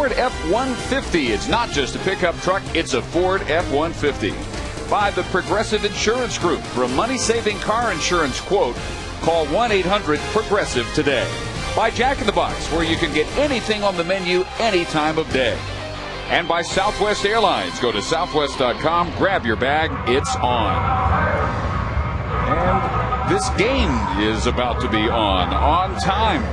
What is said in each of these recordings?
Ford F-150. It's not just a pickup truck, it's a Ford F-150. By the Progressive Insurance Group. For a money-saving car insurance quote, call 1-800-PROGRESSIVE today. By Jack in the Box, where you can get anything on the menu any time of day. And by Southwest Airlines. Go to southwest.com, grab your bag, it's on. And this game is about to be on time.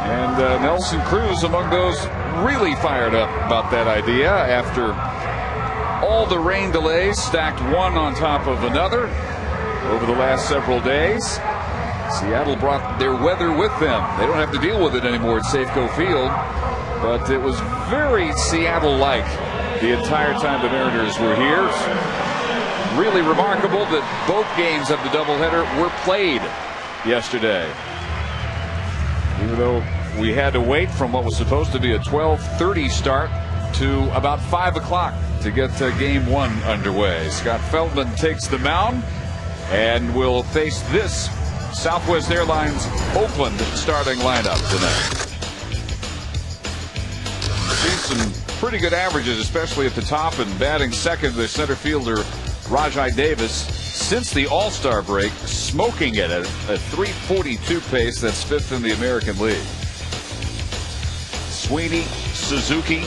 And Nelson Cruz among those really fired up about that idea after all the rain delays stacked one on top of another over the last several days. Seattle brought their weather with them. They don't have to deal with it anymore at Safeco Field. But it was very Seattle-like the entire time the Mariners were here. Really remarkable that both games of the doubleheader were played yesterday. Even though we had to wait from what was supposed to be a 12:30 start to about 5 o'clock to get game one underway. Scott Feldman takes the mound and will face this Southwest Airlines Oakland starting lineup tonight. See some pretty good averages, especially at the top, and batting second, the center fielder Rajai Davis since the All-Star break, smoking it at a 342 pace. That's fifth in the American League. Sweeney, Suzuki,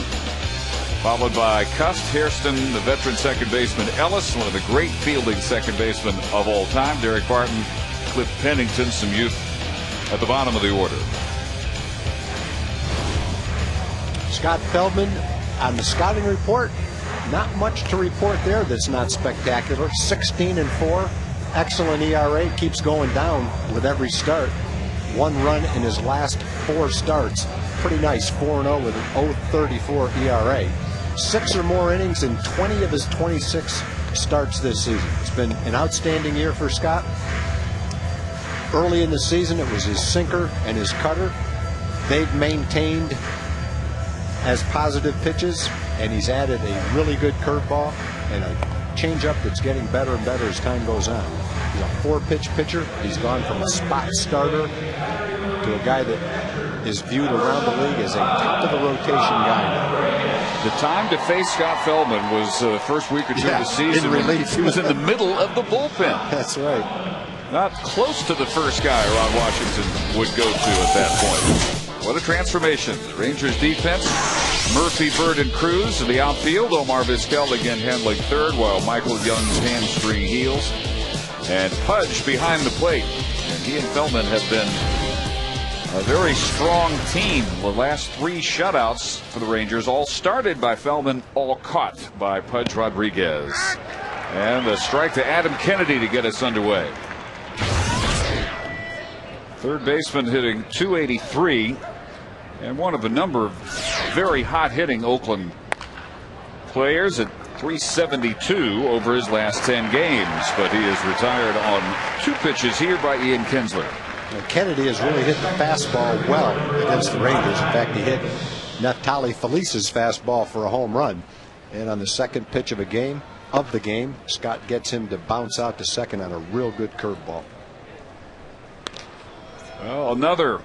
followed by Cust, Hairston, the veteran second baseman Ellis, one of the great fielding second basemen of all time, Derek Barton, Cliff Pennington, some youth at the bottom of the order. Scott Feldman on the scouting report. Not much to report there that's not spectacular. 16-4, excellent ERA, keeps going down with every start. 1 run in his last 4 starts. Pretty nice, 4-0 with an 0.34 ERA. 6 or more innings in 20 of his 26 starts this season. It's been an outstanding year for Scott. Early in the season, it was his sinker and his cutter. They've maintained as positive pitches, and he's added a really good curveball and a changeup that's getting better and better as time goes on. He's a 4-pitch pitcher. He's gone from a spot starter to a guy that is viewed around the league as a top-of-the-rotation guy now. The time to face Scott Feldman was the first week or two of the season. In relief. He was in the middle of the bullpen. That's right. Not close to the first guy Ron Washington would go to at that point. What a transformation. The Rangers defense, Murphy, Bird, and Cruz in the outfield. Omar Vizquel again handling third, while Michael Young's hamstring heals. And Pudge behind the plate. And he and Feldman have been a very strong team. The last 3 shutouts for the Rangers all started by Feldman, all caught by Pudge Rodriguez. And a strike to Adam Kennedy to get us underway. Third baseman hitting .283, and one of a number of very hot hitting Oakland players at .372 over his last 10 games, but he is retired on 2 pitches here by Ian Kinsler. Now, Kennedy has really hit the fastball well against the Rangers. In fact, he hit Neftali Felice's fastball for a home run, and on the second pitch of the game, Scott gets him to bounce out to second on a real good curveball. Well, another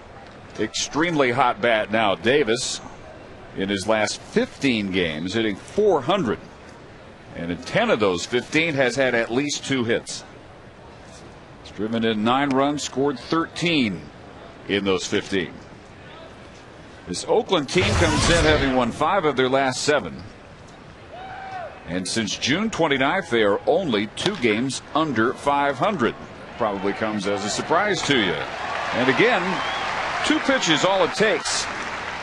extremely hot bat now. Davis, in his last 15 games, hitting .400. And in 10 of those 15 has had at least 2 hits. He's driven in 9 runs, scored 13 in those 15. This Oakland team comes in having won 5 of their last 7. And since June 29th, they are only 2 games under .500. Probably comes as a surprise to you. And again, 2 pitches all it takes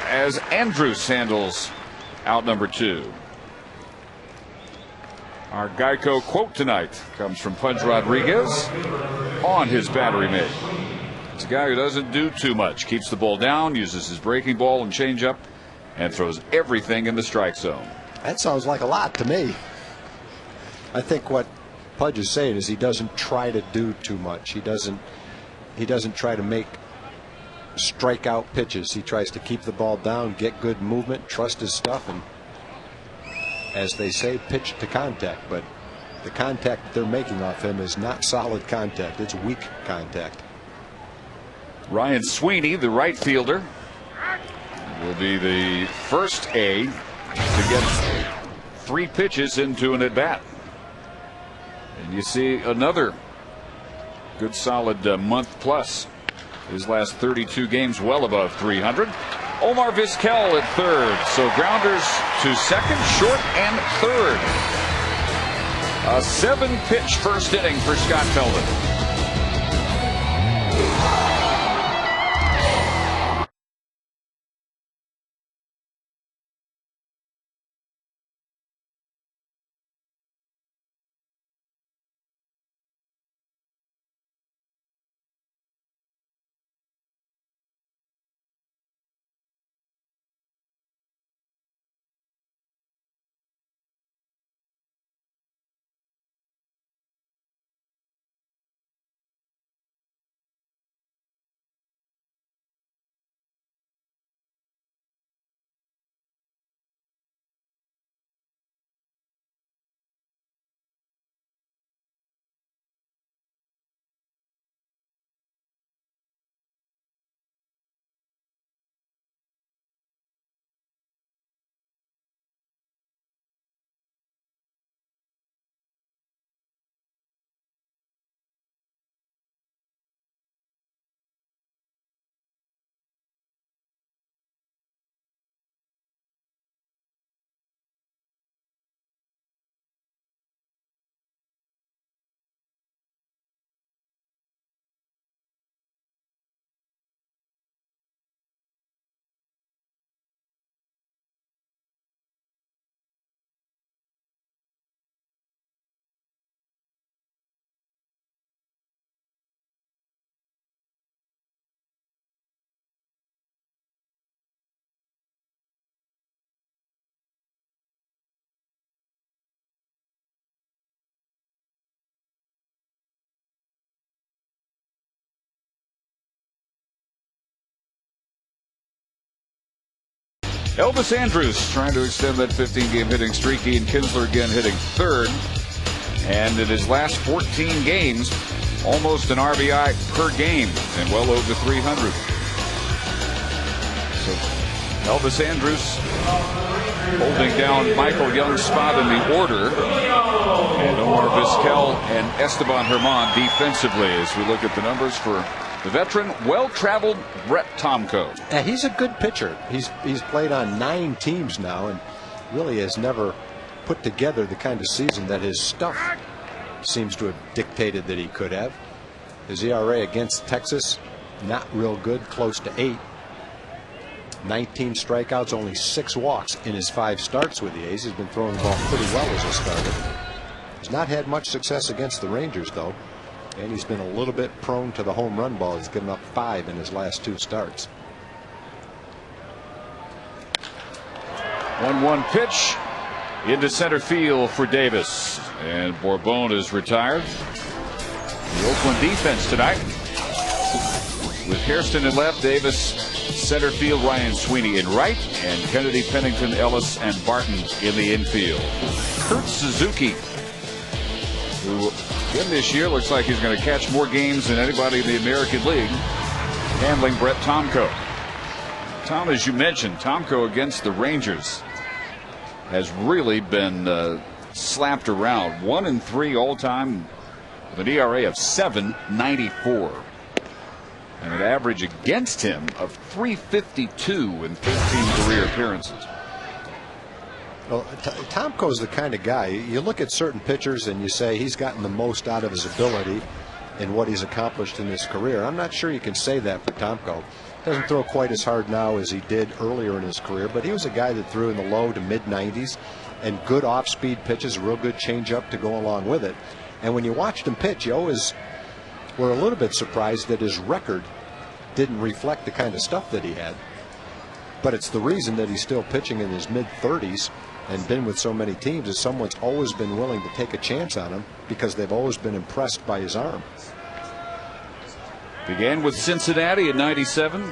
as Andrus handles out number 2. Our Geico quote tonight comes from Pudge Rodriguez on his battery mate. It's a guy who doesn't do too much, keeps the ball down, uses his breaking ball and changeup, and throws everything in the strike zone. That sounds like a lot to me. I think what Pudge is saying is he doesn't try to do too much. He doesn't try to make strikeout pitches. He tries to keep the ball down, get good movement, trust his stuff, and, as they say, pitch to contact. But the contact that they're making off him is not solid contact. It's weak contact. Ryan Sweeney, the right fielder, will be the first A to get 3 pitches into an at-bat. And you see another good solid month plus. His last 32 games well above 300. Omar Vizquel at third. So grounders to second, short, and third. A 7-pitch first inning for Scott Feldman. Elvis Andrus trying to extend that 15-game hitting streak. Ian Kinsler again hitting third. And in his last 14 games, almost an RBI per game and well over 300. So Elvis Andrus holding down Michael Young's spot in the order. And Omar Vizquel and Esteban Herman defensively as we look at the numbers for the veteran, well-traveled Brett Tomko. He's a good pitcher. He's played on 9 teams now and really has never put together the kind of season that his stuff seems to have dictated that he could have. His ERA against Texas, not real good, close to 8. 19 strikeouts, only 6 walks in his 5 starts with the A's. He's been throwing the ball pretty well as a starter. He's not had much success against the Rangers, though. And he's been a little bit prone to the home run ball. He's given up 5 in his last 2 starts. 1-1 pitch into center field for Davis. And Bourbon is retired. The Oakland defense tonight with Hairston in left, Davis center field, Ryan Sweeney in right, and Kennedy, Pennington, Ellis, and Barton in the infield. Kurt Suzuki, who again this year looks like he's going to catch more games than anybody in the American League, handling Brett Tomko. Tom, as you mentioned, Tomko against the Rangers has really been slapped around. 1-3 all time with an ERA of 7.94 and an average against him of 3.52 in 15 career appearances. Well, Tomko's the kind of guy, you look at certain pitchers and you say he's gotten the most out of his ability in what he's accomplished in his career. I'm not sure you can say that for Tomko. Doesn't throw quite as hard now as he did earlier in his career, but he was a guy that threw in the low to mid 90s and good off-speed pitches, a real good changeup to go along with it. And when you watched him pitch, you always were a little bit surprised that his record didn't reflect the kind of stuff that he had. But it's the reason that he's still pitching in his mid 30s and been with so many teams is someone's always been willing to take a chance on him because they've always been impressed by his arm. Began with Cincinnati in '97.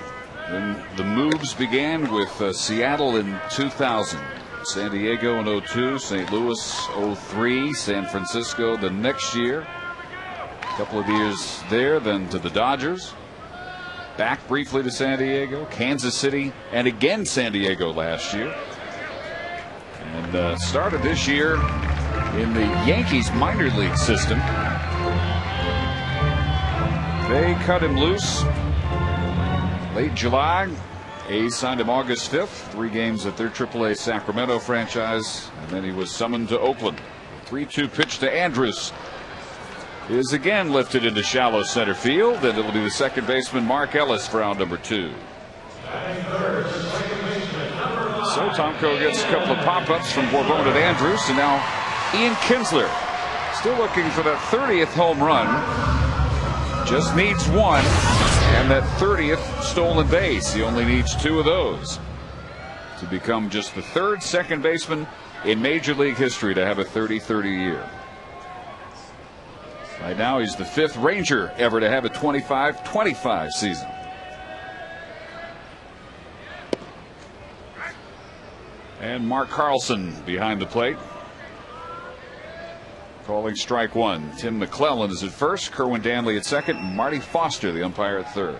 Then the moves began with Seattle in 2000, San Diego in 02, St. Louis 03, San Francisco the next year. A couple of years there, then to the Dodgers. back briefly to San Diego, Kansas City, and again San Diego last year. And started this year in the Yankees minor league system. They cut him loose late July. A's signed him August 5th. 3 games at their AAA Sacramento franchise, and then he was summoned to Oakland. 3-2 pitch to Andrus is again lifted into shallow center field, and it'll be the second baseman Mark Ellis for out number 2. So Tomko gets a couple of pop-ups from Bourbon and Andrus, and now Ian Kinsler still looking for that 30th home run. Just needs 1, and that 30th stolen base. He only needs 2 of those to become just the 3rd second baseman in Major League history to have a 30-30 year. Right now he's the 5th Ranger ever to have a 25-25 season. And Mark Carlson behind the plate, calling strike 1. Tim McClellan is at first, Kerwin Danley at second, Marty Foster the umpire at third.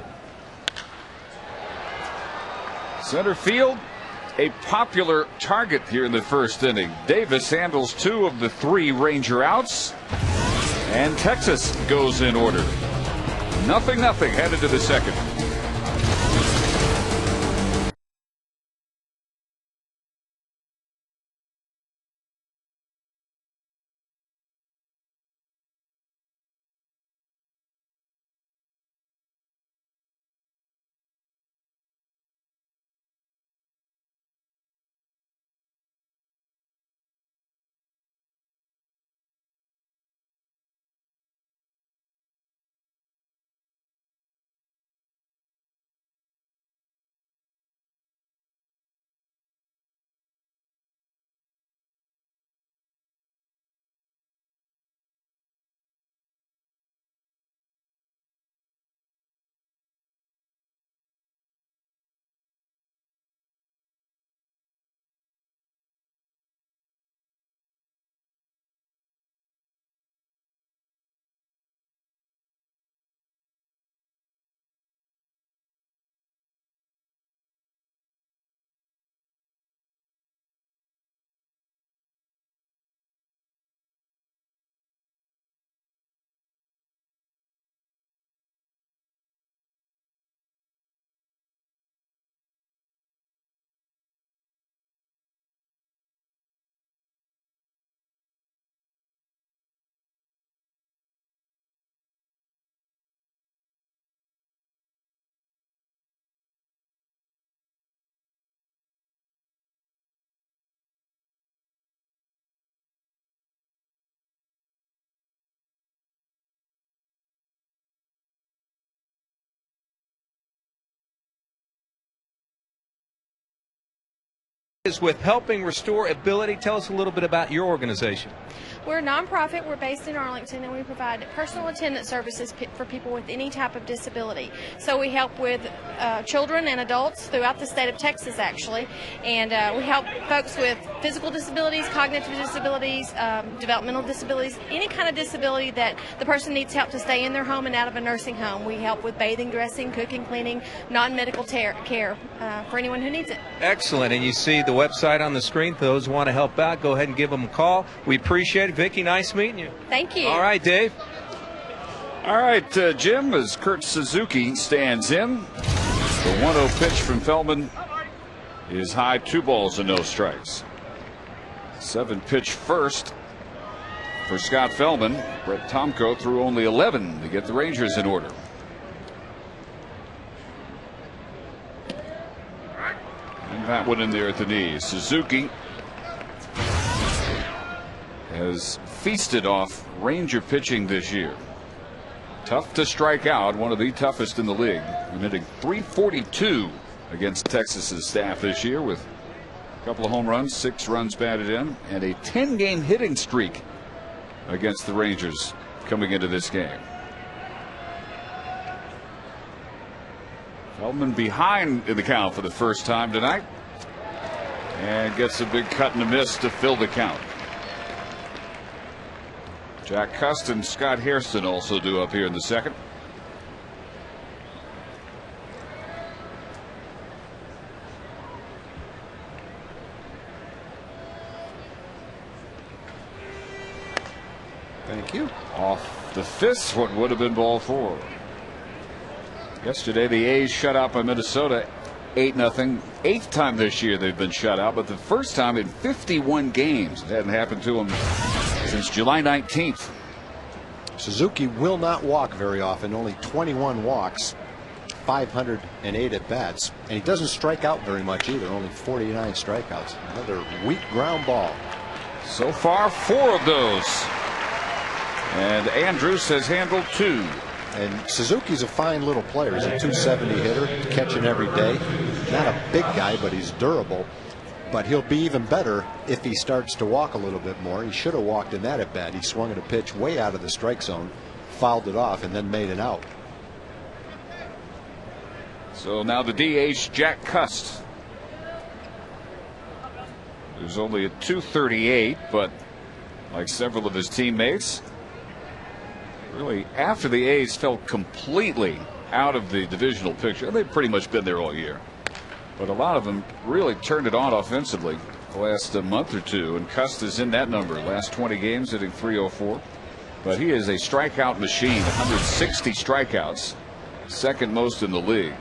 Center field, a popular target here in the first inning. Davis handles 2 of the 3 Ranger outs, and Texas goes in order. 0-0 headed to the second. With helping restore ability. Tell us a little bit about your organization. We're a nonprofit. We're based in Arlington, and we provide personal attendant services for people with any type of disability. So we help with children and adults throughout the state of Texas, actually, and we help folks with physical disabilities, cognitive disabilities, developmental disabilities, any kind of disability that the person needs help to stay in their home and out of a nursing home. We help with bathing, dressing, cooking, cleaning, non-medical care for anyone who needs it. Excellent. And you see the website on the screen. For those who want to help out, go ahead and give them a call. We appreciate it. Vicki, nice meeting you. Thank you. All right, Dave. All right, Jim, as Kurt Suzuki stands in, the 1-0 pitch from Feldman is high, 2 balls and no strikes. 7-pitch first for Scott Feldman. Brett Tomko threw only 11 to get the Rangers in order. And that one in there at the knees. Suzuki has feasted off Ranger pitching this year. Tough to strike out, one of the toughest in the league. Hitting .342 against Texas's staff this year with a couple of home runs, 6 runs batted in, and a 10-game hitting streak against the Rangers coming into this game. Feldman behind in the count for the first time tonight, and gets a big cut and a miss to fill the count. Jack Cust and Scott Hairston also due up here in the second. Thank you. Off the fist, what would have been ball 4. Yesterday, the A's shut out by Minnesota 8-0. 8th time this year they've been shut out, but the first time in 51 games. It hadn't happened to them since July 19th. Suzuki will not walk very often, only 21 walks, 508 at bats, and he doesn't strike out very much either, only 49 strikeouts. Another weak ground ball. So far, 4 of those. And Andrus has handled 2. And Suzuki's a fine little player. He's a 270 hitter, catching every day. Not a big guy, but he's durable. But he'll be even better if he starts to walk a little bit more. He should have walked in that at bat. He swung at a pitch way out of the strike zone, fouled it off, and then made it out. So now the DH, Jack Cust. There's only a 238, but like several of his teammates, really after the A's fell completely out of the divisional picture. They've pretty much been there all year, but a lot of them really turned it on offensively the last month or two, and Cust is in that number. Last 20 games hitting .304, but he is a strikeout machine. 160 strikeouts, second most in the league,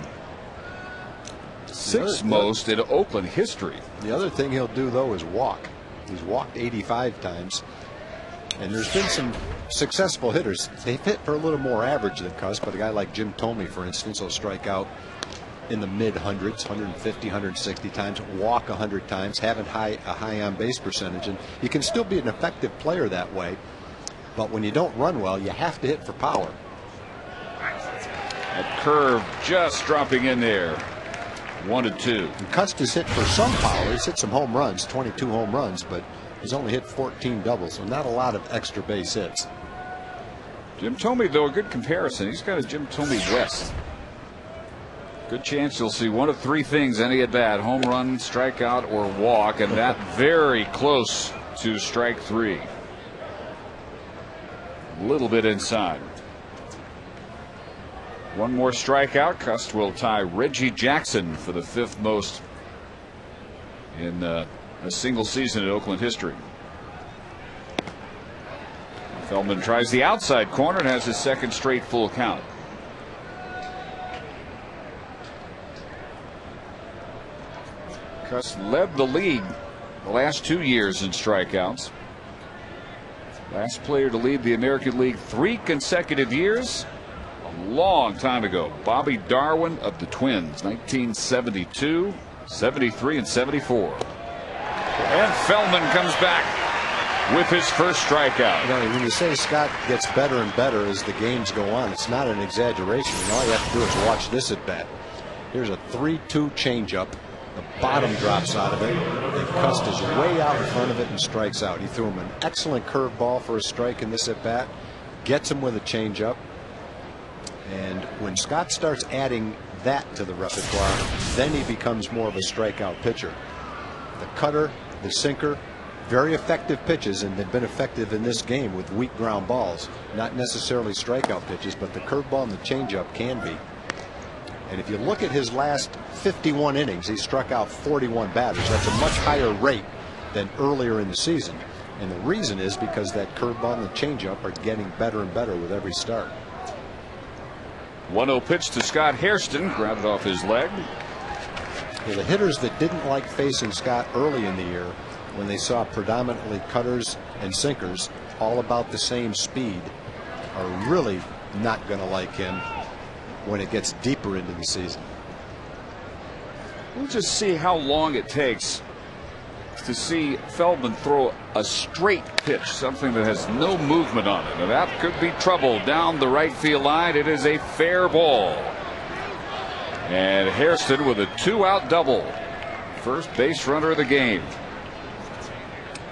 sixth most in Oakland history. The other thing he'll do though is walk. He's walked 85 times, and there's been some successful hitters. They've hit for a little more average than Cust, but a guy like Jim Thome, for instance, will strike out in the mid hundreds, 150, 160 times, walk 100 times, have a high on base percentage, and you can still be an effective player that way. But when you don't run well, you have to hit for power. That curve just dropping in there. 1-2. And Cust has hit for some power. He's hit some home runs, 22 home runs, but he's only hit 14 doubles, so not a lot of extra base hits. Jim Thome, though, a good comparison. He's got a Jim Thome West. Good chance you'll see one of 3 things any at bat: home run, strikeout, or walk, and that very close to strike 3. A little bit inside. One more strikeout, Cust will tie Reggie Jackson for the 5th most in a single season in Oakland history. Feldman tries the outside corner and has his 2nd straight full count. Cust led the league the last 2 years in strikeouts. Last player to lead the American League 3 consecutive years, a long time ago. Bobby Darwin of the Twins, 1972, 73, and 74. And Feldman comes back with his first strikeout. You know, when you say Scott gets better and better as the games go on, it's not an exaggeration. And all you have to do is watch this at bat. Here's a 3-2 changeup. The bottom drops out of it. And Cust is way out in front of it and strikes out. He threw him an excellent curveball for a strike in this at bat. Gets him with a changeup. And when Scott starts adding that to the repertoire, then he becomes more of a strikeout pitcher. The cutter, the sinker, very effective pitches, and they've been effective in this game with weak ground balls. Not necessarily strikeout pitches, but the curveball and the changeup can be. And if you look at his last 51 innings, he struck out 41 batters. That's a much higher rate than earlier in the season. And the reason is because that curveball and the changeup are getting better and better with every start. 1-0 pitch to Scott Hairston, grounded off his leg. Well, the hitters that didn't like facing Scott early in the year, when they saw predominantly cutters and sinkers, all about the same speed, are really not going to like him when it gets deeper into the season. We'll just see how long it takes to see Feldman throw a straight pitch, something that has no movement on it. Now that could be trouble down the right field line. It is a fair ball. And Hairston with a 2-out double. First base runner of the game.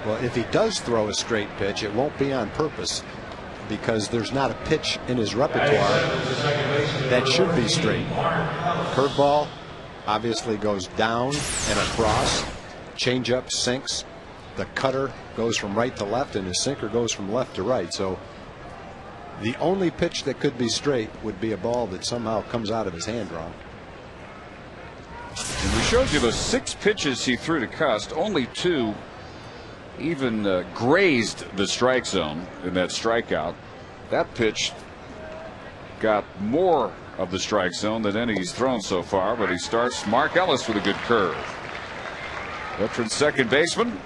Well, if he does throw a straight pitch, it won't be on purpose, because there's not a pitch in his repertoire that should be straight. Curveball obviously goes down and across. Changeup sinks. The cutter goes from right to left, and his sinker goes from left to right. So the only pitch that could be straight would be a ball that somehow comes out of his hand wrong. And we showed you the 6 pitches he threw to Cust. Only 2 even grazed the strike zone in that strikeout. That pitch got more of the strike zone than any he's thrown so far, but he starts Mark Ellis with a good curve. Veteran second baseman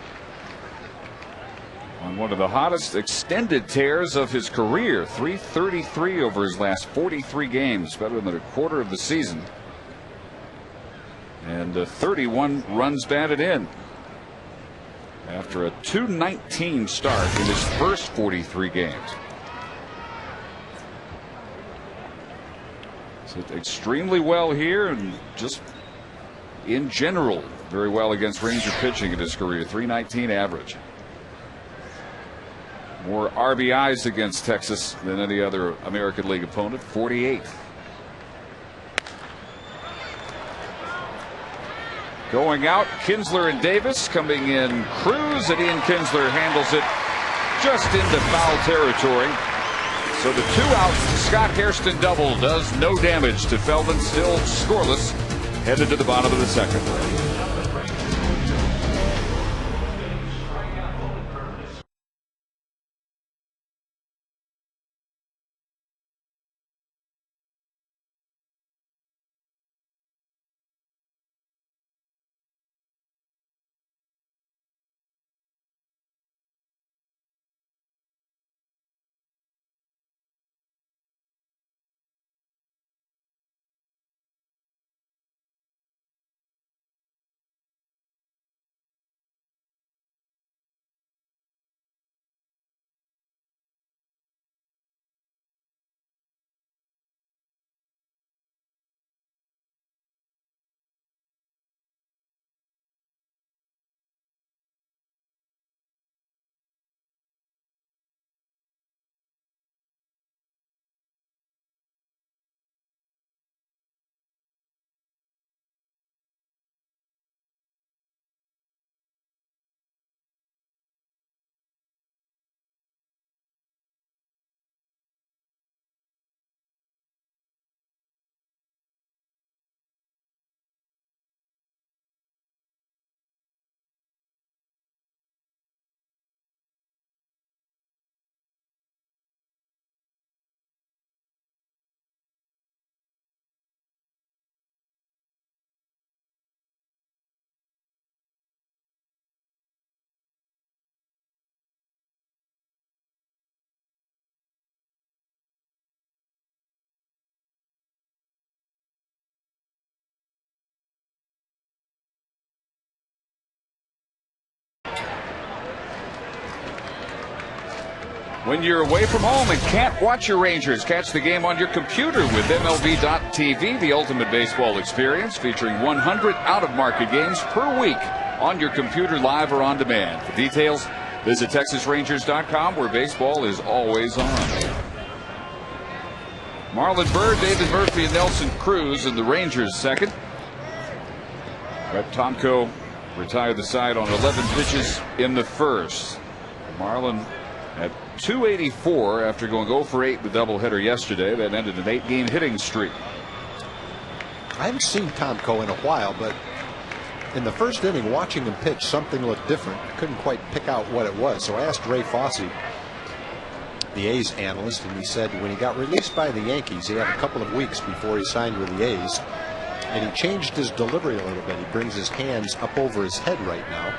on one of the hottest extended tears of his career. 333 over his last 43 games, better than a quarter of the season. And 31 runs batted in after a 219 start in his first 43 games. So extremely well here, and just in general very well against Ranger pitching in his career. 319 average. More RBIs against Texas than any other American League opponent, 48. Going out, Kinsler and Davis. Coming in, Cruz, and Ian Kinsler handles it just into foul territory. So the 2-out Scott Hairston double does no damage to Feldman, still scoreless, headed to the bottom of the second. When you're away from home and can't watch your Rangers, catch the game on your computer with MLB.tv, the ultimate baseball experience, featuring 100 out-of-market games per week on your computer, live or on demand. For details, visit TexasRangers.com, where baseball is always on. Marlon Byrd, David Murphy, and Nelson Cruz in the Rangers' second. Brett Tomko retired the side on 11 pitches in the first. Marlon at 284 after going 0 for 8 with doubleheader yesterday. That ended an 8-game hitting streak. I haven't seen Tomko in a while, but in the first inning, watching him pitch, something looked different. I couldn't quite pick out what it was. So I asked Ray Fosse, the A's analyst, and he said when he got released by the Yankees, he had a couple of weeks before he signed with the A's, and he changed his delivery a little bit. He brings his hands up over his head right now.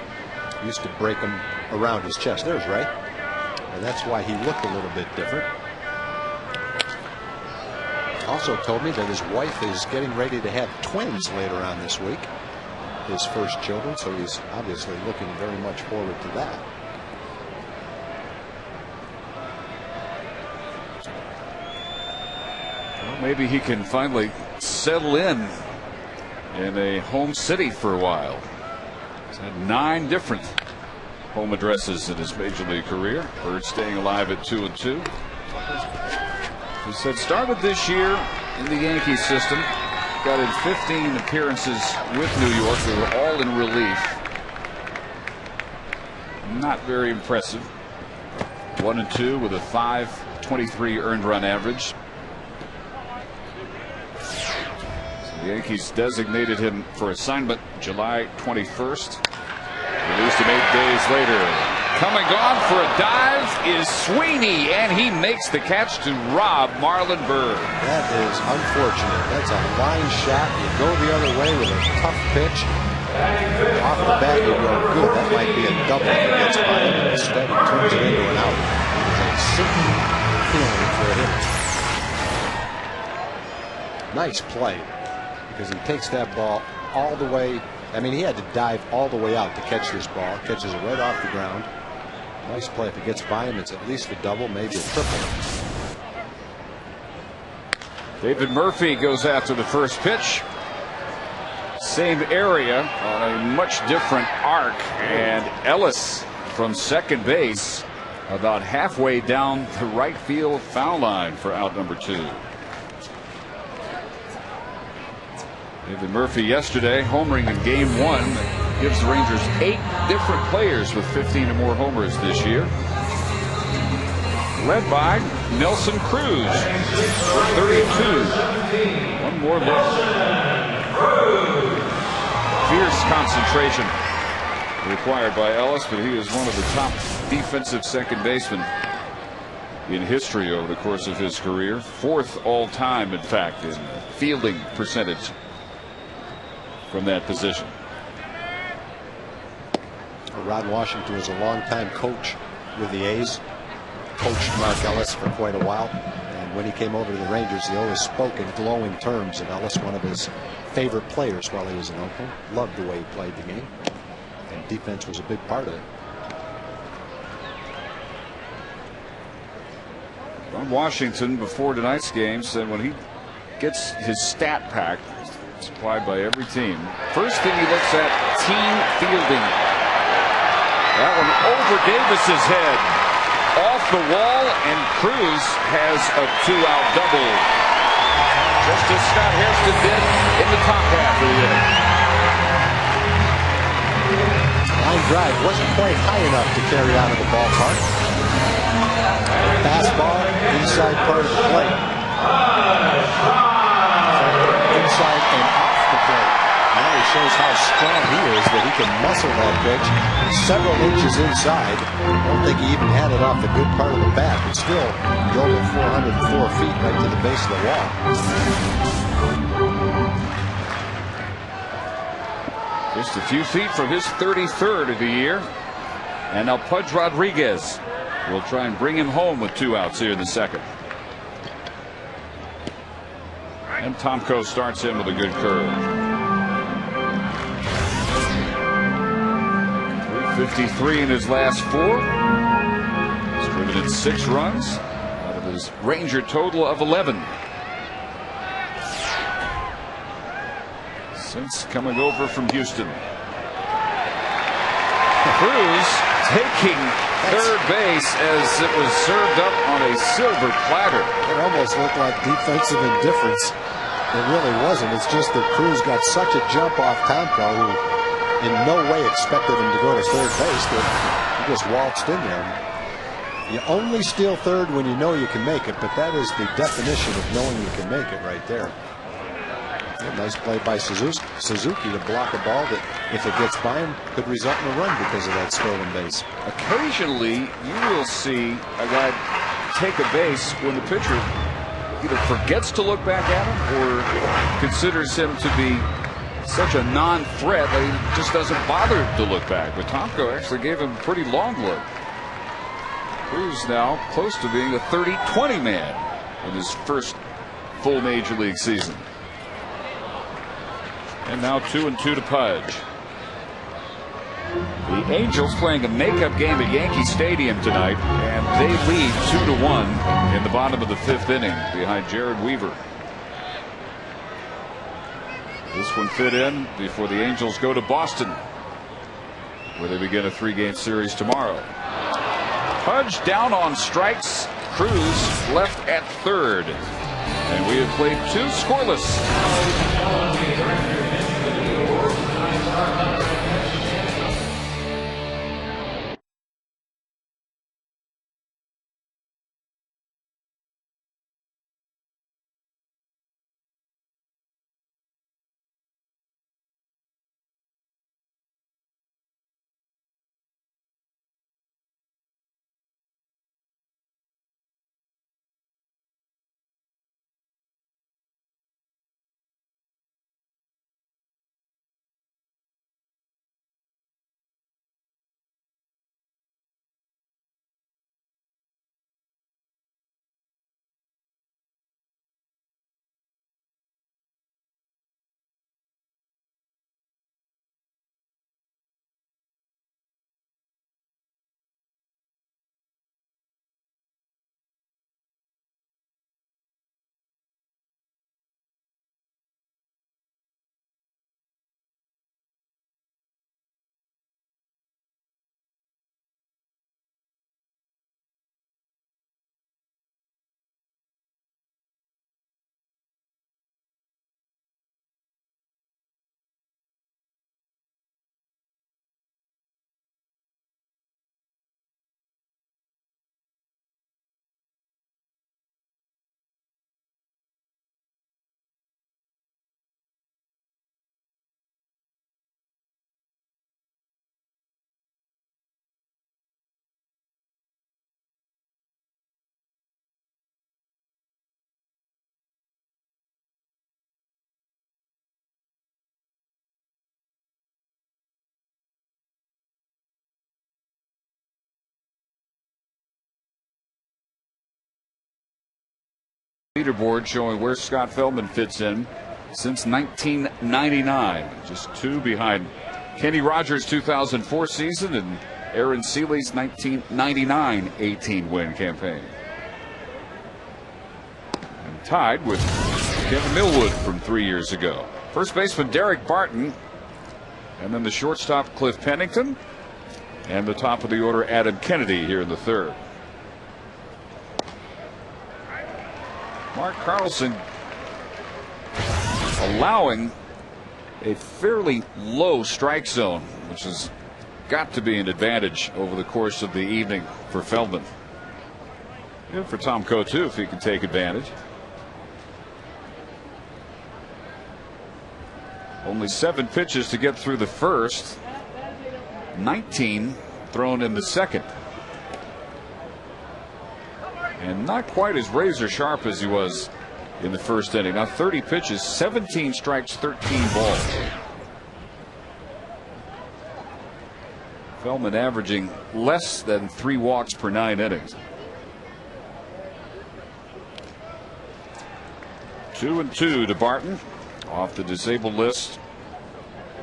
He used to break them around his chest. There's Ray. And that's why he looked a little bit different. Also told me that his wife is getting ready to have twins later on this week, his first children, so he's obviously looking very much forward to that. Well, maybe he can finally settle in a home city for a while. He's had 9 different home addresses in his major league career. Bird staying alive at 2-2. He said started this year in the Yankee system, got in 15 appearances with New York. They were all in relief. Not very impressive. 1-2 with a .523 earned run average. So the Yankees designated him for assignment July 21st. Released him 8 days later. Coming on for a dive is Sweeney, and he makes the catch to rob Marlon Byrd. That is unfortunate. That's a line shot. You go the other way with a tough pitch. Off the bat, you go, good. That might be a double if it gets by him. And instead, he turns it into an out. It is a sickening feeling for a hitter. Nice play, because he takes that ball all the way. I mean, he had to dive all the way out to catch this ball. Catches it right off the ground. Nice play. If it gets by him, it's at least a double, maybe a triple. David Murphy goes after the first pitch. Same area on a much different arc, and Ellis from second base about halfway down the right field foul line for out number 2. David Murphy yesterday homering in game 1 gives the Rangers 8 different players with 15 or more homers this year, led by Nelson Cruz with 32. One more look. Fierce concentration required by Ellis, but he is one of the top defensive second basemen in history over the course of his career. 4th all time, in fact, in fielding percentage from that position. Ron Washington was a longtime coach with the A's. Coached Mark Ellis for quite a while. And when he came over to the Rangers, he always spoke in glowing terms of Ellis, one of his favorite players while he was in Oakland. Loved the way he played the game. And defense was a big part of it. Ron Washington, before tonight's game, said when he gets his stat pack supplied by every team, first thing he looks at, team fielding. That one over Davis's head, off the wall, and Cruz has a 2-out double, just as Scott Hairston did in the top half of the inning. Line drive wasn't quite high enough to carry out of the ballpark. Fastball inside part of the plate. Inside and off the plate. Now he shows how strong he is, that he can muscle that pitch several inches inside. I don't think he even had it off the good part of the bat, but still drove it 404 feet right to the base of the wall. Just a few feet from his 33rd of the year. And now Pudge Rodriguez will try and bring him home with 2 outs here in the second. And Tomko starts in with a good curve. 353 in his last 4. He's driven in 6 runs out of his Ranger total of 11 since coming over from Houston. Cruz taking third base as it was served up on a silver platter. It almost looked like defensive indifference. It really wasn't. It's just that Cruz got such a jump off Tomko, who in no way expected him to go to third base, that he just waltzed in there. You only steal third when you know you can make it, but that is the definition of knowing you can make it right there. A nice play by Suzuki to block a ball that, if it gets by him, could result in a run because of that stolen base. Occasionally, you will see a guy take a base when the pitcher either forgets to look back at him or considers him to be such a non-threat that he just doesn't bother to look back. But Tomko actually gave him a pretty long look. Cruz now close to being a 30-20 man in his first full major league season. And now 2-2 to Pudge. The Angels playing a makeup game at Yankee Stadium tonight, and they lead 2-1 in the bottom of the 5th inning behind Jared Weaver. This one fit in before the Angels go to Boston, where they begin a 3-game series tomorrow. Pudge down on strikes. Cruz left at third. And we have played 2 scoreless. leaderboard showing where Scott Feldman fits in since 1999. Just 2 behind Kenny Rogers' 2004 season and Aaron Seeley's 1999 18-win campaign. And tied with Kevin Millwood from 3 years ago. First baseman Derek Barton, and then the shortstop Cliff Pennington, and the top of the order Adam Kennedy here in the third. Mark Carlson allowing a fairly low strike zone, which has got to be an advantage over the course of the evening for Feldman. And for Tom Coe too, if he can take advantage. Only 7 pitches to get through the first, 19 thrown in the second. And not quite as razor sharp as he was in the first inning. Now 30 pitches, 17 strikes, 13 balls. Feldman averaging less than 3 walks per 9 innings. 2-2 to Barton off the disabled list,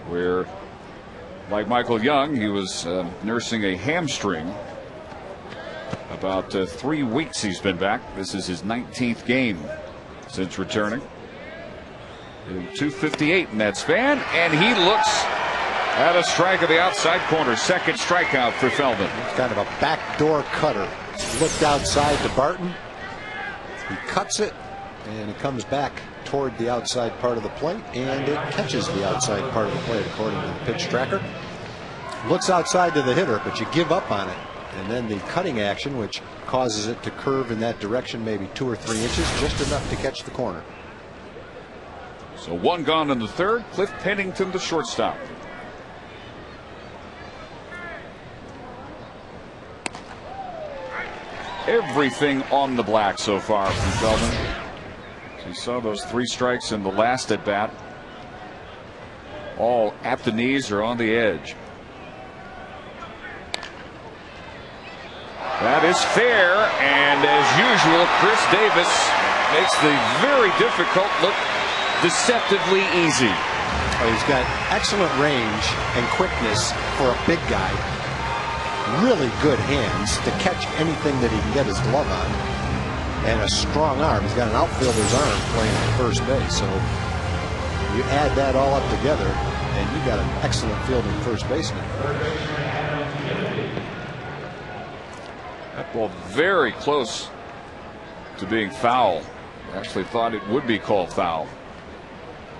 where, like Michael Young, he was nursing a hamstring. About 3 weeks he's been back. This is his 19th game since returning. 258 in that span, and he looks at a strike of the outside corner. Second strikeout for Feldman. It's kind of a backdoor cutter. Looked outside to Barton. He cuts it, and it comes back toward the outside part of the plate, and it catches the outside part of the plate according to the pitch tracker. Looks outside to the hitter, but you give up on it. And then the cutting action, which causes it to curve in that direction, maybe 2 or 3 inches, just enough to catch the corner. So 1 gone in the third. Cliff Pennington, the shortstop. Everything on the black so far from Feldman. So you saw those 3 strikes in the last at bat. All at the knees or on the edge. That is fair, and as usual, Chris Davis makes the very difficult look deceptively easy. Oh, he's got excellent range and quickness for a big guy. Really good hands to catch anything that he can get his glove on, and a strong arm. He's got an outfielder's arm playing at first base, so you add that all up together, and you got an excellent fielding first baseman. That ball very close to being foul. Actually thought it would be called foul.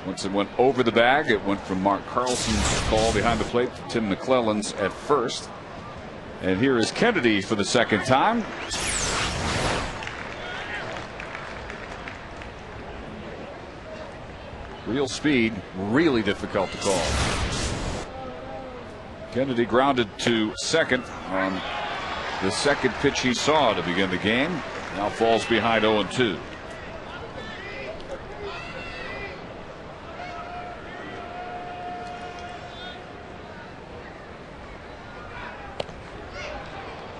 Once it went over the bag, it went from Mark Carlson's call behind the plate to Tim McClellan's at first. And here is Kennedy for the second time. Real speed, really difficult to call. Kennedy grounded to second on the second pitch he saw to begin the game. Now falls behind 0-2.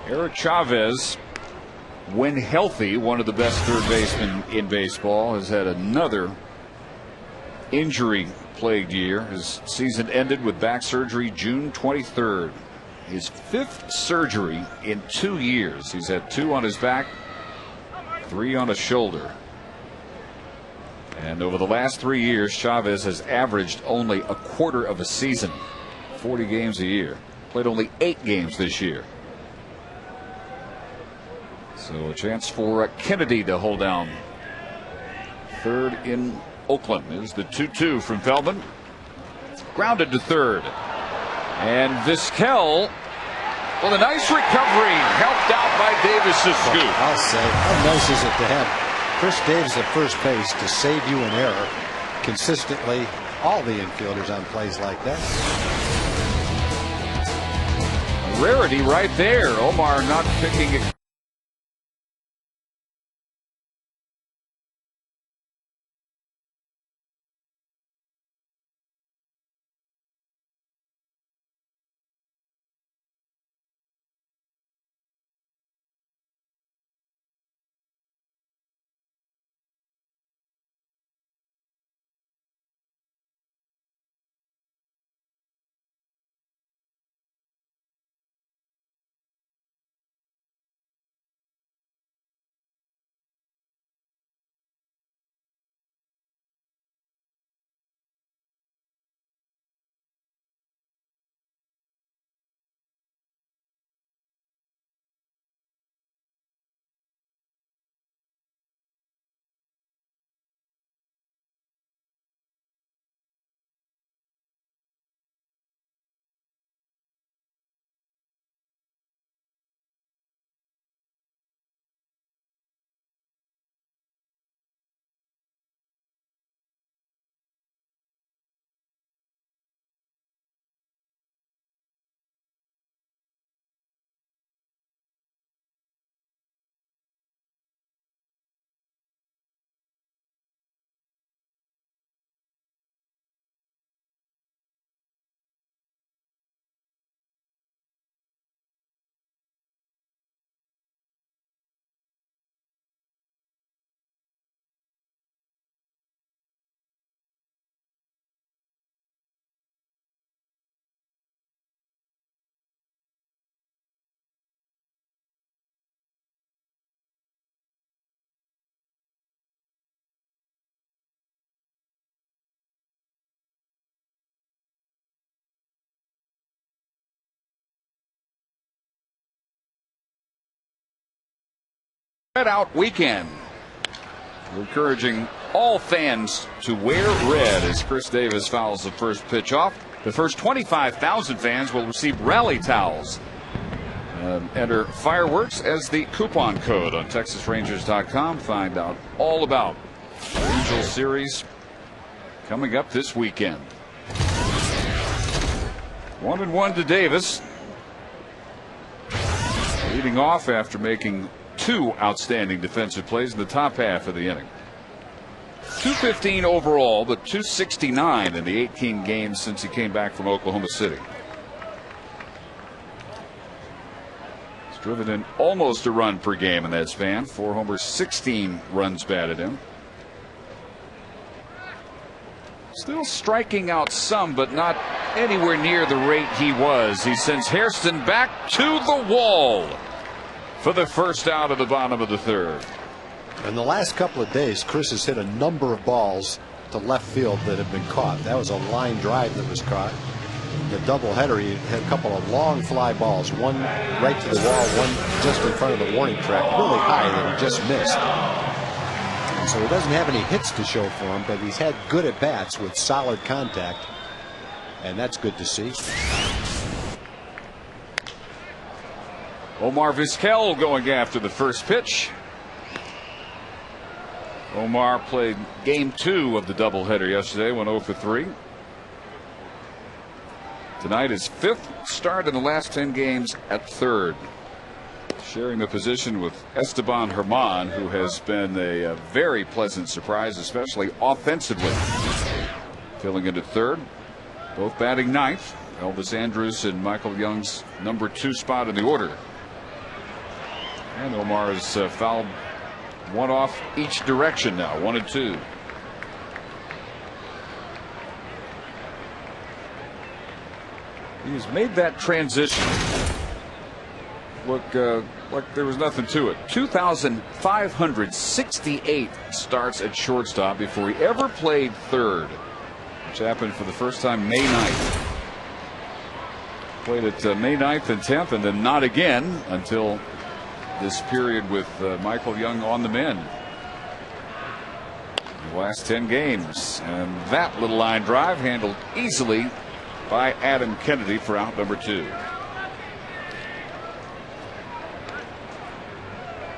Eric Chavez, when healthy, one of the best third basemen in baseball, has had another injury-plagued year. His season ended with back surgery June 23rd. His 5th surgery in 2 years. He's had 2 on his back, 3 on his shoulder. And over the last 3 years, Chavez has averaged only a quarter of a season, 40 games a year. Played only 8 games this year. So a chance for Kennedy to hold down third in Oakland. There's the 2-2 from Feldman. Grounded to third. And Vizquel with a nice recovery, helped out by Davis's scoop. I'll say, how nice is it to have Chris Davis at first base to save you an error consistently? All the infielders on plays like that. A rarity right there. Omar not picking it. Red out weekend. We're encouraging all fans to wear red as Chris Davis fouls the first pitch off. The first 25,000 fans will receive rally towels. Enter fireworks as the coupon code on TexasRangers.com. Find out all about the Angel Series coming up this weekend. 1-1 to Davis. Leading off after making 2 outstanding defensive plays in the top half of the inning. 215 overall, but 269 in the 18 games since he came back from Oklahoma City. He's driven in almost a run per game in that span. 4 homers, 16 runs batted in. Still striking out some, but not anywhere near the rate he was. He sends Hairston back to the wall for the first out of the bottom of the third. In the last couple of days, Chris has hit a number of balls to left field that have been caught. That was a line drive that was caught. The doubleheader, he had a couple of long fly balls, one right to the wall, one just in front of the warning track, really high that he just missed. And so he doesn't have any hits to show for him, but he's had good at bats with solid contact, and that's good to see. Omar Vizquel going after the first pitch. Omar played game 2 of the doubleheader yesterday, went 0 for 3. Tonight his 5th start in the last 10 games at third. Sharing the position with Esteban Herman, who has been a very pleasant surprise, especially offensively. Filling into third, both batting ninth. Elvis Andrus and Michael Young's number 2 spot in the order. And Omar has fouled one off each direction now, 1 and 2. He's made that transition look like there was nothing to it. 2,568 starts at shortstop before he ever played third, which happened for the first time May 9th. Played at May 9th and 10th, and then not again until this period with Michael Young on the mend. The last 10 games, and that little line drive handled easily by Adam Kennedy for out number 2.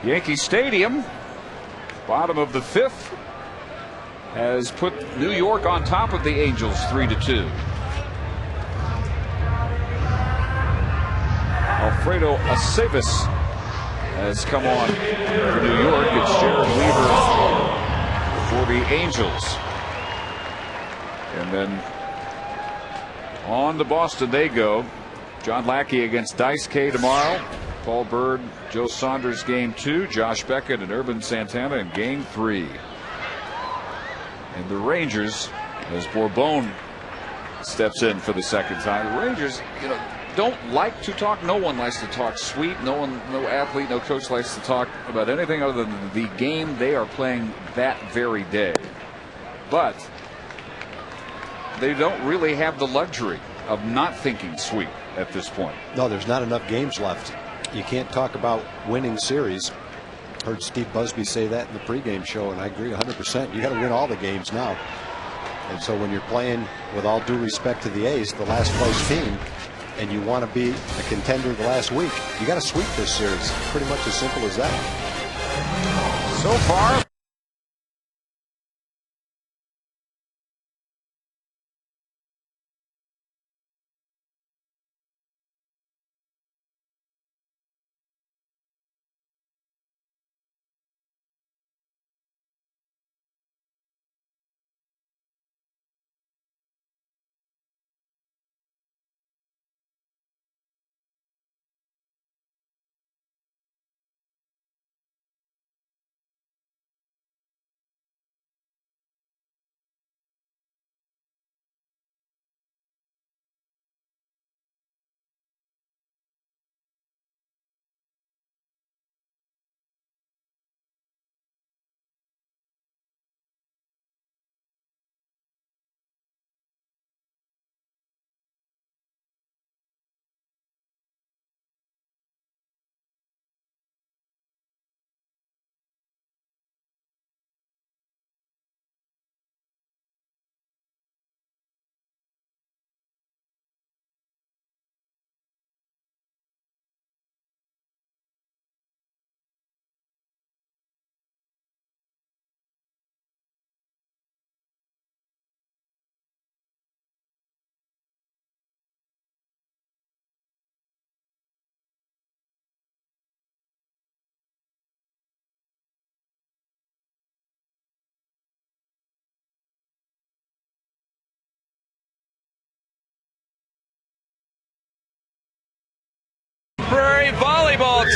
Yankee Stadium, bottom of the 5th, has put New York on top of the Angels 3-2. Alfredo Aceves has come on for New York. It's Jared Weaver for the Angels. And then on to Boston they go. John Lackey against Dice K tomorrow. Paul Bird, Joe Saunders game 2. Josh Beckett and Urban Santana in game 3. And the Rangers, as Bourbon steps in for the second time. The Rangers, don't like to talk. No one likes to talk sweet. No athlete, no coach likes to talk about anything other than the game they are playing that very day. But they don't really have the luxury of not thinking sweet at this point. No, there's not enough games left. You can't talk about winning series. Heard Steve Busby say that in the pregame show, and I agree 100%. You got to win all the games now. And so when you're playing, with all due respect to the A's, the last place team, and you want to be a contender the last week, you got to sweep this series. Pretty much as simple as that. So far,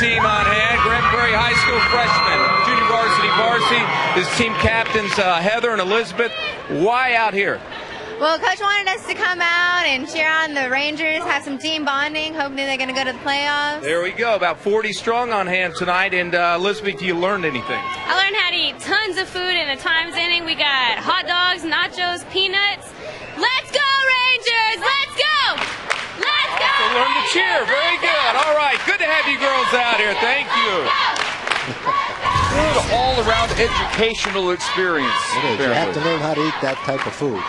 team on hand. Grand Prairie High School freshmen, junior varsity. His team captains Heather and Elizabeth. Why out here? Well, Coach wanted us to come out and cheer on the Rangers, have some team bonding, hoping they're going to go to the playoffs. There we go. About 40 strong on hand tonight. And Elizabeth, you learned anything? I learned how to eat tons of food in the times inning. We got hot dogs, nachos, peanuts. Let's go, Rangers! Let's go! Let's go! Also learn to cheer. Very good. All right. Good to have you girls out here. Thank you. Good all-around educational experience. It is. You have to learn how to eat that type of food.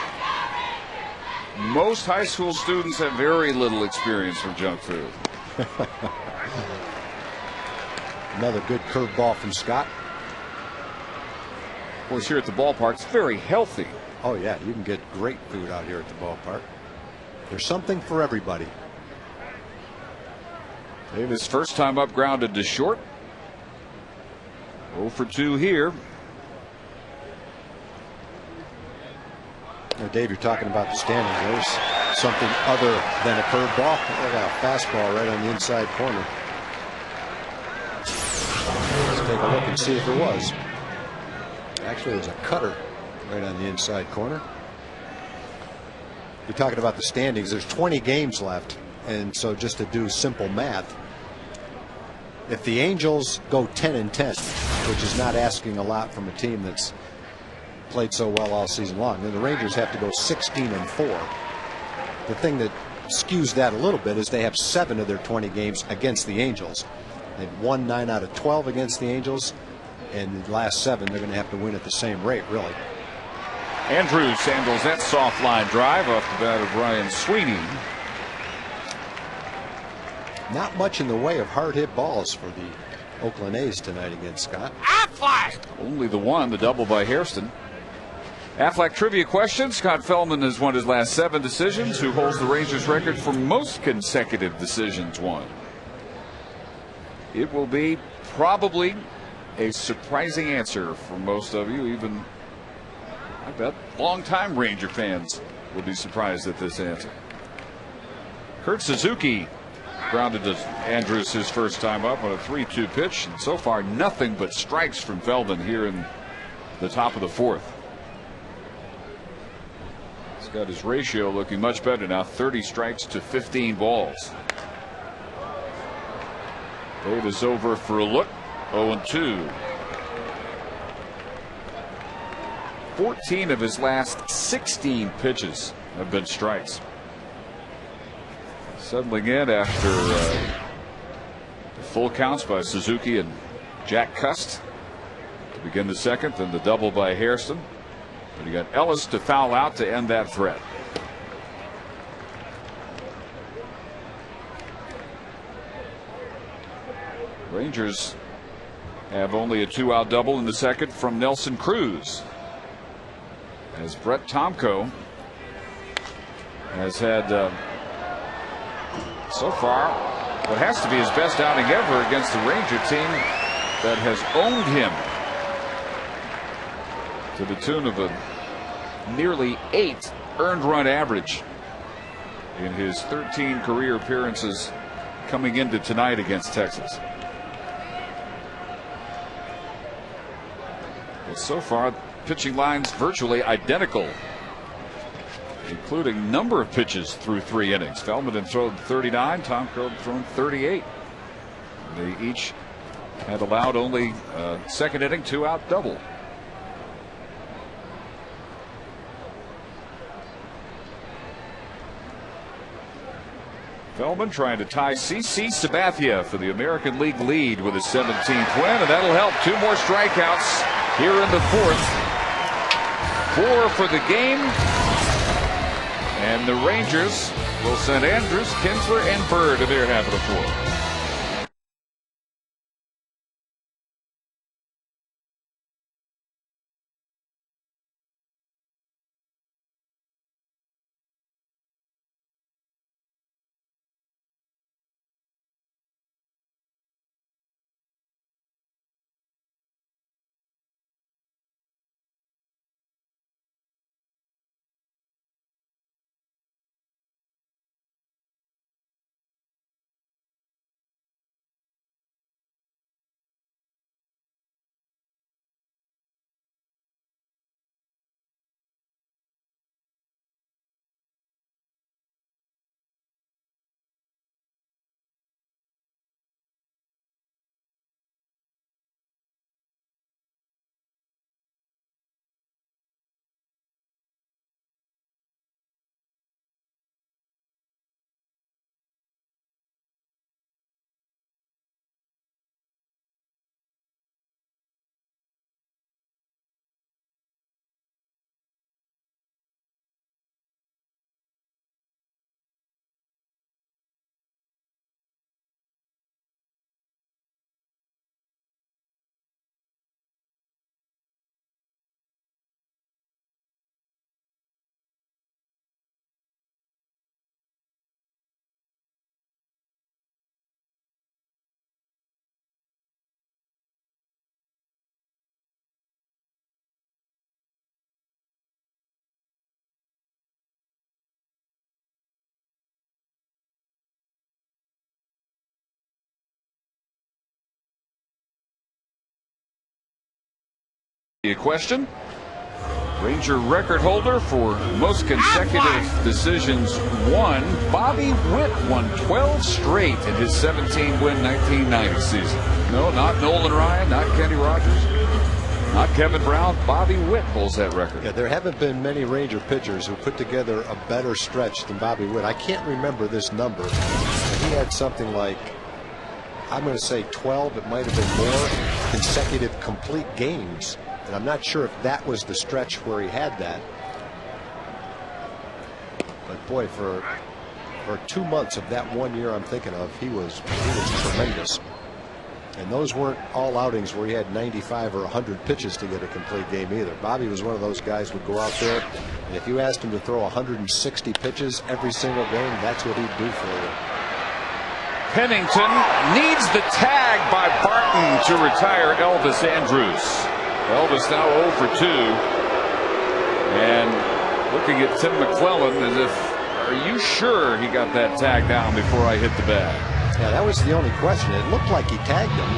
Most high school students have very little experience with junk food. Another good curveball from Scott. Of course, here at the ballpark, it's very healthy. Oh, yeah, you can get great food out here at the ballpark. There's something for everybody. Davis, first time up, grounded to short. 0 for 2 here. Now, Dave, you're talking about the standings. There's something other than a curveball. Look at a fastball right on the inside corner. Let's take a look and see if it was. Actually, there's a cutter right on the inside corner. You're talking about the standings. There's 20 games left. And so just to do simple math, if the Angels go 10-10, which is not asking a lot from a team that's played so well all season long, then the Rangers have to go 16-4. The thing that skews that a little bit is they have 7 of their 20 games against the Angels. They've won 9 out of 12 against the Angels, and the last 7 they're going to have to win at the same rate, really. Andrews handles that soft line drive off the bat of Ryan Sweeney. Not much in the way of hard hit balls for the Oakland A's tonight against Scott. Affleck! Only the one, the double by Hairston. Affleck trivia question. Scott Feldman has won his last 7 decisions. Who holds the Rangers record for most consecutive decisions won? It will be probably a surprising answer for most of you. Even, I bet, longtime Ranger fans will be surprised at this answer. Kurt Suzuki grounded to Andrews his first time up on a 3-2 pitch, and so far nothing but strikes from Feldman here in the top of the 4th. He's got his ratio looking much better now, 30 strikes to 15 balls. Davis over for a look, 0-2. 14 of his last 16 pitches have been strikes. Settling in after the full counts by Suzuki and Jack Cust to begin the 2nd, and the double by Hairston. But you got Ellis to foul out to end that threat. Rangers have only a 2-out double in the 2nd from Nelson Cruz, as Brett Tomko has had so far what has to be his best outing ever against the Ranger team that has owned him to the tune of a nearly 8 earned run average in his 13 career appearances coming into tonight against Texas. But so far, pitching lines virtually identical, including number of pitches through 3 innings. Feldman had thrown 39, Tomko had thrown 38. They each had allowed only second inning 2-out double. Feldman trying to tie CC Sabathia for the American League lead with his 17th win, and that'll help. 2 more strikeouts here in the 4th. 4 for the game. And the Rangers will send Andrews, Kinsler, and Bird to their half of the 4th. A question. Ranger record holder for most consecutive decisions won. Bobby Witt won 12 straight in his 17-win 1990 season. No, not Nolan Ryan, not Kenny Rogers, not Kevin Brown. Bobby Witt holds that record. Yeah, there haven't been many Ranger pitchers who put together a better stretch than Bobby Witt. I can't remember this number, but he had something like, I'm going to say 12, it might have been more, consecutive complete games. And I'm not sure if that was the stretch where he had that. But boy, for 2 months of that 1 year I'm thinking of, he was tremendous. And those weren't all outings where he had 95 or 100 pitches to get a complete game either. Bobby was one of those guys who would go out there, and if you asked him to throw 160 pitches every single game, that's what he'd do for you. Pennington needs the tag by Barton to retire Elvis Andrus. Elvis now 0 for 2. And looking at Tim McClellan as if, are you sure he got that tag down before I hit the bag? Yeah, that was the only question. It looked like he tagged him,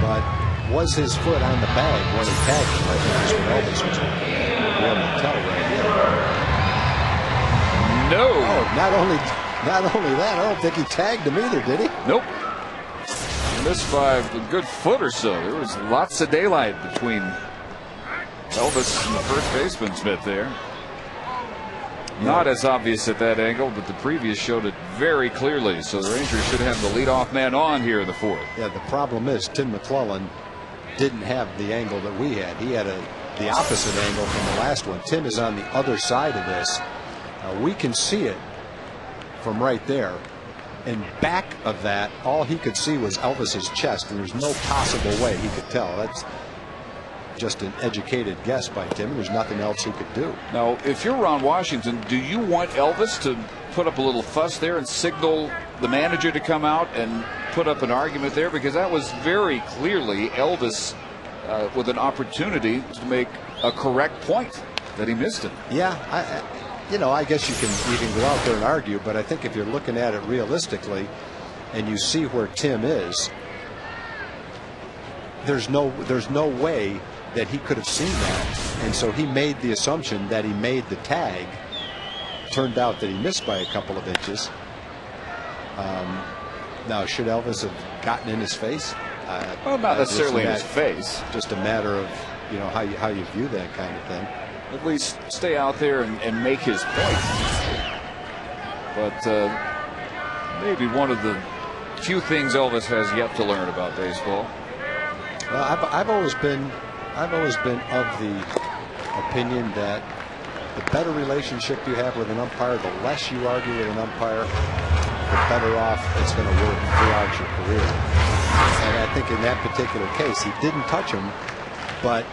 but was his foot on the bag when he tagged him? I think that's what Elvis was willing to tell right here. No. Oh, not only that, I don't think he tagged him either, did he? Nope. Missed by a good foot or so. There was lots of daylight between Elvis and the first baseman's mitt there. Not as obvious at that angle, but the previous showed it very clearly. So the Rangers should have the leadoff man on here in the fourth. Yeah, the problem is Tim McClellan didn't have the angle that we had. He had the opposite angle from the last one. Tim is on the other side of this. We can see it from right there. And back of that, all he could see was Elvis's chest, and there's no possible way he could tell. That's just an educated guess by Tim. There's nothing else he could do. Now, if you're Ron Washington, do you want Elvis to put up a little fuss there and signal the manager to come out and put up an argument there? Because that was very clearly Elvis with an opportunity to make a correct point that he missed it. Yeah, I guess you can go out there and argue, but I think if you're looking at it realistically and you see where Tim is, there's no way that he could have seen that, and so he made the assumption that he made the tag. Turned out that he missed by a couple of inches. Now, should Elvis have gotten in his face? Well, not necessarily in his face. Just a matter of how you view that kind of thing. At least stay out there and make his point. But maybe one of the few things Elvis has yet to learn about baseball. Well, I've always been of the opinion that the better relationship you have with an umpire, the less you argue with an umpire, the better off it's going to work throughout your career. And I think in that particular case, he didn't touch him, but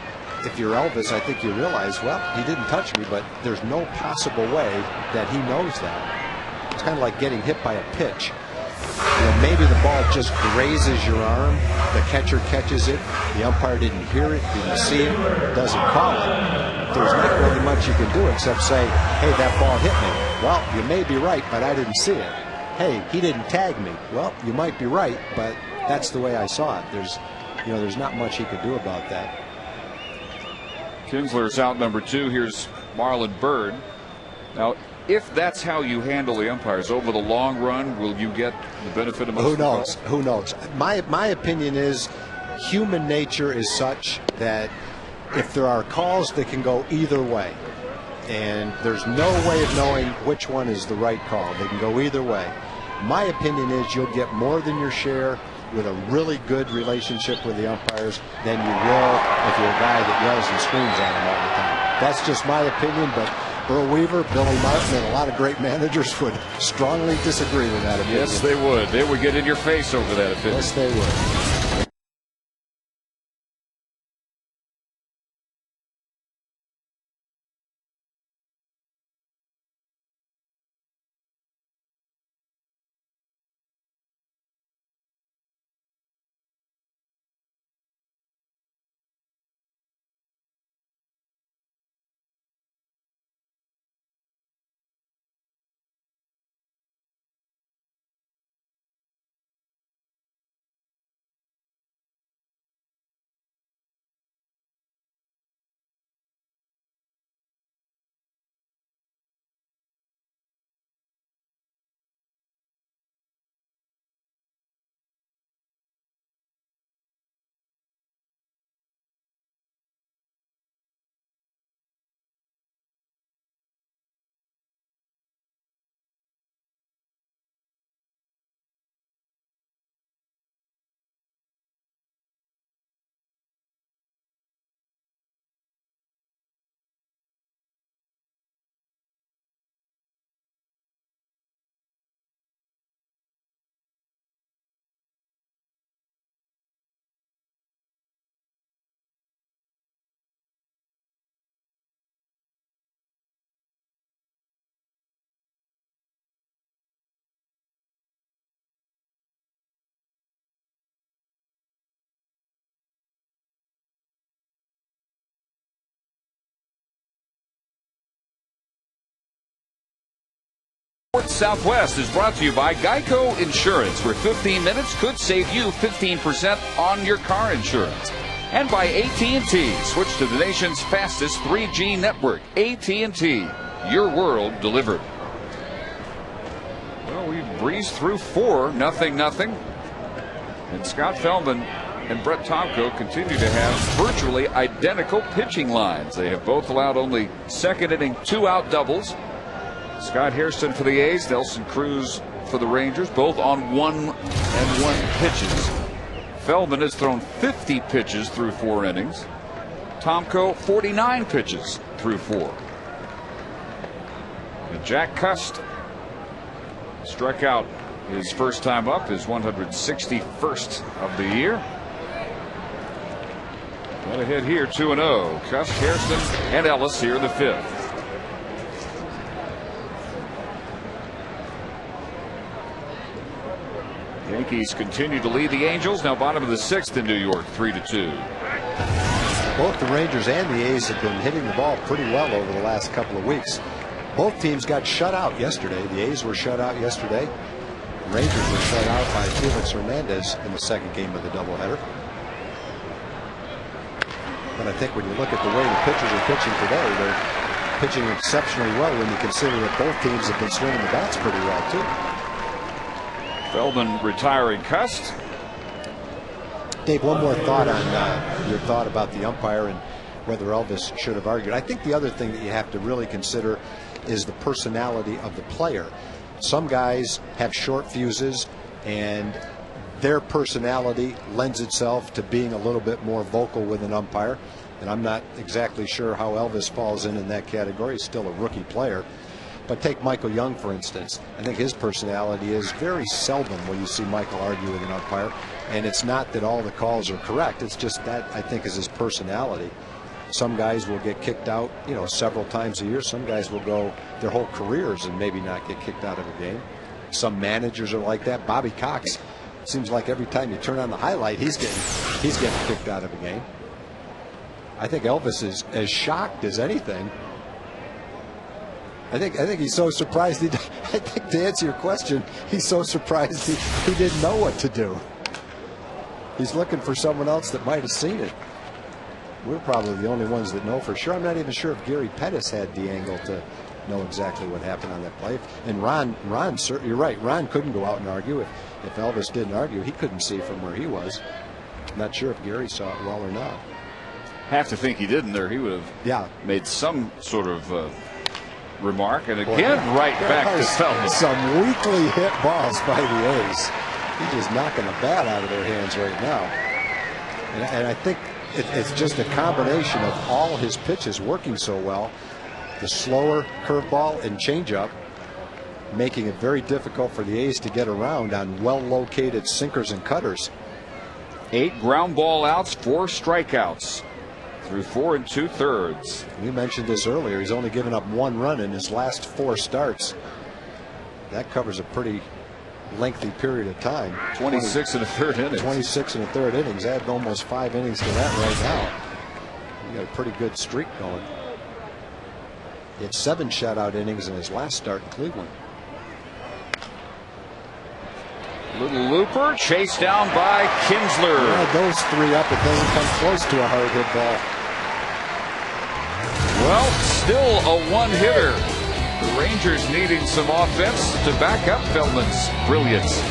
if you're Elvis, I think you realize, well, he didn't touch me, but there's no possible way that he knows that. It's kind of like getting hit by a pitch. Maybe the ball just grazes your arm, the catcher catches it, the umpire didn't hear it, didn't see it, doesn't call it. There's not really much you can do except say, hey, that ball hit me. Well, you may be right, but I didn't see it. Hey, he didn't tag me. Well, you might be right, but that's the way I saw it. There's not much he could do about that. Kinsler's out number 2. Here's Marlon Byrd. Now, if that's how you handle the umpires over the long run, will you get the benefit of most? Who knows? Who knows? My opinion is human nature is such that if there are calls that can go either way, and there's no way of knowing which one is the right call, they can go either way. My opinion is you'll get more than your share with a really good relationship with the umpires than you will if you're a guy that yells and screams at them all the time. That's just my opinion, but Earl Weaver, Billy Martin, and a lot of great managers would strongly disagree with that opinion. Yes, they would. They would get in your face over that opinion. Yes, they would. Sports Southwest is brought to you by Geico Insurance, where 15 minutes could save you 15% on your car insurance. And by AT&T. Switch to the nation's fastest 3G network. AT&T. Your world delivered. Well, we breezed through 4-0. And Scott Feldman and Brett Tomko continue to have virtually identical pitching lines. They have both allowed only second inning 2-out doubles. Scott Hairston for the A's, Nelson Cruz for the Rangers, both on 1-1 pitches. Feldman has thrown 50 pitches through 4 innings. Tomko 49 pitches through 4. And Jack Cust struck out his first time up, his 161st of the year. Got ahead here 2-0. Cust, Hairston, and Ellis here in the 5th. Yankees continue to lead the Angels, now bottom of the 6th in New York, 3-2. Both the Rangers and the A's have been hitting the ball pretty well over the last couple of weeks. Both teams got shut out yesterday. The A's were shut out yesterday. The Rangers were shut out by Felix Hernandez in the second game of the doubleheader. But I think when you look at the way the pitchers are pitching today, they're pitching exceptionally well when you consider that both teams have been swinging the bats pretty well, too. Feldman retiring Cust. Dave, one more thought on your thought about the umpire and whether Elvis should have argued. I think the other thing that you have to really consider is the personality of the player. Some guys have short fuses, and their personality lends itself to being a little bit more vocal with an umpire. And I'm not exactly sure how Elvis falls in that category. He's still a rookie player. But take Michael Young, for instance. I think his personality is very seldom when you see Michael argue with an umpire. And it's not that all the calls are correct. It's just that, I think, is his personality. Some guys will get kicked out, several times a year. Some guys will go their whole careers and maybe not get kicked out of a game. Some managers are like that. Bobby Cox, seems like every time you turn on the highlight, he's getting kicked out of a game. I think Elvis is as shocked as anything. I think he's so surprised. I think, to answer your question, he's so surprised he didn't know what to do. He's looking for someone else that might have seen it. We're probably the only ones that know for sure. I'm not even sure if Gary Pettis had the angle to know exactly what happened on that play. And Ron, you're right. Ron couldn't go out and argue. If Elvis didn't argue, he couldn't see from where he was. Not sure if Gary saw it well or not. Have to think he didn't there. He would have made some sort of remark. And again, right back to Feldman. Some weakly hit balls by the A's. He's just knocking the bat out of their hands right now. And I think it's just a combination of all his pitches working so well. The slower curveball and changeup, making it very difficult for the A's to get around on well-located sinkers and cutters. 8 ground ball outs, 4 strikeouts through 4 2/3. We mentioned this earlier. He's only given up 1 run in his last 4 starts. That covers a pretty lengthy period of time. 26 1/3 innings. 26 1/3 innings. Add almost 5 innings to that right now. You got a pretty good streak going. He had 7 shutout innings in his last start in Cleveland. Little looper chased down by Kinsler. Yeah, those 3 up, it doesn't come close to a hard hit ball. Well, still a 1-hitter. The Rangers needing some offense to back up Feldman's brilliance.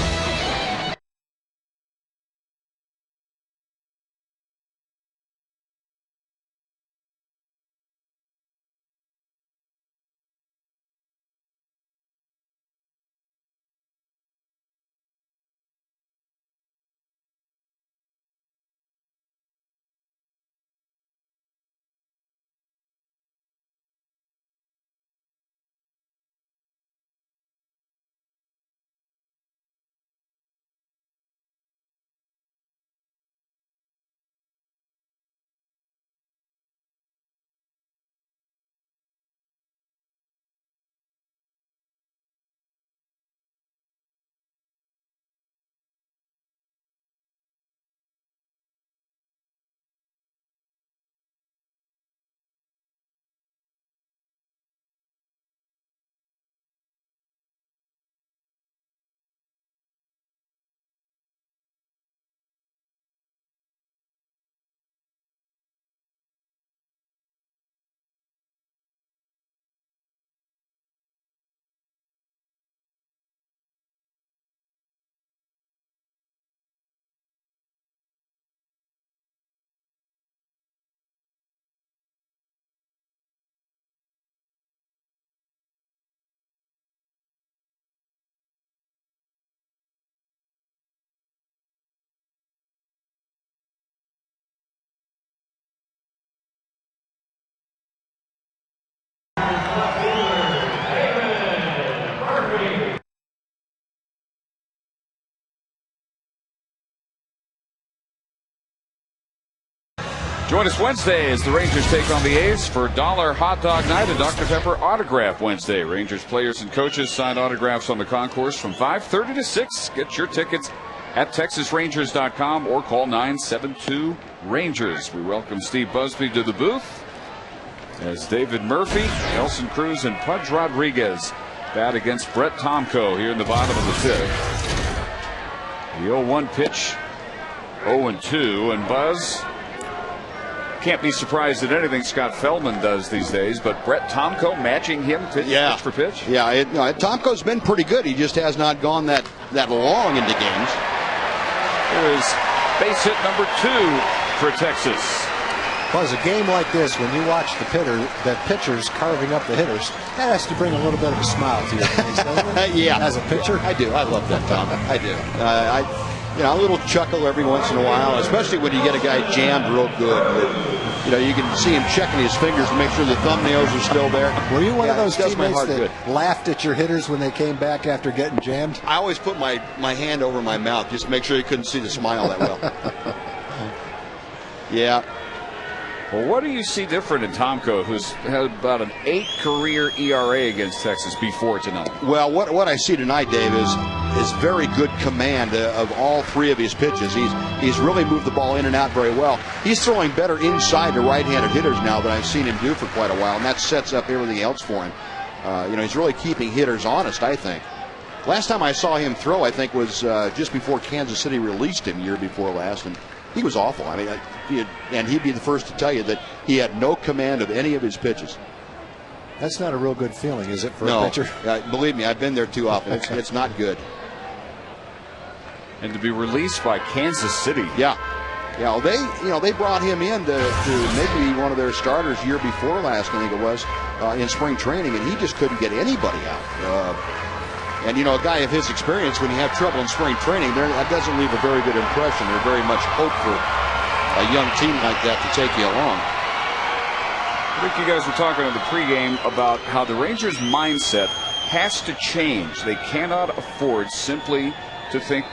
Join us Wednesday as the Rangers take on the A's for $1 Hot Dog Night and Dr. Pepper Autograph Wednesday. Rangers players and coaches sign autographs on the concourse from 5:30 to 6. Get your tickets at TexasRangers.com or call 972-RANGERS. We welcome Steve Busby to the booth as David Murphy, Nelson Cruz, and Pudge Rodriguez bat against Brett Tomko here in the bottom of the 5th. The 0-1 pitch, 0-2, and Buzz can't be surprised at anything Scott Feldman does these days, but Brett Tomko matching him pitch for pitch? Yeah, Tomko's been pretty good. He just has not gone that long into games. Here is base hit number 2 for Texas. Buzz, a game like this, when you watch the pitchers carving up the hitters, that has to bring a little bit of a smile to your face, doesn't it? Yeah. As a pitcher? I do. I love that, Tom. I do. A little chuckle every once in a while, especially when you get a guy jammed real good. You can see him checking his fingers to make sure the thumbnails are still there. Were you one of those teammates that laughed at your hitters when they came back after getting jammed? I always put my hand over my mouth just to make sure you couldn't see the smile that well. Yeah. Well, what do you see different in Tomko, who's had about an 8 career ERA against Texas before tonight? Well, what I see tonight, Dave, is very good command of all 3 of his pitches. He's really moved the ball in and out very well. He's throwing better inside to right-handed hitters now than I've seen him do for quite a while, and that sets up everything else for him. He's really keeping hitters honest, I think. Last time I saw him throw, I think, was just before Kansas City released him year before last, and he was awful. I mean, and he'd be the first to tell you that he had no command of any of his pitches. That's not a real good feeling, is it, for a pitcher? Believe me, I've been there too often. It's not good. And to be released by Kansas City. Yeah. Yeah, they brought him in to maybe one of their starters year before last, I think it was, in spring training, and he just couldn't get anybody out. And, a guy of his experience, when you have trouble in spring training, that doesn't leave a very good impression. There's very much hope for a young team like that to take you along. I think you guys were talking in the pregame about how the Rangers' mindset has to change. They cannot afford simply to think,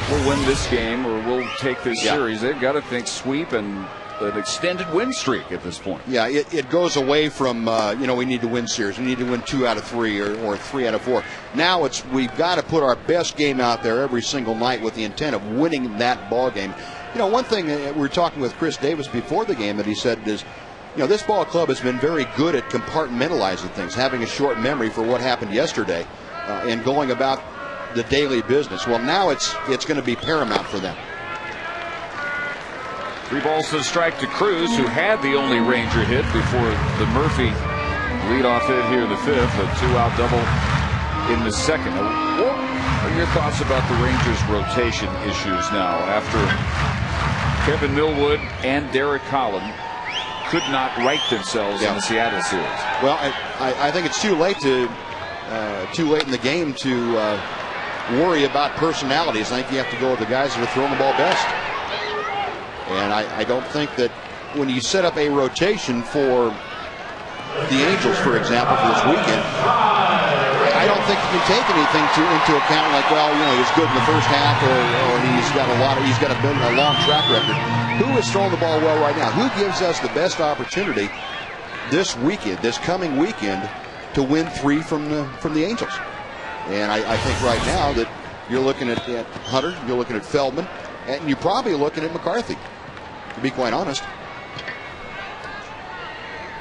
we'll win this game or we'll take this series. They've got to think sweep and an extended win streak at this point. Yeah, it goes away from, we need to win series. We need to win 2 out of 3 or 3 out of 4. Now we've got to put our best game out there every single night with the intent of winning that ball game. One thing we were talking with Chris Davis before the game that he said is, this ball club has been very good at compartmentalizing things, having a short memory for what happened yesterday and going about the daily business. Well, now it's going to be paramount for them. 3 balls to the strike to Cruz, who had the only Ranger hit before the Murphy leadoff hit here in the 5th, a 2-out double in the 2nd. What are your thoughts about the Rangers' rotation issues now after Kevin Millwood and Derek Collin could not right themselves in the Seattle series? Well, I think it's too late in the game to worry about personalities. I think you have to go with the guys that are throwing the ball best. And I don't think that when you set up a rotation for the Angels, for example, for this weekend, I don't think you can take anything into account like, he was good in the first half, or he's got a long track record. Who is throwing the ball well right now? Who gives us the best opportunity this coming weekend, to win 3 from the Angels? And I think right now that you're looking at Hunter, you're looking at Feldman, and you're probably looking at McCarthy, to be quite honest.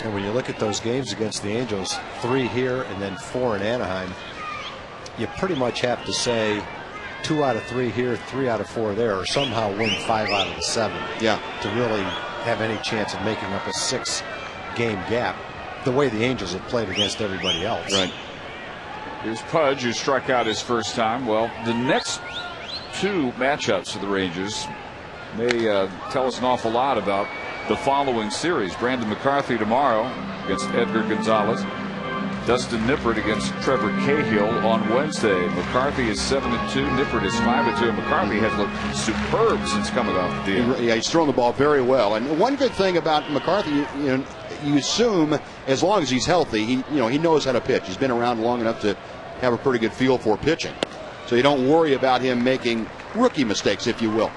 And when you look at those games against the Angels, 3 here and then 4 in Anaheim, you pretty much have to say 2 out of 3 here, 3 out of 4 there, or somehow win 5 out of the 7. Yeah. To really have any chance of making up a 6-game gap, the way the Angels have played against everybody else. Right. Here's Pudge, who struck out his first time. Well, the next 2 matchups for the Rangers may tell us an awful lot about the following series. Brandon McCarthy tomorrow against Edgar Gonzalez. Dustin Nippert against Trevor Cahill on Wednesday. McCarthy is 7-2. Nippert is 5-2. And McCarthy has looked superb since coming off the deal. Yeah, he's thrown the ball very well. And one good thing about McCarthy, you assume as long as he's healthy, he knows how to pitch. He's been around long enough to have a pretty good feel for pitching. So you don't worry about him making rookie mistakes, if you will.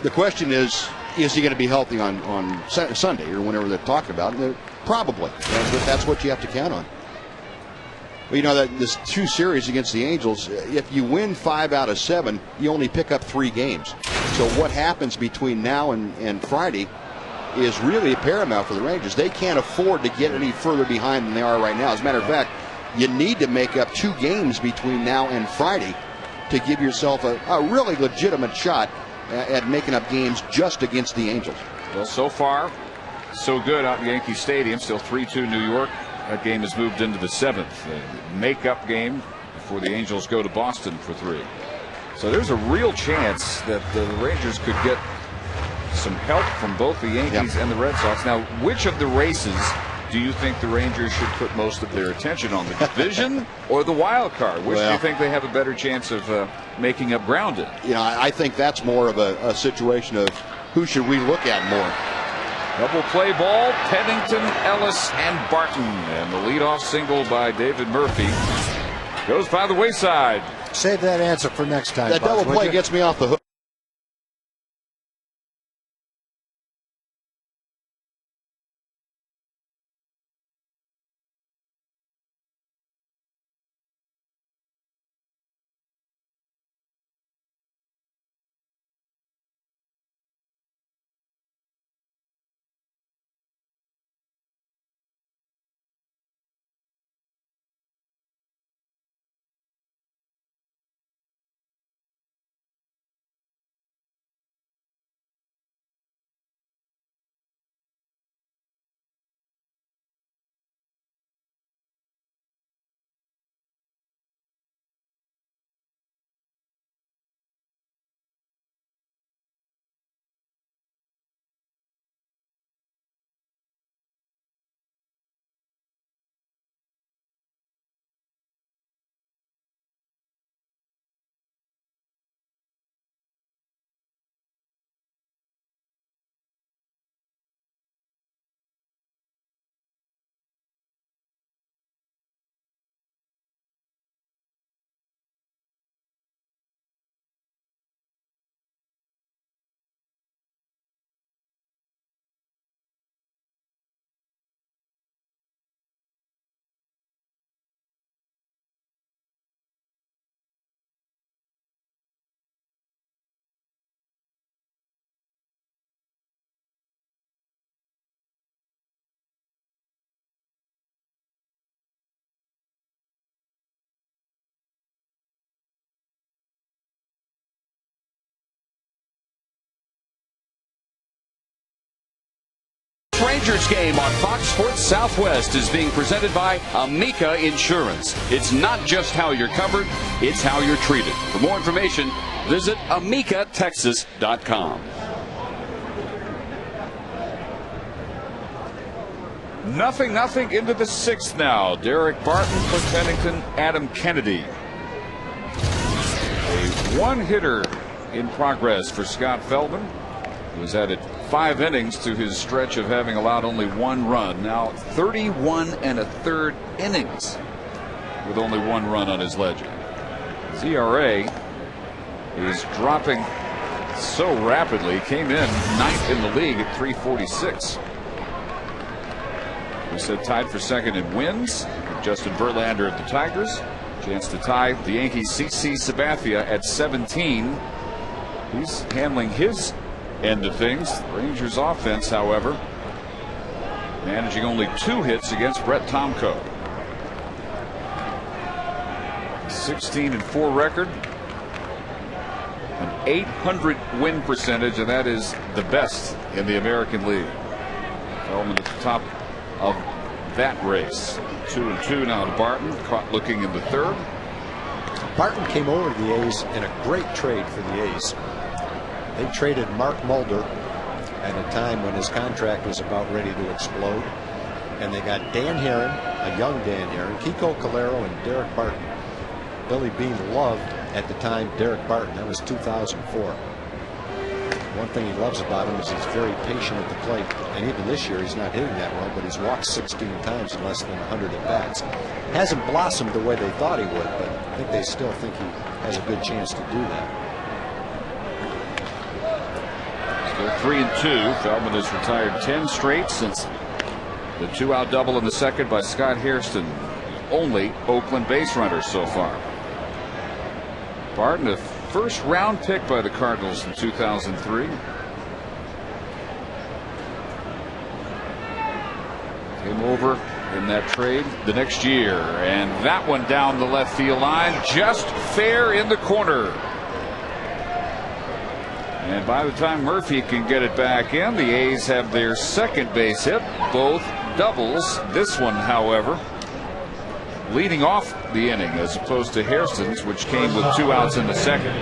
The question is, is he going to be healthy on Sunday or whenever they're talking about it? Probably. That's what you have to count on. Well, you know, that this 2 series against the Angels, if you win 5 out of 7, you only pick up 3 games. So what happens between now and Friday is really paramount for the Rangers. They can't afford to get any further behind than they are right now. As a matter of fact, you need to make up 2 games between now and Friday to give yourself a really legitimate shot at making up games just against the Angels. Well, so far, so good out in Yankee Stadium. Still 3-2 New York. That game has moved into the 7th. Make-up game before the Angels go to Boston for 3. So there's a real chance that the Rangers could get some help from both the Yankees and the Red Sox. Now, which of the races do you think the Rangers should put most of their attention on, the division or the wild card? Which do you think they have a better chance of making up ground in? You know, I think that's more of a situation of who should we look at more. Double play ball, Pennington, Ellis, and Barton. And the leadoff single by David Murphy goes by the wayside. Save that answer for next time. That double play gets me off the hook. Rangers game on Fox Sports Southwest is being presented by Amica Insurance. It's not just how you're covered, it's how you're treated. For more information, visit AmicaTexas.com. Nothing into the 6th now. Derek Barton, Clint Pennington, Adam Kennedy. A one-hitter in progress for Scott Feldman, who has added 5 innings to his stretch of having allowed only 1 run. Now 31 1/3 innings with only 1 run on his ledger. His ERA is dropping so rapidly. Came in 9th in the league at 3.46. We said tied for 2nd in wins. Justin Verlander at the Tigers. Chance to tie the Yankees' CC Sabathia at 17. He's handling his end of things. The Rangers offense, however, managing only 2 hits against Brett Tomko. 16-4 record, an .800 win percentage, and that is the best in the American League. Feldman at the top of that race. 2-2 now to Barton, caught looking in the 3rd. Barton came over to the A's in a great trade for the A's. They traded Mark Mulder at a time when his contract was about ready to explode. And they got Dan Herron, a young Dan Herron, Kiko Calero, and Derek Barton. Billy Beane loved, at the time, Derek Barton. That was 2004. One thing he loves about him is he's very patient at the plate. And even this year, he's not hitting that well, but he's walked 16 times in less than 100 at-bats. Hasn't blossomed the way they thought he would, but I think they still think he has a good chance to do that. Still 3-2. Feldman has retired 10 straight since the 2-out double in the second by Scott Hairston. Only Oakland base runner so far. Barton, a first-round pick by the Cardinals in 2003. Came over in that trade the next year, and that one down the left field line, just fair in the corner. And by the time Murphy can get it back in, the A's have their second base hit, both doubles. This one, however, leading off the inning as opposed to Hairston's, which came with 2 outs in the second.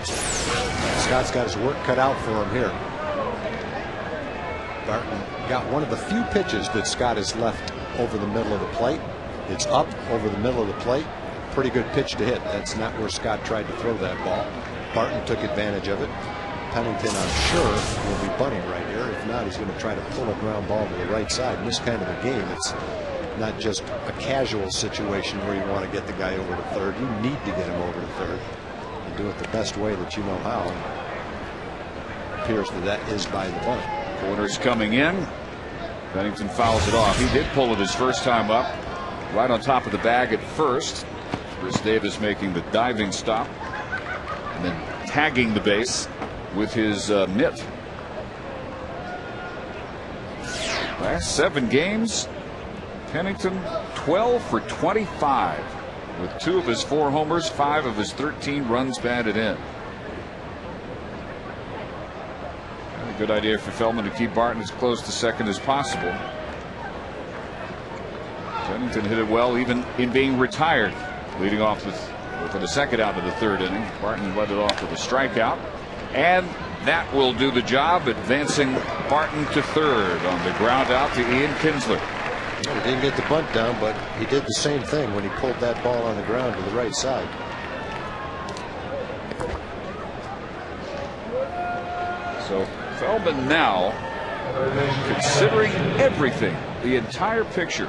Scott's got his work cut out for him here. Barton got one of the few pitches that Scott has left over the middle of the plate. It's up over the middle of the plate. Pretty good pitch to hit. That's not where Scott tried to throw that ball. Barton took advantage of it. Pennington, I'm sure, will be bunting right here. If not, he's going to try to pull a ground ball to the right side. In this kind of a game, it's not just a casual situation where you want to get the guy over to third. You need to get him over to third and do it the best way that you know how. It appears that is by the bunt. Corner's coming in. Pennington fouls it off. He did pull it his first time up, right on top of the bag at first. Chris Davis making the diving stop and then tagging the base with his mitt. Last 7 games, Pennington 12 for 25 with 2 of his 4 homers, 5 of his 13 runs batted in. A good idea for Feldman to keep Barton as close to second as possible. Pennington hit it well even in being retired, leading off for the second out of the 3rd inning. Barton led it off with a strikeout, and that will do the job, advancing Barton to 3rd on the ground out to Ian Kinsler. He didn't get the bunt down, but he did the same thing when he pulled that ball on the ground to the right side. So Feldman now considering everything, the entire picture,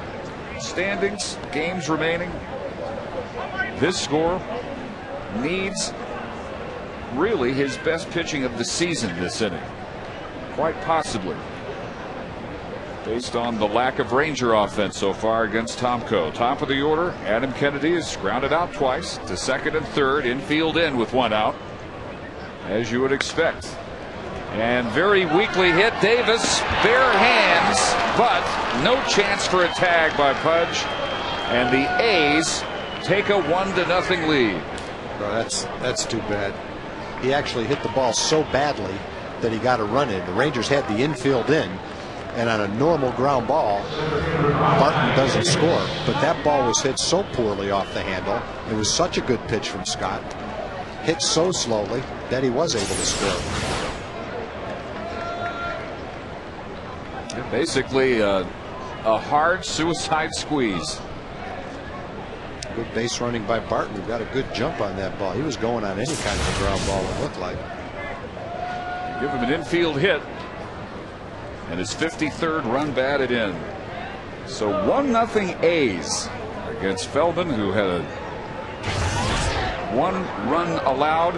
standings, games remaining. This score needs really his best pitching of the season this inning, quite possibly, based on the lack of Ranger offense so far against Tomko. Top of the order, Adam Kennedy has grounded out twice to second and third, infield in with 1 out, as you would expect. And very weakly hit Davis, bare hands, but no chance for a tag by Pudge, and the A's take a 1-0 lead. Oh, that's too bad. He actually hit the ball so badly that he got a run in. The Rangers had the infield in, and on a normal ground ball, Barton doesn't score. But that ball was hit so poorly off the handle. It was such a good pitch from Scott, hit so slowly that he was able to score. Basically a hard suicide squeeze. Good base running by Barton, who got a good jump on that ball. He was going on any kind of a ground ball, it looked like. Give him an infield hit, and his 53rd run batted in. So 1-0 A's against Feldman, who had a 1 run allowed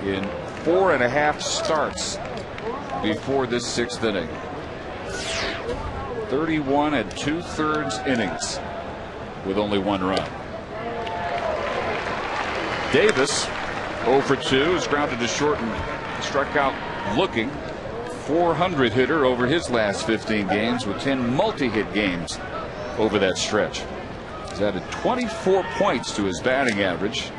in 4.5 starts before this 6th inning. 31 2/3 innings with only 1 run. Davis 0 for 2 is grounded to short and struck out looking. 400 hitter over his last 15 games with 10 multi-hit games over that stretch. He's added 24 points to his batting average.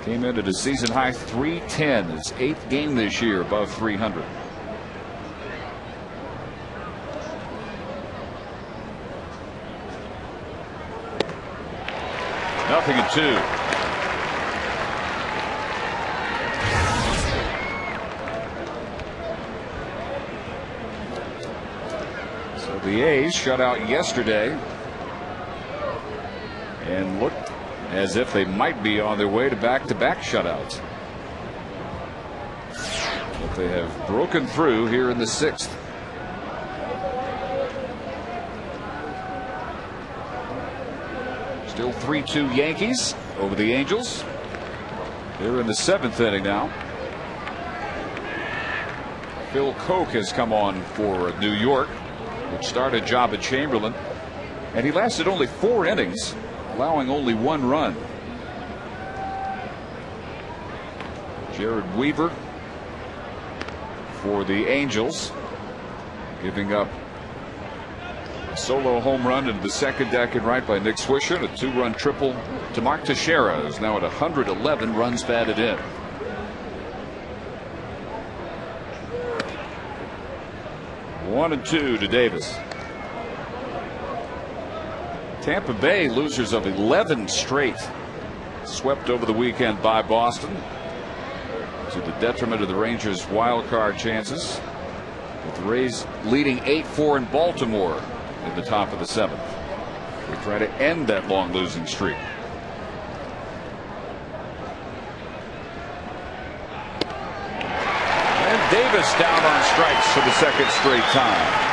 Came in at a season high 310, his 8th game this year above 300. Nothing at 2. So the A's shut out yesterday and looked as if they might be on their way to back-to-back shutouts. But they have broken through here in the 6th. Still 3-2 Yankees over the Angels. They're in the 7th inning now. Phil Koch has come on for New York, which started job at Chamberlain, and he lasted only 4 innings, allowing only 1 run. Jared Weaver for the Angels, giving up a solo home run into the second deck and right by Nick Swisher, and a 2-run triple to Mark Teixeira, who's now at 111 runs batted in. One and 2 to Davis. Tampa Bay, losers of 11 straight, swept over the weekend by Boston, to the detriment of the Rangers' wild card chances, with the Rays leading 8-4 in Baltimore in the top of the 7th. They try to end that long losing streak. And Davis down on strikes for the second straight time.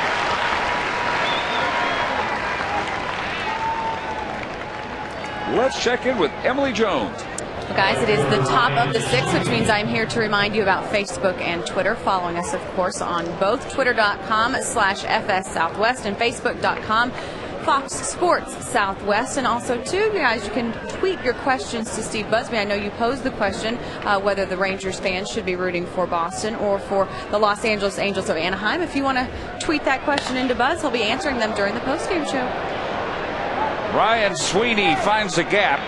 Let's check in with Emily Jones. Well, guys, it is the top of the 6th, which means I'm here to remind you about Facebook and Twitter. Following us, of course, on both twitter.com/FS Southwest and facebook.com Fox Sports Southwest. And also, too, you guys, you can tweet your questions to Steve Busby. I know you posed the question whether the Rangers fans should be rooting for Boston or for the Los Angeles Angels of Anaheim. If you want to tweet that question into Buzz, he'll be answering them during the postgame show. Ryan Sweeney finds a gap.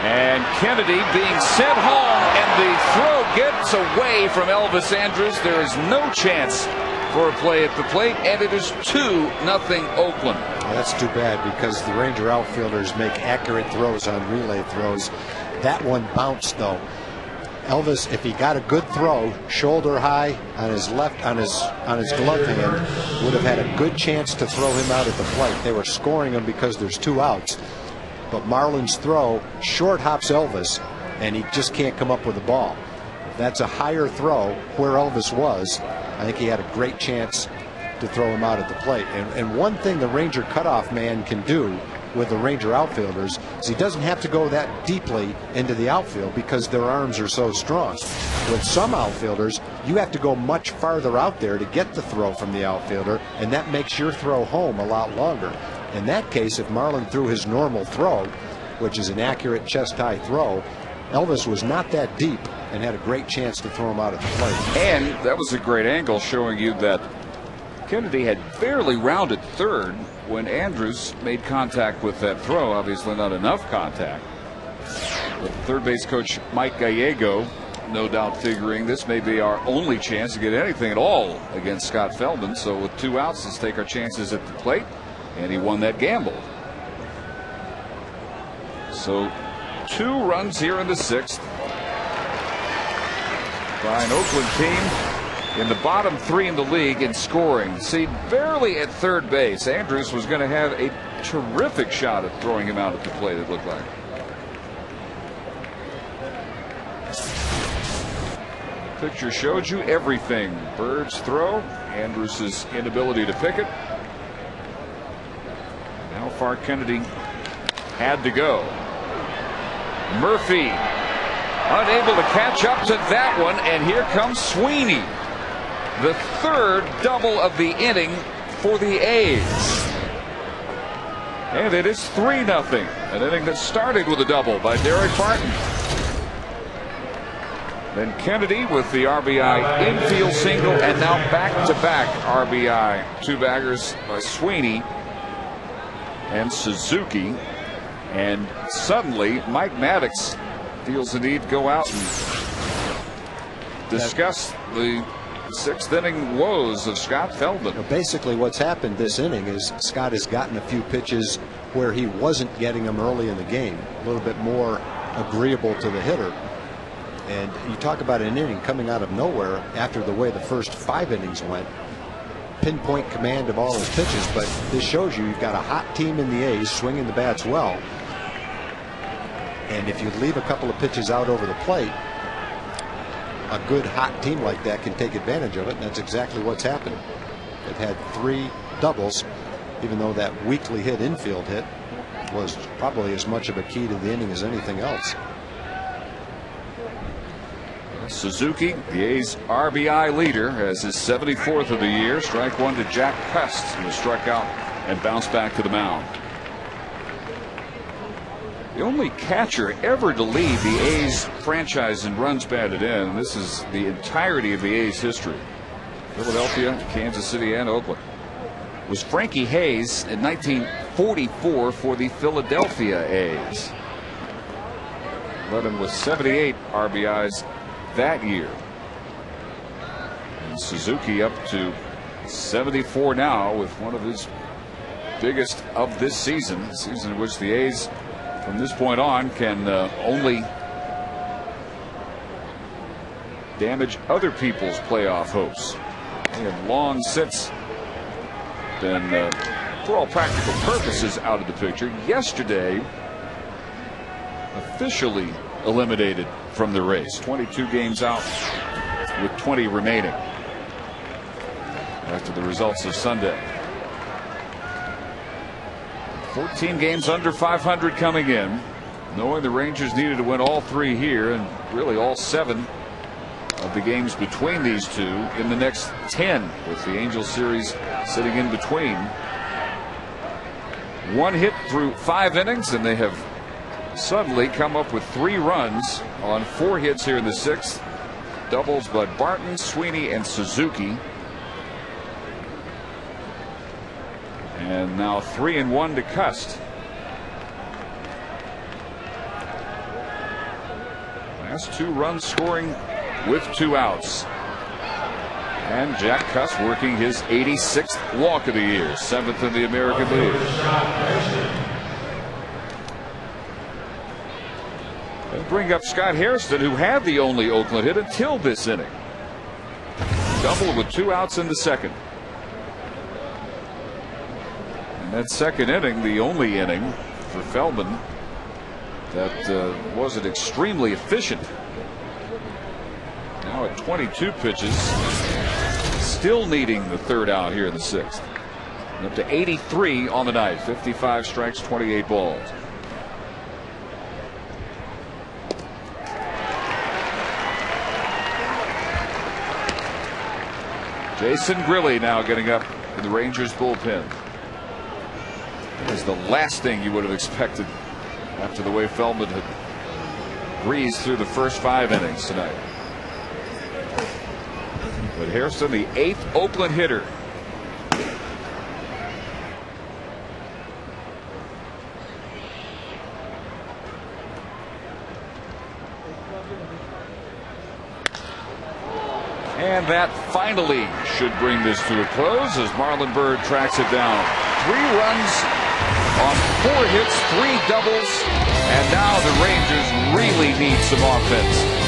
And Kennedy being sent home, and the throw gets away from Elvis Andrus. There is no chance for a play at the plate, and it is 2-0 Oakland. Well, that's too bad, because the Ranger outfielders make accurate throws on relay throws. That one bounced, though. Elvis, if he got a good throw, shoulder high on his left, on his glove hand, would have had a good chance to throw him out at the plate. They were scoring him because there's 2 outs. But Marlin's throw short hops Elvis, and he just can't come up with the ball. If that's a higher throw where Elvis was, I think he had a great chance to throw him out at the plate. And one thing the Ranger cutoff man can do with the Ranger outfielders is he doesn't have to go that deeply into the outfield because their arms are so strong. With some outfielders, you have to go much farther out there to get the throw from the outfielder, and that makes your throw home a lot longer. In that case, if Marlin threw his normal throw, which is an accurate chest-high throw, Elvis was not that deep and had a great chance to throw him out at the plate. And that was a great angle showing you that Kennedy had barely rounded third when Andrus made contact with that throw. Obviously not enough contact. But third base coach Mike Gallego, no doubt figuring this may be our only chance to get anything at all against Scott Feldman. So with 2 outs, let's take our chances at the plate. And he won that gamble. So 2 runs here in the 6th by an Oakland team in the bottom 3 in the league in scoring. See, barely at third base. Andrus was going to have a terrific shot at throwing him out at the plate, it looked like. Picture showed you everything. Bird's throw, Andrus's inability to pick it. How far Kennedy had to go. Murphy unable to catch up to that one, and here comes Sweeney. The 3rd double of the inning for the A's. And it is 3-0. An inning that started with a double by Derek Barton. Then Kennedy with the RBI infield single, and now back-to-back RBI. 2 baggers by Sweeney and Suzuki, and suddenly Mike Maddox feels the need to go out and discuss the 6th inning woes of Scott Feldman. Basically what's happened this inning is Scott has gotten a few pitches where he wasn't getting them early in the game, a little bit more agreeable to the hitter. And you talk about an inning coming out of nowhere after the way the first 5 innings went. Pinpoint command of all his pitches, but this shows you've got a hot team in the A's swinging the bats well, and if you leave a couple of pitches out over the plate, a good hot team like that can take advantage of it, and that's exactly what's happened. They've had 3 doubles, even though that weakly hit infield hit was probably as much of a key to the inning as anything else. Suzuki, the A's RBI leader, has his 74th of the year. Strike one to Jack Cust, who was struck out and bounced back to the mound. The only catcher ever to lead the A's franchise in runs batted in. This is the entirety of the A's history. Philadelphia, Kansas City, and Oakland. Was Frankie Hayes in 1944 for the Philadelphia A's. Led him with 78 RBIs that year. And Suzuki up to 74 now with one of his biggest of this season. A season in which the A's from this point on can only damage other people's playoff hopes. They have long since been, for all practical purposes, out of the picture. Yesterday, officially eliminated from the race. 22 games out with 20 remaining after the results of Sunday. 14 games under 500 coming in, knowing the Rangers needed to win all 3 here and really all 7 of the games between these two in the next 10, with the Angels series sitting in between. 1 hit through 5 innings, and they have suddenly come up with 3 runs on 4 hits here in the 6th. Doubles by Barton, Sweeney, and Suzuki. And now 3-1 to Cust. Last 2 runs scoring with 2 outs. And Jack Cust working his 86th walk of the year, 7th in the American League. And bring up Scott Hairston, who had the only Oakland hit until this inning. Doubled with 2 outs in the 2nd. And that 2nd inning, the only inning for Feldman that wasn't extremely efficient. Now at 22 pitches, still needing the 3rd out here in the 6th. And up to 83 on the night, 55 strikes, 28 balls. Jason Grilli now getting up in the Rangers bullpen. That was the last thing you would have expected after the way Feldman had breezed through the first 5 innings tonight. But Hairston, the 8th Oakland hitter. And that finally should bring this to a close as Marlon Byrd tracks it down. 3 runs on 4 hits, 3 doubles, and now the Rangers really need some offense.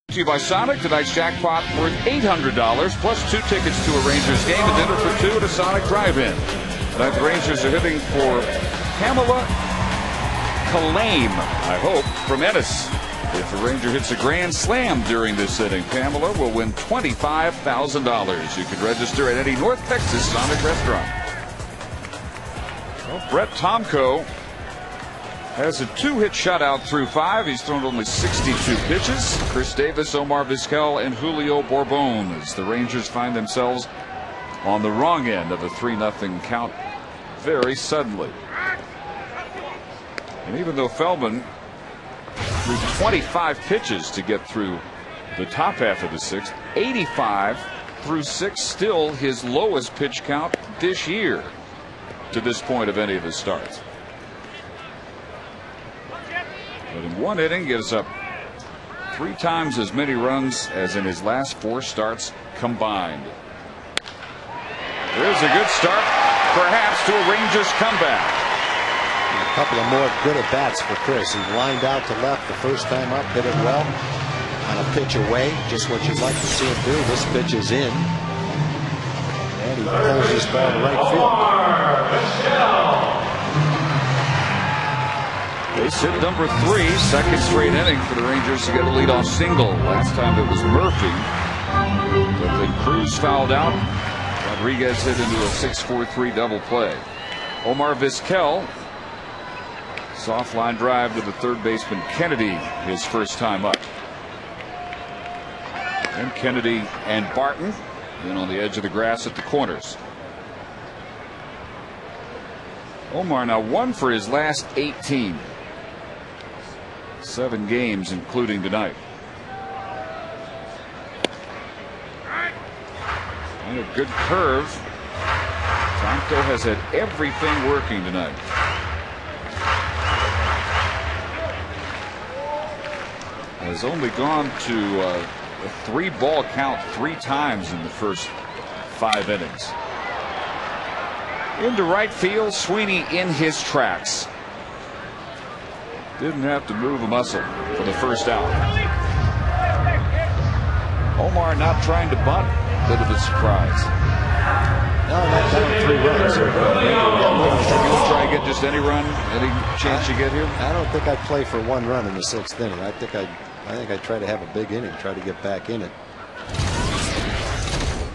To you by Sonic. Tonight's jackpot worth $800 plus 2 tickets to a Rangers game, a dinner for 2 at a Sonic drive-in. Tonight the Rangers are hitting for Pamela Kalame, I hope, from Ennis. If a Ranger hits a grand slam during this inning, Pamela will win $25,000. You can register at any North Texas Sonic restaurant. Well, Brett Tomko has a 2-hit shutout through 5. He's thrown only 62 pitches. Chris Davis, Omar Vizquel, and Julio Bourbon as the Rangers find themselves on the wrong end of a 3-0 count very suddenly. And even though Feldman threw 25 pitches to get through the top half of the 6th, 85 through 6, still his lowest pitch count this year to this point of any of his starts. But in one inning, gives up 3 times as many runs as in his last 4 starts combined. There's a good start, perhaps, to a Rangers comeback. A couple of more good at-bats for Chris. He lined out to left the first time up, hit it well on a pitch away, just what you'd like to see him do. This pitch is in, and he pulls this ball to right field. Base hit number 3, second straight inning for the Rangers to get a leadoff single. Last time it was Murphy, but then Cruz fouled out. Rodriguez hit into a 6-4-3 double play. Omar Vizquel, soft line drive to the third baseman Kennedy, his first time up. And Kennedy and Barton in on the edge of the grass at the corners. Omar now 1 for his last 18. 7 games, including tonight. And a good curve. Tomko has had everything working tonight. Has only gone to a 3-ball count 3 times in the first 5 innings. Into right field, Sweeney in his tracks. Didn't have to move a muscle for the first out. Omar not trying to bunt. Bit of a surprise. No, not down 3 runs. You'll try and get just any run, any chance you get here? I don't think I'd play for 1 run in the 6th inning. I think I'd try to have a big inning, try to get back in it.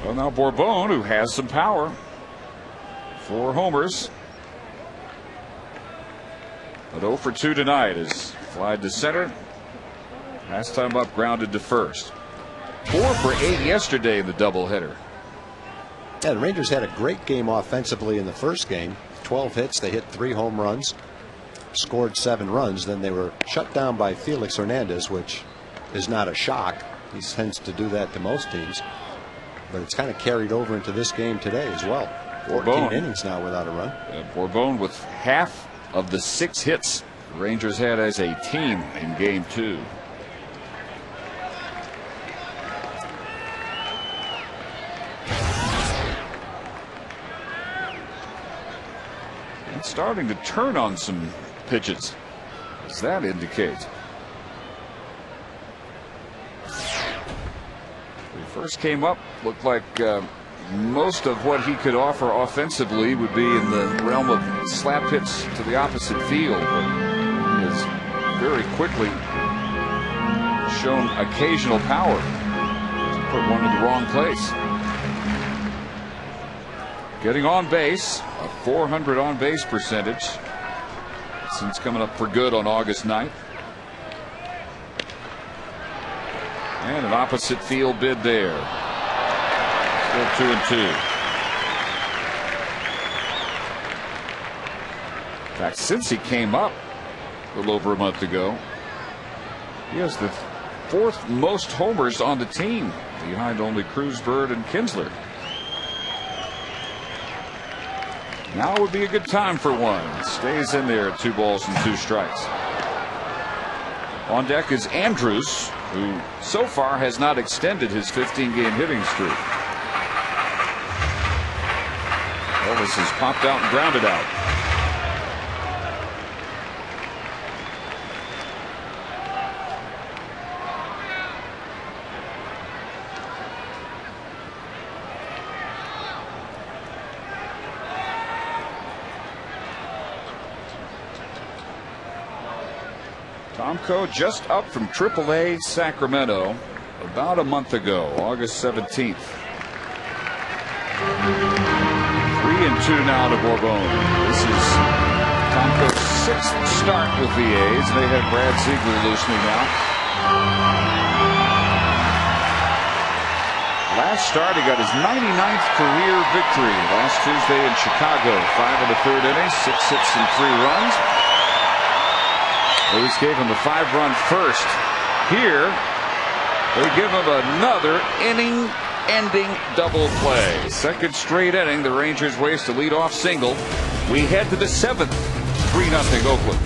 Well, now Bourbon, who has some power, 4 homers. But 0 for 2 tonight is flied to center. Last time up, grounded to first. 4 for 8 yesterday in the doubleheader. Yeah, the Rangers had a great game offensively in the first game. 12 hits, they hit 3 home runs, scored 7 runs. Then they were shut down by Felix Hernandez, which is not a shock. He tends to do that to most teams. But it's kind of carried over into this game today as well. 14 innings now without a run. Bourbon with half of the 6 hits the Rangers had as a team in game 2. And starting to turn on some pitches, as that indicates. When he first came up, looked like most of what he could offer offensively would be in the realm of slap hits to the opposite field. But he has very quickly shown occasional power to put one in the wrong place. Getting on base, a .400 on base percentage since coming up for good on August 9th. And an opposite field bid there. Still 2-2. In fact, since he came up a little over a month ago, he has the 4th most homers on the team, behind only Cruz, Bird, and Kinsler. Now would be a good time for one. Stays in there at 2 balls and 2 strikes. On deck is Andrews, who so far has not extended his 15-game hitting streak. Elvis has popped out and grounded out. Tomko just up from AAA Sacramento about a month ago, August 17th. 3-2 now to Bourbon. This is Tomko's 6th start with the A's. They have Brad Ziegler loosening out. Last start, he got his 99th career victory last Tuesday in Chicago. 5 1/3 innings, 6 hits and 3 runs. A's gave him a 5-run first. Here, they give him another inning-ending double play. Second straight inning, the Rangers waste a leadoff single. We head to the 7th, 3-0 Oakland.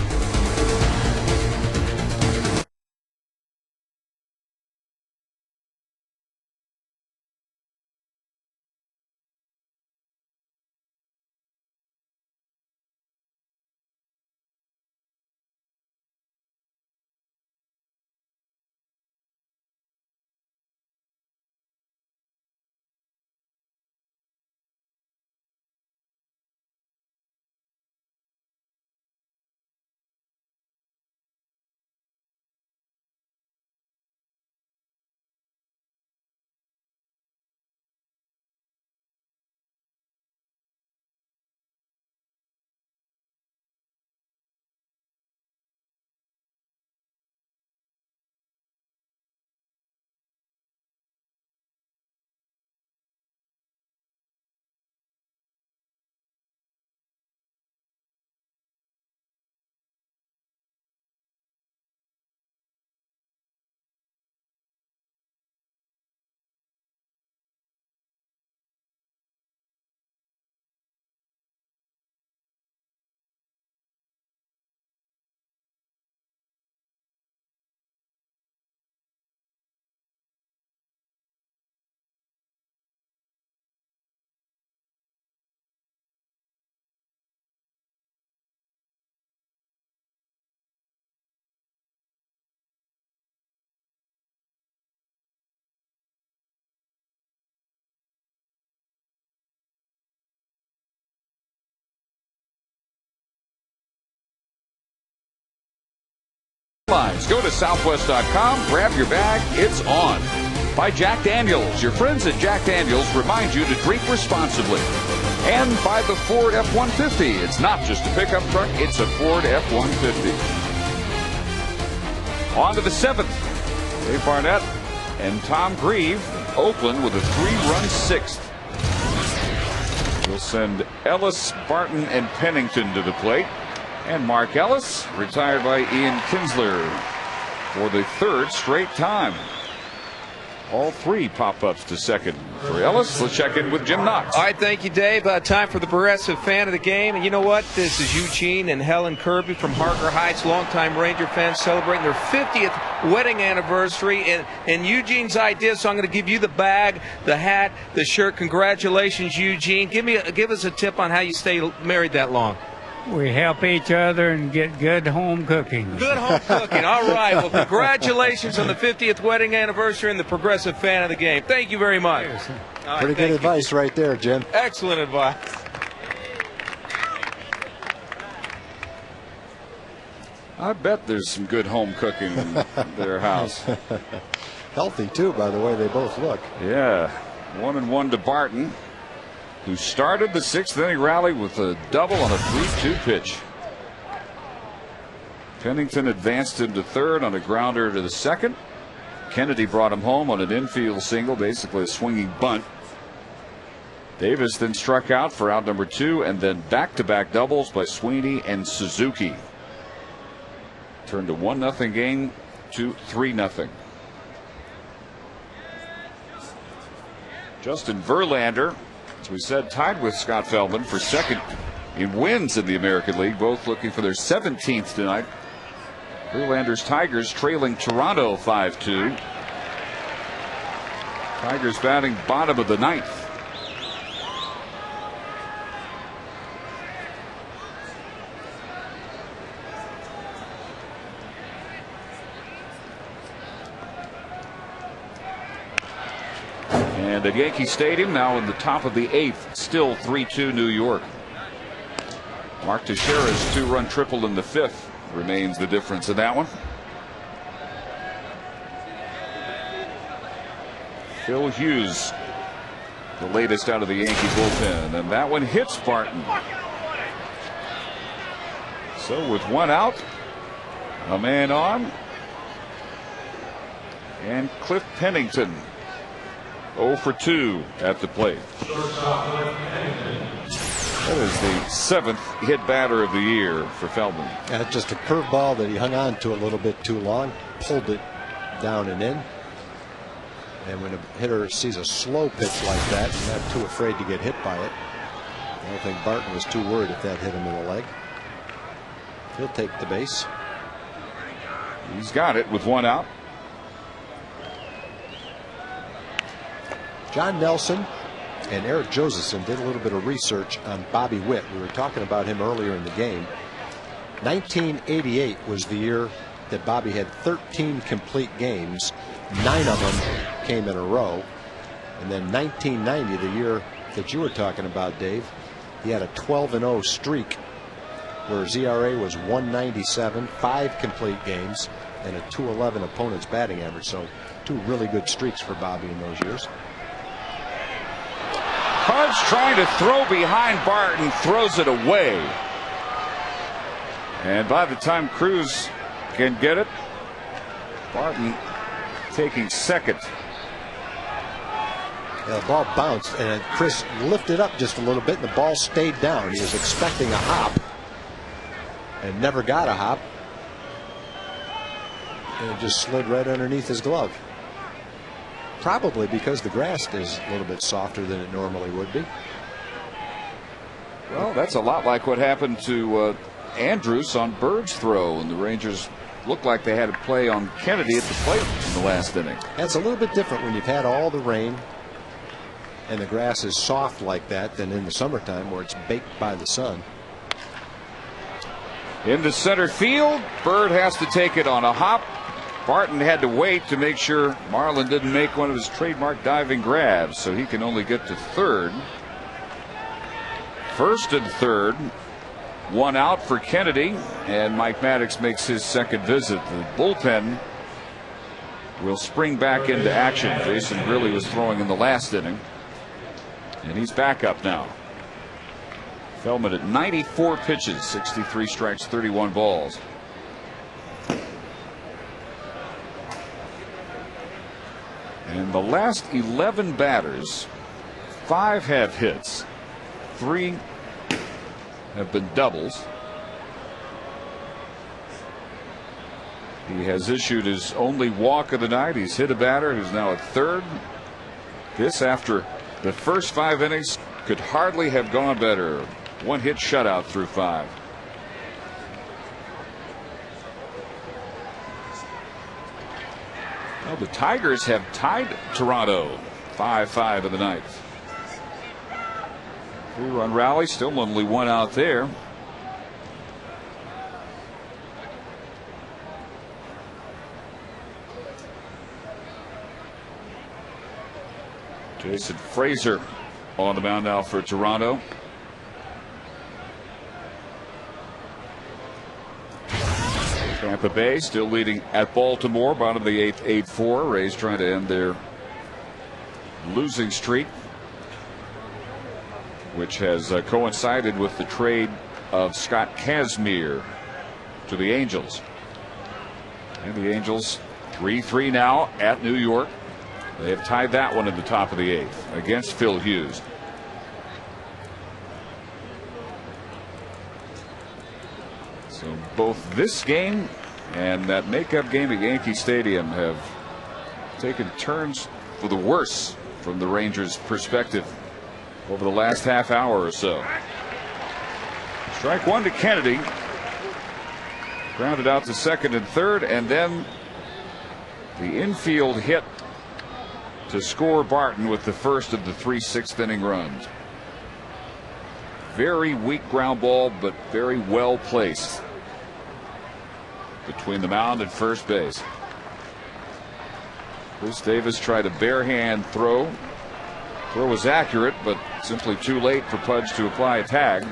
Go to southwest.com, grab your bag, it's on. By Jack Daniels. Your friends at Jack Daniels remind you to drink responsibly. And by the Ford F-150. It's not just a pickup truck, it's a Ford F-150. On to the 7th. Dave Barnett and Tom Grieve. Oakland with a 3-run 6th. We'll send Ellis, Barton, and Pennington to the plate. And Mark Ellis, retired by Ian Kinsler for the 3rd straight time. All 3 pop-ups to second for Ellis. Let's check in with Jim Knox. All right, thank you, Dave. Time for the Progressive fan of the game. And you know what? This is Eugene and Helen Kirby from Harker Heights, longtime Ranger fans celebrating their 50th wedding anniversary. And Eugene's idea, so I'm going to give you the bag, the hat, the shirt. Congratulations, Eugene. Give us a tip on how you stay married that long. We help each other and get good home cooking. Good home cooking. All right. Well, congratulations on the 50th wedding anniversary and the Progressive fan of the game. Thank you very much. Right, pretty good advice right there, Jim. Excellent advice. I bet there's some good home cooking in their house. Healthy, too, by the way they both look. Yeah. 1-1 to Barton, who started the 6th inning rally with a double on a 3-2 pitch. Pennington advanced him to 3rd on a grounder to the 2nd. Kennedy brought him home on an infield single, basically a swinging bunt. Davis then struck out for out number 2, and then back-to-back doubles by Sweeney and Suzuki. Turned a 1-0 game to 3-0. Justin Verlander, as we said, tied with Scott Feldman for 2nd in wins in the American League, both looking for their 17th tonight. Verlander's Tigers trailing Toronto 5-2. Tigers batting bottom of the 9th. And at Yankee Stadium, now in the top of the 8th, still 3-2 New York. Mark Teixeira's 2-run triple in the 5th remains the difference in that one. Phil Hughes, the latest out of the Yankee bullpen, and that one hits Barton. So with one out, a man on, and Cliff Pennington 0 for 2 at the plate. That is the 7th hit batter of the year for Feldman. And just a curveball that he hung on to a little bit too long, pulled it down and in. And when a hitter sees a slow pitch like that, he's not too afraid to get hit by it. I don't think Barton was too worried if that hit him in the leg. He'll take the base. He's got it with one out. John Nelson and Eric Josephson did a little bit of research on Bobby Witt. We were talking about him earlier in the game. 1988 was the year that Bobby had 13 complete games. 9 of them came in a row. And then 1990, the year that you were talking about, Dave, he had a 12-0 streak where his ERA was 1.97, 5 complete games, and a 2.11 opponent's batting average. So 2 really good streaks for Bobby in those years. Pudge trying to throw behind Barton, throws it away. And by the time Cruz can get it, Barton taking second. The ball bounced, and Chris lifted up just a little bit, and the ball stayed down. He was expecting a hop and never got a hop. And it just slid right underneath his glove. Probably because the grass is a little bit softer than it normally would be. Well, that's a lot like what happened to Andrus on Bird's throw, and the Rangers looked like they had a play on Kennedy at the plate in the last inning. That's a little bit different when you've had all the rain and the grass is soft like that than in the summertime where it's baked by the sun. Into center field, Bird has to take it on a hop. Barton had to wait to make sure Marlin didn't make one of his trademark diving grabs, so he can only get to third. First and third, one out for Kennedy, and Mike Maddox makes his second visit. The bullpen will spring back into action. Jason Grilli was throwing in the last inning, and he's back up now. Feldman at 94 pitches, 63 strikes, 31 balls. And the last 11 batters, 5 have hits, 3 have been doubles. He has issued his only walk of the night. He's hit a batter who's now at third. This after the first 5 innings could hardly have gone better. 1 hit shutout through 5. Well, the Tigers have tied Toronto 5-5 in the ninth. 3-run rally, still only 1 out there. Jason Frazier on the mound now for Toronto. Tampa Bay still leading at Baltimore, bottom of the 8th, 8-4. Rays trying to end their losing streak, which has coincided with the trade of Scott Kazmir to the Angels. And the Angels 3-3 now at New York. They have tied that one at the top of the 8th against Phil Hughes. So both this game and that makeup game at Yankee Stadium have taken turns for the worse from the Rangers' perspective over the last half hour or so. Strike 1 to Kennedy. Grounded out to second and third, and then the infield hit to score Barton with the first of the 3 6th-inning runs. Very weak ground ball, but very well placed between the mound and first base. Chris Davis tried a bare hand throw. Throw was accurate, but simply too late for Pudge to apply a tag.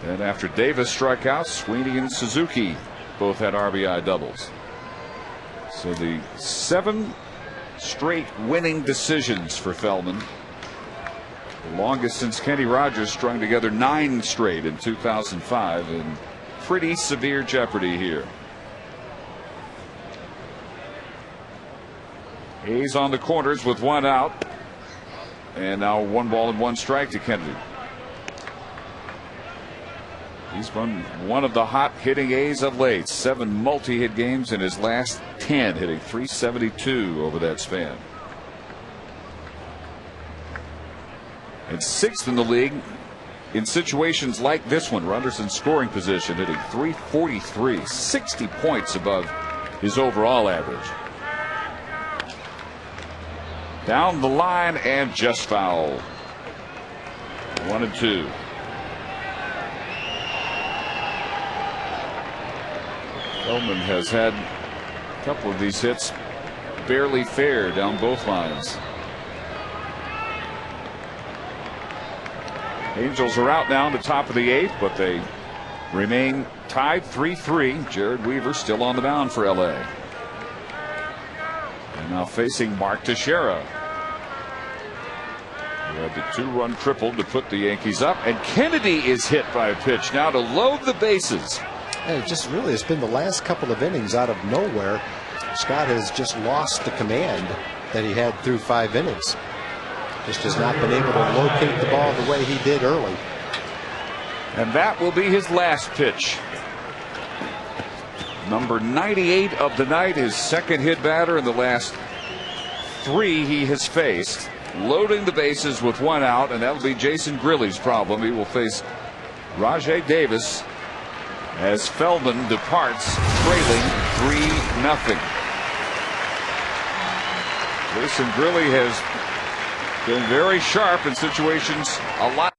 And after Davis struck out, Sweeney and Suzuki both had RBI doubles. So the 7 straight winning decisions for Feldman. The longest since Kenny Rogers strung together 9 straight in 2005. In pretty severe jeopardy here. Hayes on the corners with 1 out. And now 1 ball and 1 strike to Kennedy. He's been one of the hot hitting A's of late. 7 multi-hit games in his last 10, hitting .372 over that span. And 6th in the league in situations like this one. Runners in scoring position, hitting .343, 60 points above his overall average. Down the line and just foul. 1-2. Feldman has had a couple of these hits barely fair down both lines. Angels are out now in the top of the 8th, but they remain tied 3-3. Jared Weaver still on the mound for LA. And now facing Mark Teixeira. He had the 2-run triple to put the Yankees up, and Kennedy is hit by a pitch now to load the bases. And it just really has been the last couple of innings out of nowhere. Scott has just lost the command that he had through 5 innings. Just has not been able to locate the ball the way he did early. And that will be his last pitch. Number 98 of the night, his 2nd hit batter in the last 3 he has faced. Loading the bases with 1 out, and that'll be Jason Grilli's problem. He will face Rajay Davis as Feldman departs trailing 3-0. Jason Grilli has been very sharp in situations a lot.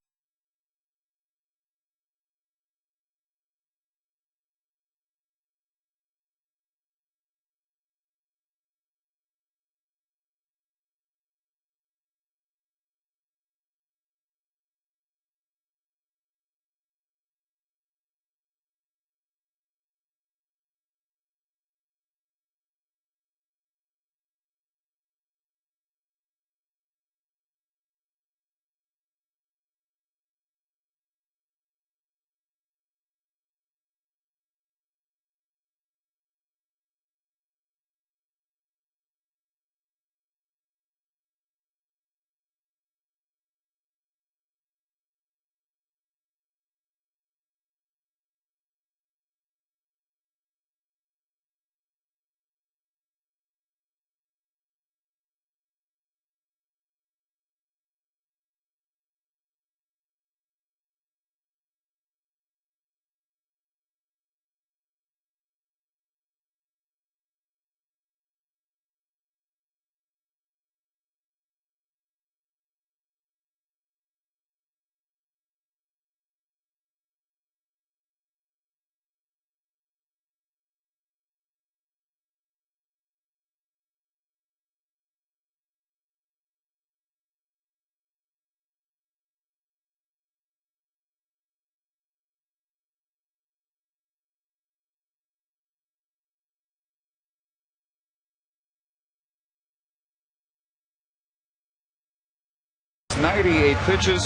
.98 pitches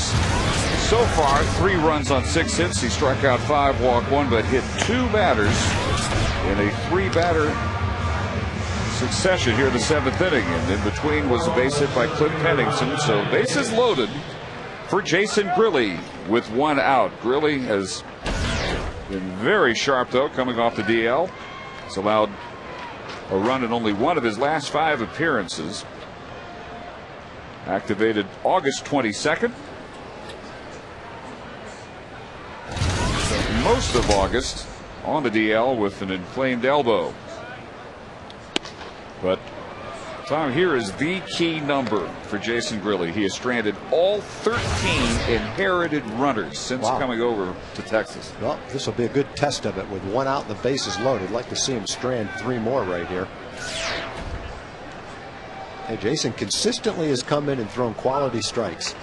so far, 3 runs on 6 hits. He struck out 5, walked 1, but hit 2 batters in a 3-batter succession here in the 7th inning. And in between was a base hit by Cliff Pennington. So bases loaded for Jason Grilli with 1 out. Grilli has been very sharp, though, coming off the DL. He's allowed a run in only 1 of his last 5 appearances. Activated August 22nd. Most of August on the DL with an inflamed elbow. But Tom, here is the key number for Jason Grilli. He has stranded all 13 inherited runners since coming over to Texas. Well, this will be a good test of it with 1 out and the bases loaded. I'd like to see him strand 3 more right here. Hey, Jason consistently has come in and thrown quality strikes.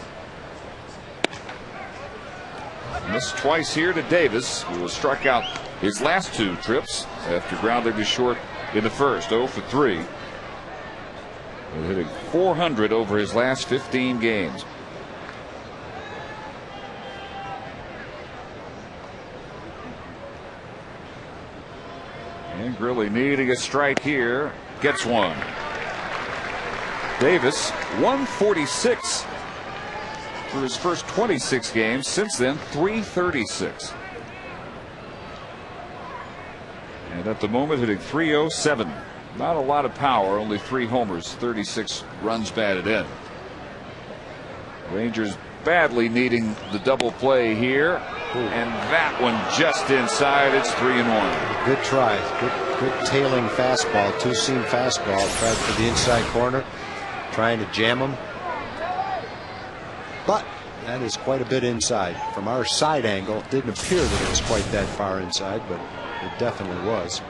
Missed twice here to Davis, who was struck out his last 2 trips after grounding to short in the first, 0 for 3. He's hitting .400 over his last 15 games. And Grilly needing a strike here. Gets one. Davis 146 through his first 26 games. Since then, 336. And at the moment, hitting .307. Not a lot of power, only 3 homers, 36 runs batted in. Rangers badly needing the double play here. And that one just inside. It's 3-1. Good try. Good tailing fastball, two-seam fastball. Tried for the inside corner, trying to jam him. But that is quite a bit inside. From our side angle, it didn't appear that it was quite that far inside, but it definitely was.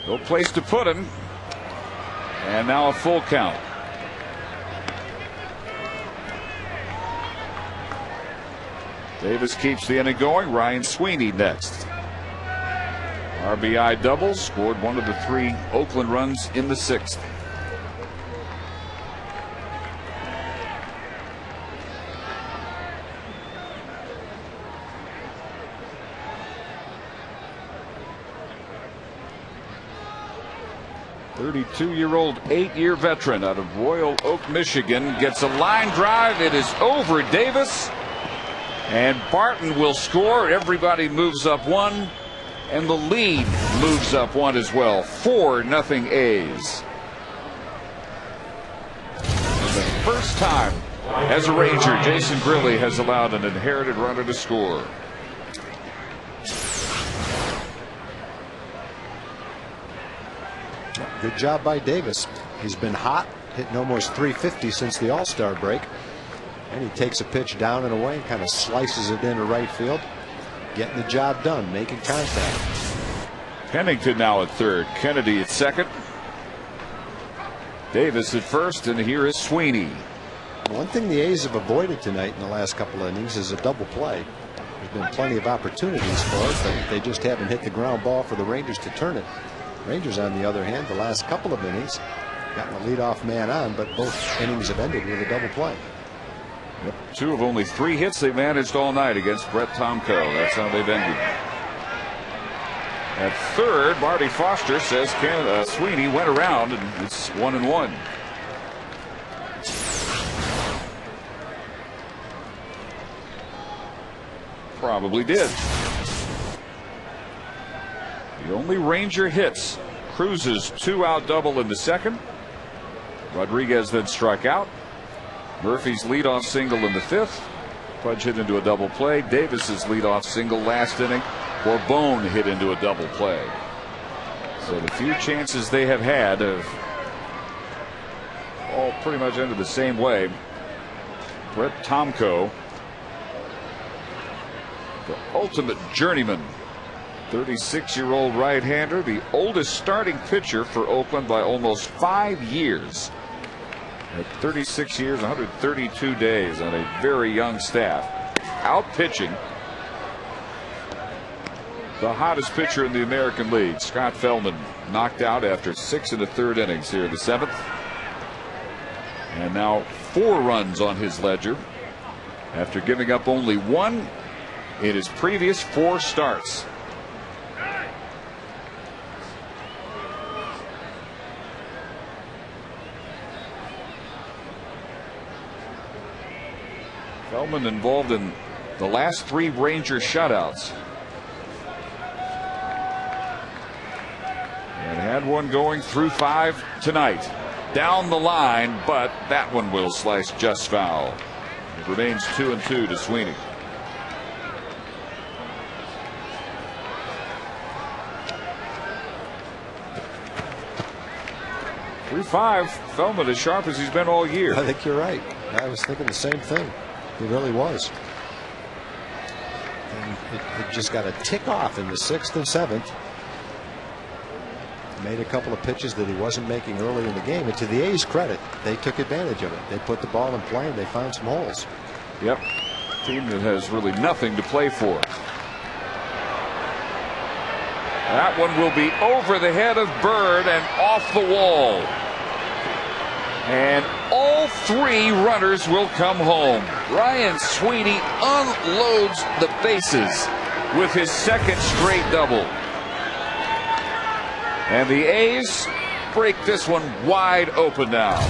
No place to put him. And now a full count. Davis keeps the inning going. Ryan Sweeney next. RBI double, scored one of the 3 Oakland runs in the 6th. .32-year-old 8-year veteran out of Royal Oak, Michigan gets a line drive. It is over Davis. And Barton will score. Everybody moves up 1. And the lead moves up 1 as well. 4-0 A's. And the first time as a Ranger, Jason Grilly has allowed an inherited runner to score. Good job by Davis. He's been hot, hitting almost .350 since the All-Star break. And he takes a pitch down and away and kind of slices it into right field. Getting the job done, making contact. Pennington now at third. Kennedy at second. Davis at first, and here is Sweeney. One thing the A's have avoided tonight in the last couple of innings is a double play. There's been plenty of opportunities for it, but they just haven't hit the ground ball for the Rangers to turn it. Rangers, on the other hand, the last couple of innings, gotten a leadoff man on, but both innings have ended with a double play. Yep. 2 of only 3 hits they managed all night against Brett Tomko. That's how they've ended. At third, Marty Foster says Sweeney went around, and it's 1-1. Probably did. The only Ranger hits. Cruz's 2-out double in the second. Rodriguez then struck out. Murphy's leadoff single in the 5th. Pudge hit into a double play. Davis's leadoff single last inning. Bourbon hit into a double play. So the few chances they have had have all pretty much ended the same way. Brett Tomko, the ultimate journeyman, 36-year-old right-hander, the oldest starting pitcher for Oakland by almost 5 years. At 36 years, 132 days on a very young staff. Out pitching the hottest pitcher in the American League, Scott Feldman, knocked out after 6 1/3 innings here in the 7th. And now 4 runs on his ledger after giving up only 1 in his previous 4 starts. Feldman involved in the last 3 Ranger shutouts. And had one going through 5 tonight. Down the line, but that one will slice just foul. It remains 2-2 to Sweeney. Through 5, Feldman as sharp as he's been all year. I think you're right. I was thinking the same thing. He really was. And it just got a tick off in the 6th and 7th. Made a couple of pitches that he wasn't making early in the game. And to the A's credit, they took advantage of it. They put the ball in play and they found some holes. Yep. Team that has really nothing to play for. That one will be over the head of Bird and off the wall. And all three runners will come home. Ryan Sweeney unloads the bases with his second straight double. And the A's break this one wide open now.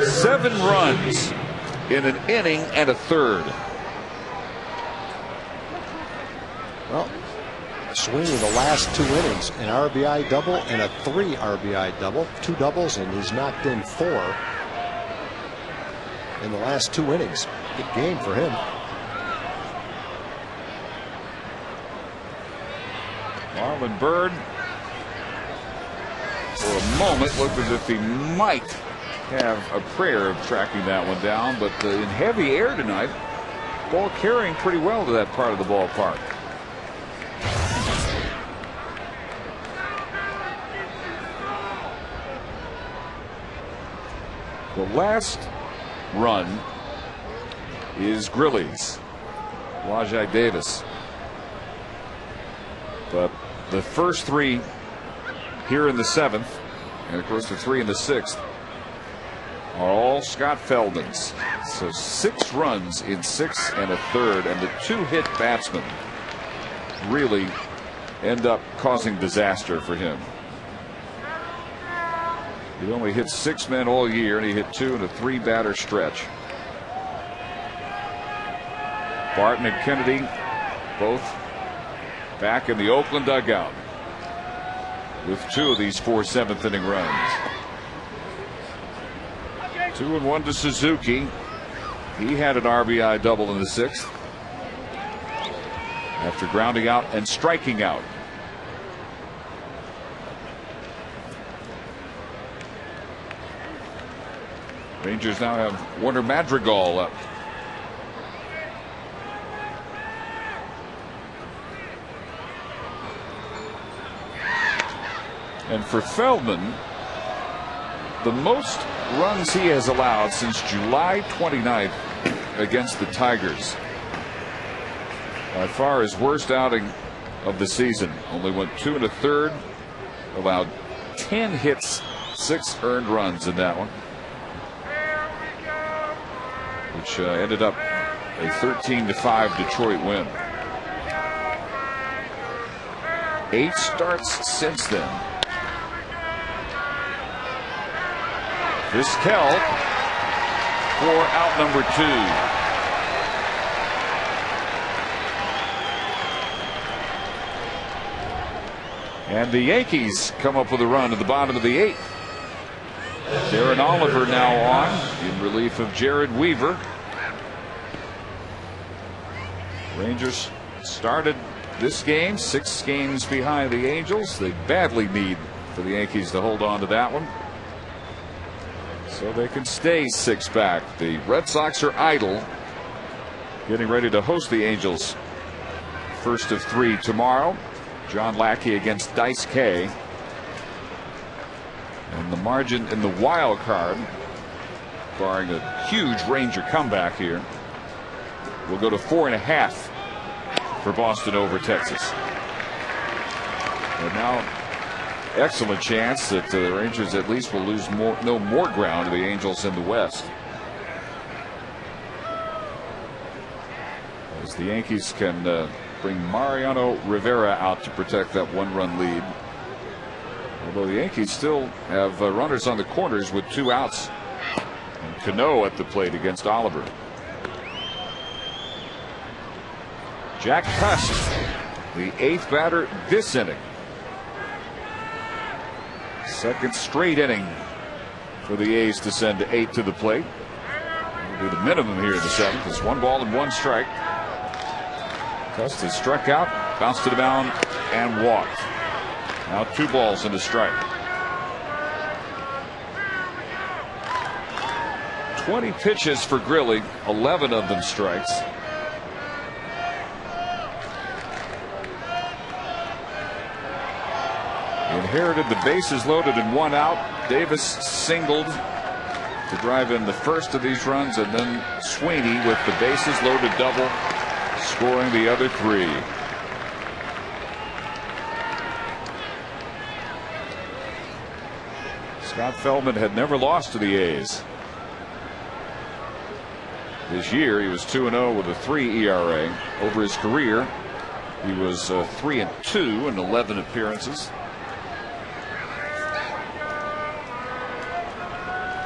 7 runs in an inning and a third. Well, Sweeney, the last 2 innings, an RBI double and a 3 RBI double, 2 doubles, and he's knocked in 4 in the last 2 innings. Good game for him. Marlon Byrd, for a moment, looked as if he might have a prayer of tracking that one down, but in heavy air tonight, ball carrying pretty well to that part of the ballpark. The last run is Grilly's, Rajai Davis. But the first 3 here in the 7th, and of course the 3 in the 6th, are all Scott Feldman's. So 6 runs in 6 and a third, and the 2-hit batsmen really end up causing disaster for him. He only hit 6 men all year, and he hit 2 in a 3-batter stretch. Barton and Kennedy both back in the Oakland dugout with 2 of these 4 7th-inning runs. 2-1 to Suzuki. He had an RBI double in the 6th after grounding out and striking out. Rangers now have Warner Madrigal up. And for Feldman, the most runs he has allowed since July 29th against the Tigers. By far his worst outing of the season. Only went 2 1/3, allowed 10 hits, 6 earned runs in that one, which ended up a 13-5 Detroit win. 8 starts since then. Vizquel for out number 2. And the Yankees come up with a run at the bottom of the 8th. Darren Oliver now on in relief of Jared Weaver. Rangers started this game 6 games behind the Angels. They badly need for the Yankees to hold on to that one, so they can stay 6 back. The Red Sox are idle, getting ready to host the Angels. First of 3 tomorrow. John Lackey against Dice K. And the margin in the wild card, barring a huge Ranger comeback here, will go to 4.5 for Boston over Texas. And now excellent chance that the Rangers at least will lose no more ground to the Angels in the West, as the Yankees can bring Mariano Rivera out to protect that 1-run lead. Although the Yankees still have runners on the corners with 2 outs, and Cano at the plate against Oliver. Jack Cust, the 8th batter this inning. Second straight inning for the A's to send 8 to the plate. That'll be the minimum here in the 7th. It's 1 ball and 1 strike. Cust has struck out, bounced to the mound, and walked. Now 2 balls and a strike. 20 pitches for Grilly, 11 of them strikes. Inherited the bases loaded and 1 out. Davis singled to drive in the first of these runs, and then Sweeney with the bases loaded double, scoring the other 3. Scott Feldman had never lost to the A's. This year he was 2-0 with a 3 ERA. Over his career he was 3-2 in 11 appearances.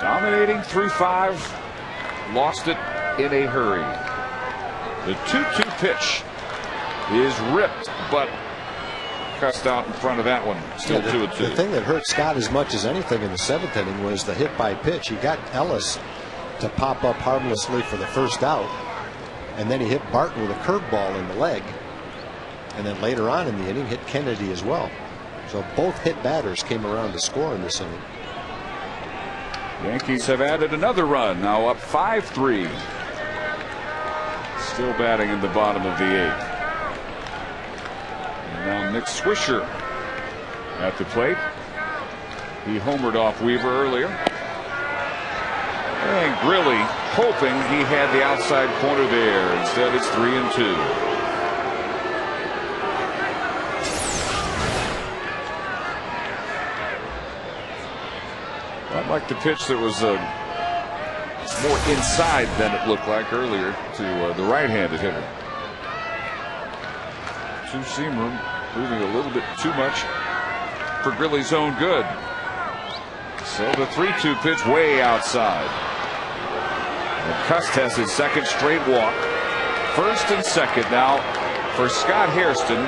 Dominating through 5. Lost it in a hurry. The 2-2 pitch is ripped, but cussed out in front of that one. Still 2-2. The thing that hurt Scott as much as anything in the 7th inning was the hit by pitch. He got Ellis to pop up harmlessly for the first out, and then he hit Barton with a curveball in the leg, and then later on in the inning hit Kennedy as well. So both hit batters came around to score in this inning. Yankees have added another run, now up 5-3. Still batting in the bottom of the 8th. And now Nick Swisher at the plate. He homered off Weaver earlier. And Grilly hoping he had the outside corner there. Instead it's 3-2. I like the pitch that was more inside than it looked like earlier to the right-handed hitter. Two-seam room moving a little bit too much for Grilly's own good. So the 3-2 pitch way outside. And Cust has his second straight walk. First and second now for Scott Hairston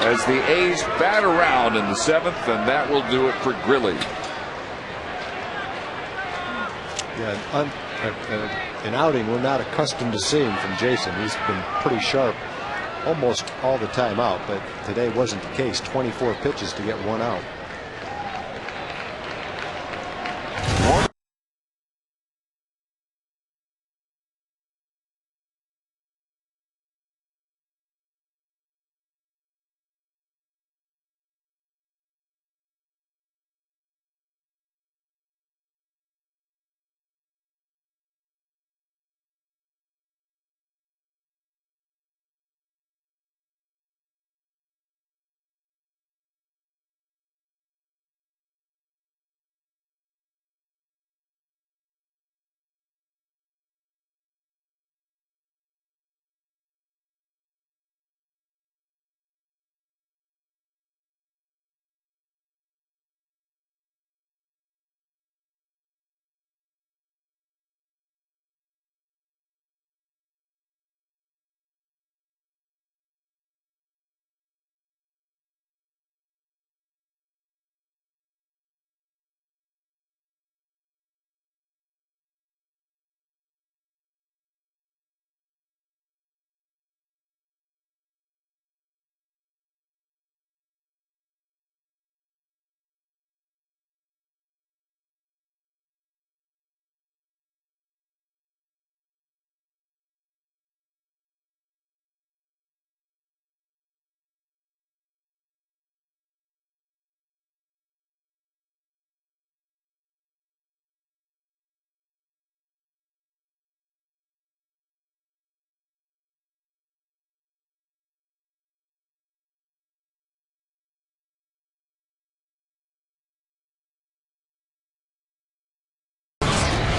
as the A's bat around in the 7th, and that will do it for Grilly. Yeah, an outing we're not accustomed to seeing from Jason. He's been pretty sharp almost all the time out, but today wasn't the case. 24 pitches to get 1 out.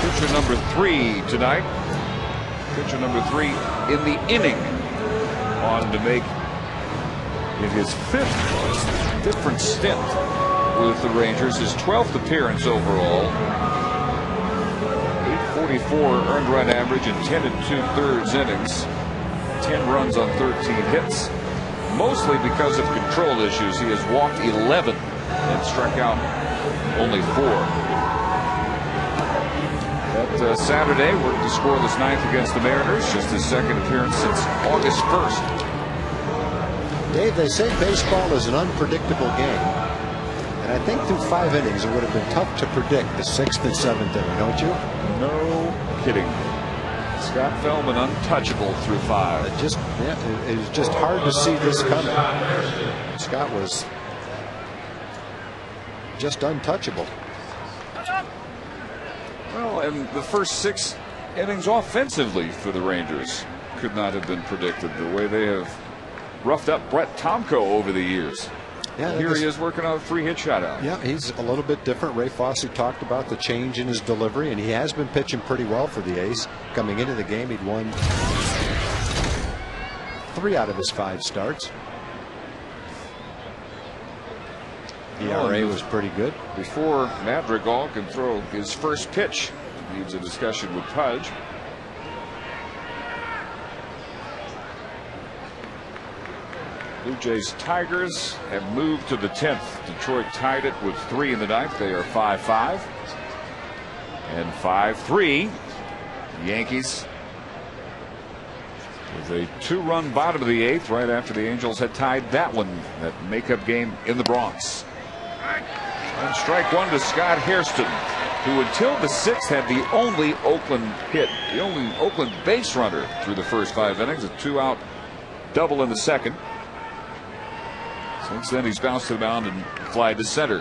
Pitcher number 3 tonight. Pitcher number 3 in the inning. On to make in his 5th different stint with the Rangers, his 12th appearance overall. 844 earned run average in 10 2/3 innings. 10 runs on 13 hits. Mostly because of control issues, he has walked 11 and struck out only 4. That Saturday worked the scoreless 9th against the Mariners, just his 2nd appearance since August 1st. Dave, they say baseball is an unpredictable game, and I think through 5 innings it would have been tough to predict the 6th and 7th inning, don't you? No kidding. Scott Feldman untouchable through 5. It was just hard to see this coming. Scott was just untouchable. Well, and the first 6 innings offensively for the Rangers could not have been predicted, the way they have roughed up Brett Tomko over the years. Yeah, here he is working on a 3-hit shutout. Yeah, he's a little bit different. Ray Fosse talked about the change in his delivery, and he has been pitching pretty well for the A's. Coming into the game, he'd won 3 out of his 5 starts. ERA was pretty good. Before Madrigal can throw his first pitch, needs a discussion with Pudge. Blue Jays Tigers have moved to the 10th. Detroit tied it with 3 in the 9th. They are 5-5 and 5-3. Yankees with a 2-run bottom of the 8th right after the Angels had tied that one, that makeup game in the Bronx. And strike 1 to Scott Hairston, who until the 6th had the only Oakland hit, the only Oakland base runner through the first 5 innings, a 2-out double in the 2nd. Since then, he's bounced to the mound and fly to center.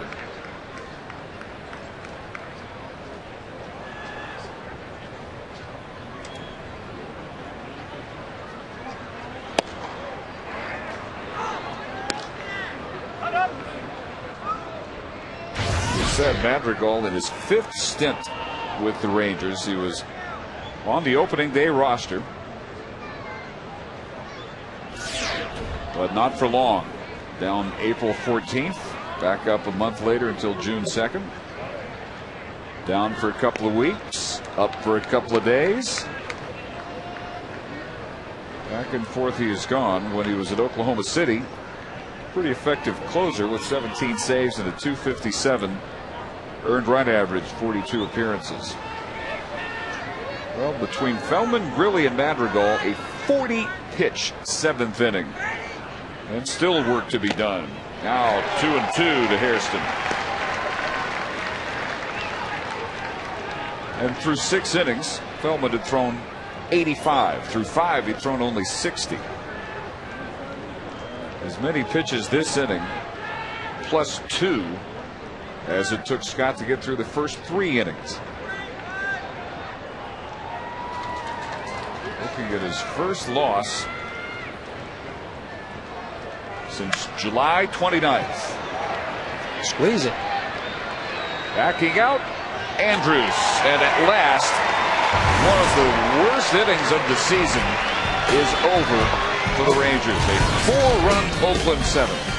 He said Madrigal in his 5th stint with the Rangers. He was on the opening day roster, but not for long. Down April 14th, back up a month later until June 2nd. Down for a couple of weeks, up for a couple of days. Back and forth he has gone. When he was at Oklahoma City, pretty effective closer with 17 saves and a .257 earned run average, 42 appearances. Well, between Feldman, Grilli, and Madrigal, a 40-pitch 7th inning. And still work to be done. Now 2-2 to Hairston. And through 6 innings, Feldman had thrown 85. Through 5, he'd thrown only 60. As many pitches this inning, plus 2, as it took Scott to get through the first 3 innings. Looking at his first loss since July 29th. Squeeze it. Backing out, Andrews. And at last, one of the worst innings of the season is over for the Rangers. A 4-run Oakland 7th.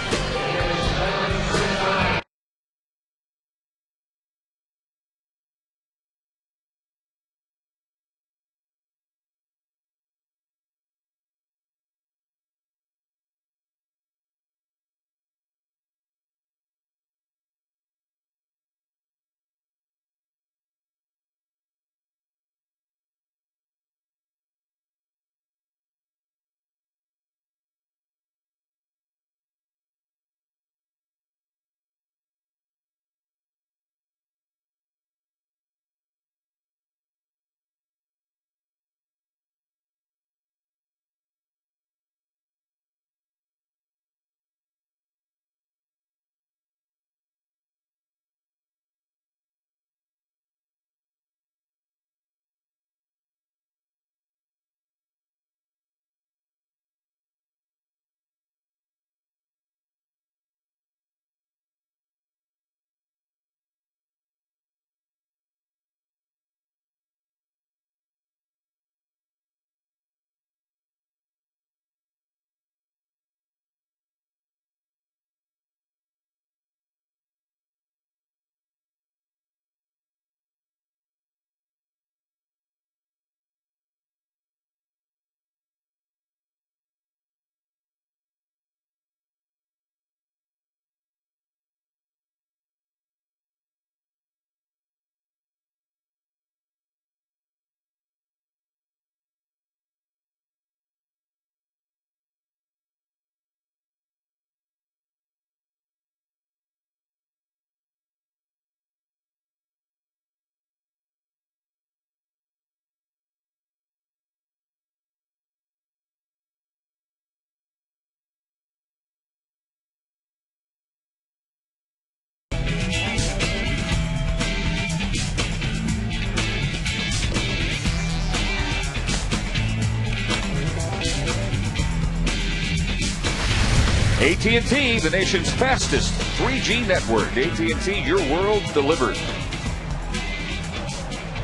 AT&T, the nation's fastest 3G network. AT&T, your world delivered.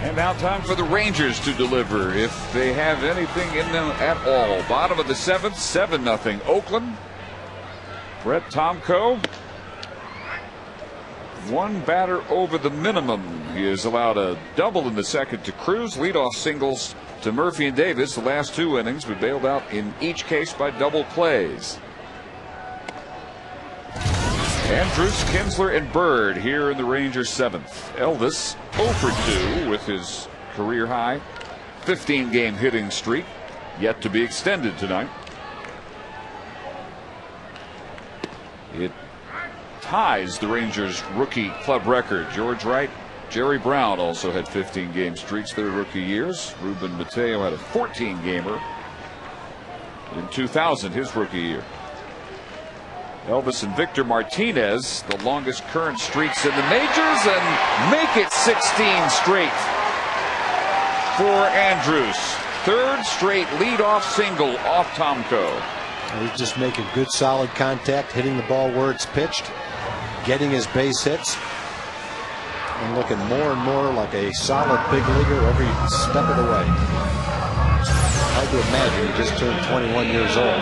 And now time for the Rangers to deliver, if they have anything in them at all. Bottom of the 7th, 7-0 Oakland. Brett Tomko. One batter over the minimum. He has allowed a double in the second to Cruz. Leadoff singles to Murphy and Davis. The last 2 innings, but bailed out in each case by double plays. Andrus, Kinsler, and Bird here in the Rangers 7th. Elvis 0 for 2 with his career high 15-game hitting streak, yet to be extended tonight. It ties the Rangers rookie club record. George Wright, Jerry Brown also had 15-game streaks their rookie years. Ruben Mateo had a 14-gamer in 2000, his rookie year. Elvis and Victor Martinez, the longest current streaks in the majors, and make it 16 straight for Andrus. 3rd straight leadoff single off Tomko. He's just making good solid contact, hitting the ball where it's pitched, getting his base hits, and looking more and more like a solid big leaguer every step of the way. Hard to imagine he just turned 21 years old.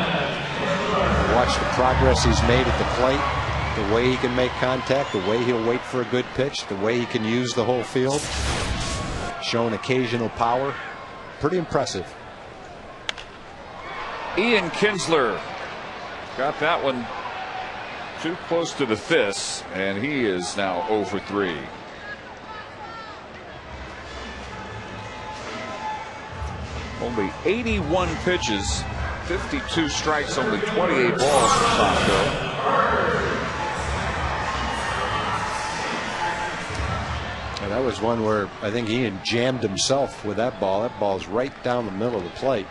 Watch the progress he's made at the plate, the way he can make contact, the way he'll wait for a good pitch, the way he can use the whole field, showing occasional power. Pretty impressive. Ian Kinsler got that one too close to the fist, and he is now 0 for 3. Only 81 pitches, 52 strikes, only 28 balls for Tomko. And that was one where I think Ian jammed himself with that ball. That ball's right down the middle of the plate.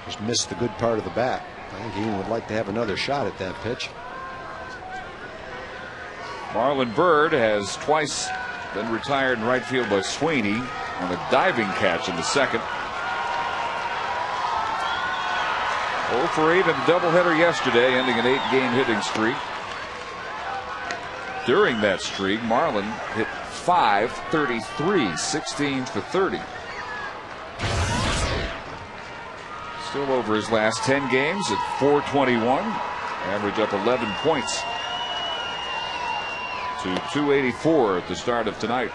Just missed the good part of the bat. I think Ian would like to have another shot at that pitch. Marlon Byrd has twice been retired in right field by Sweeney on a diving catch in the second. 0 for 8 in the doubleheader yesterday, ending an 8-game hitting streak. During that streak, Marlon hit .533, 16 for 30. Still over his last 10 games at .421. Average up 11 points to .284 at the start of tonight.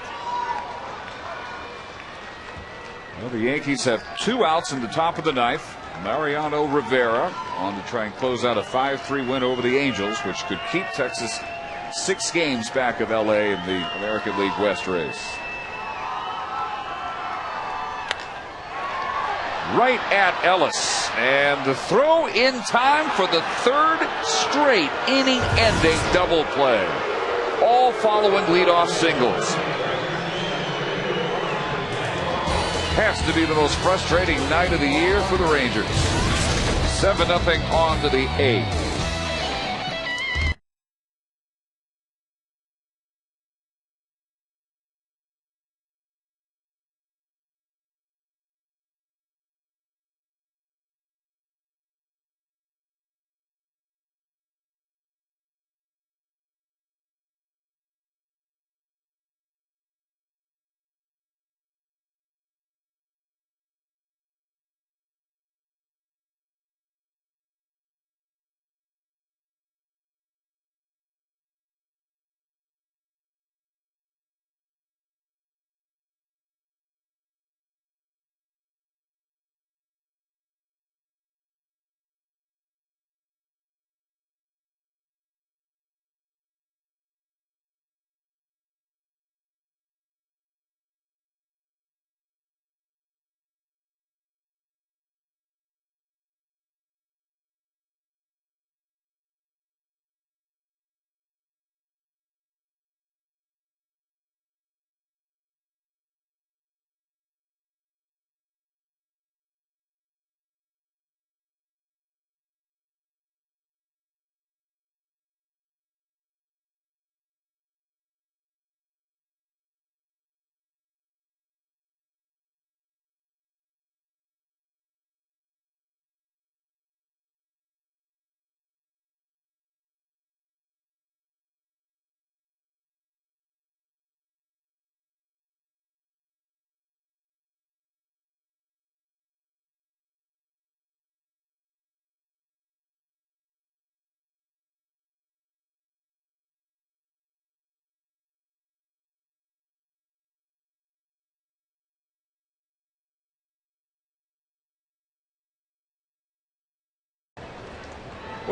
Well, the Yankees have 2 outs in the top of the 9th. Mariano Rivera on to try and close out a 5-3 win over the Angels, which could keep Texas 6 games back of LA in the American League West race. Right at Ellis, and the throw in time for the 3rd straight inning-ending double play, all following leadoff singles. Has to be the most frustrating night of the year for the Rangers. 7-0 on to the 8th.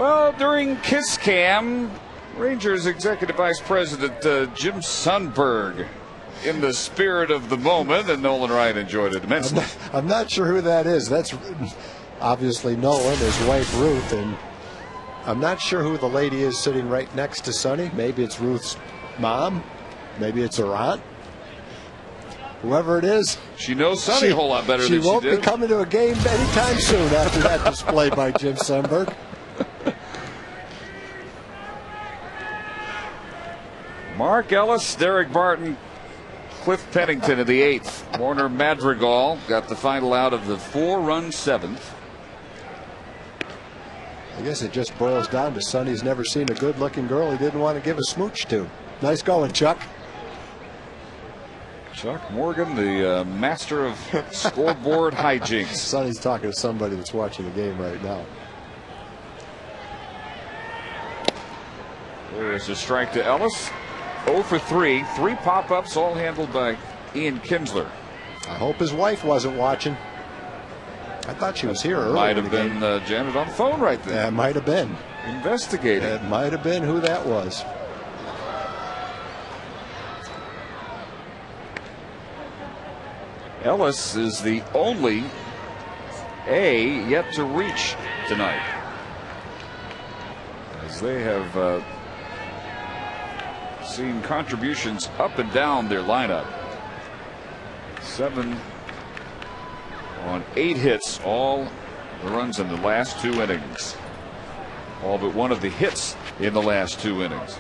Well, during Kiss Cam, Rangers Executive Vice President Jim Sundberg, in the spirit of the moment, and Nolan Wright enjoyed it immensely. I'm not sure who that is. That's obviously Nolan, his wife Ruth, and I'm not sure who the lady is sitting right next to Sonny. Maybe it's Ruth's mom. Maybe it's her aunt. Whoever it is, she knows Sonny a whole lot better than she did. She won't be coming to a game anytime soon after that display by Jim Sundberg. Mark Ellis, Derek Barton, Cliff Pennington in the 8th. Warner Madrigal got the final out of the 4-run 7th. I guess it just boils down to Sonny's never seen a good-looking girl he didn't want to give a smooch to. Nice going, Chuck. Chuck Morgan, the master of scoreboard hijinks. Sonny's talking to somebody that's watching the game right now. There's a strike to Ellis. 0 for 3. 3 pop-ups, all handled by Ian Kinsler. I hope his wife wasn't watching. I thought she was here earlier. Might have been Janet on the phone right there. It might have been. Investigating. It might have been who that was. Ellis is the only A yet to reach tonight, as they have seen contributions up and down their lineup. 7 on 8 hits, all the runs in the last 2 innings. All but one of the hits in the last 2 innings.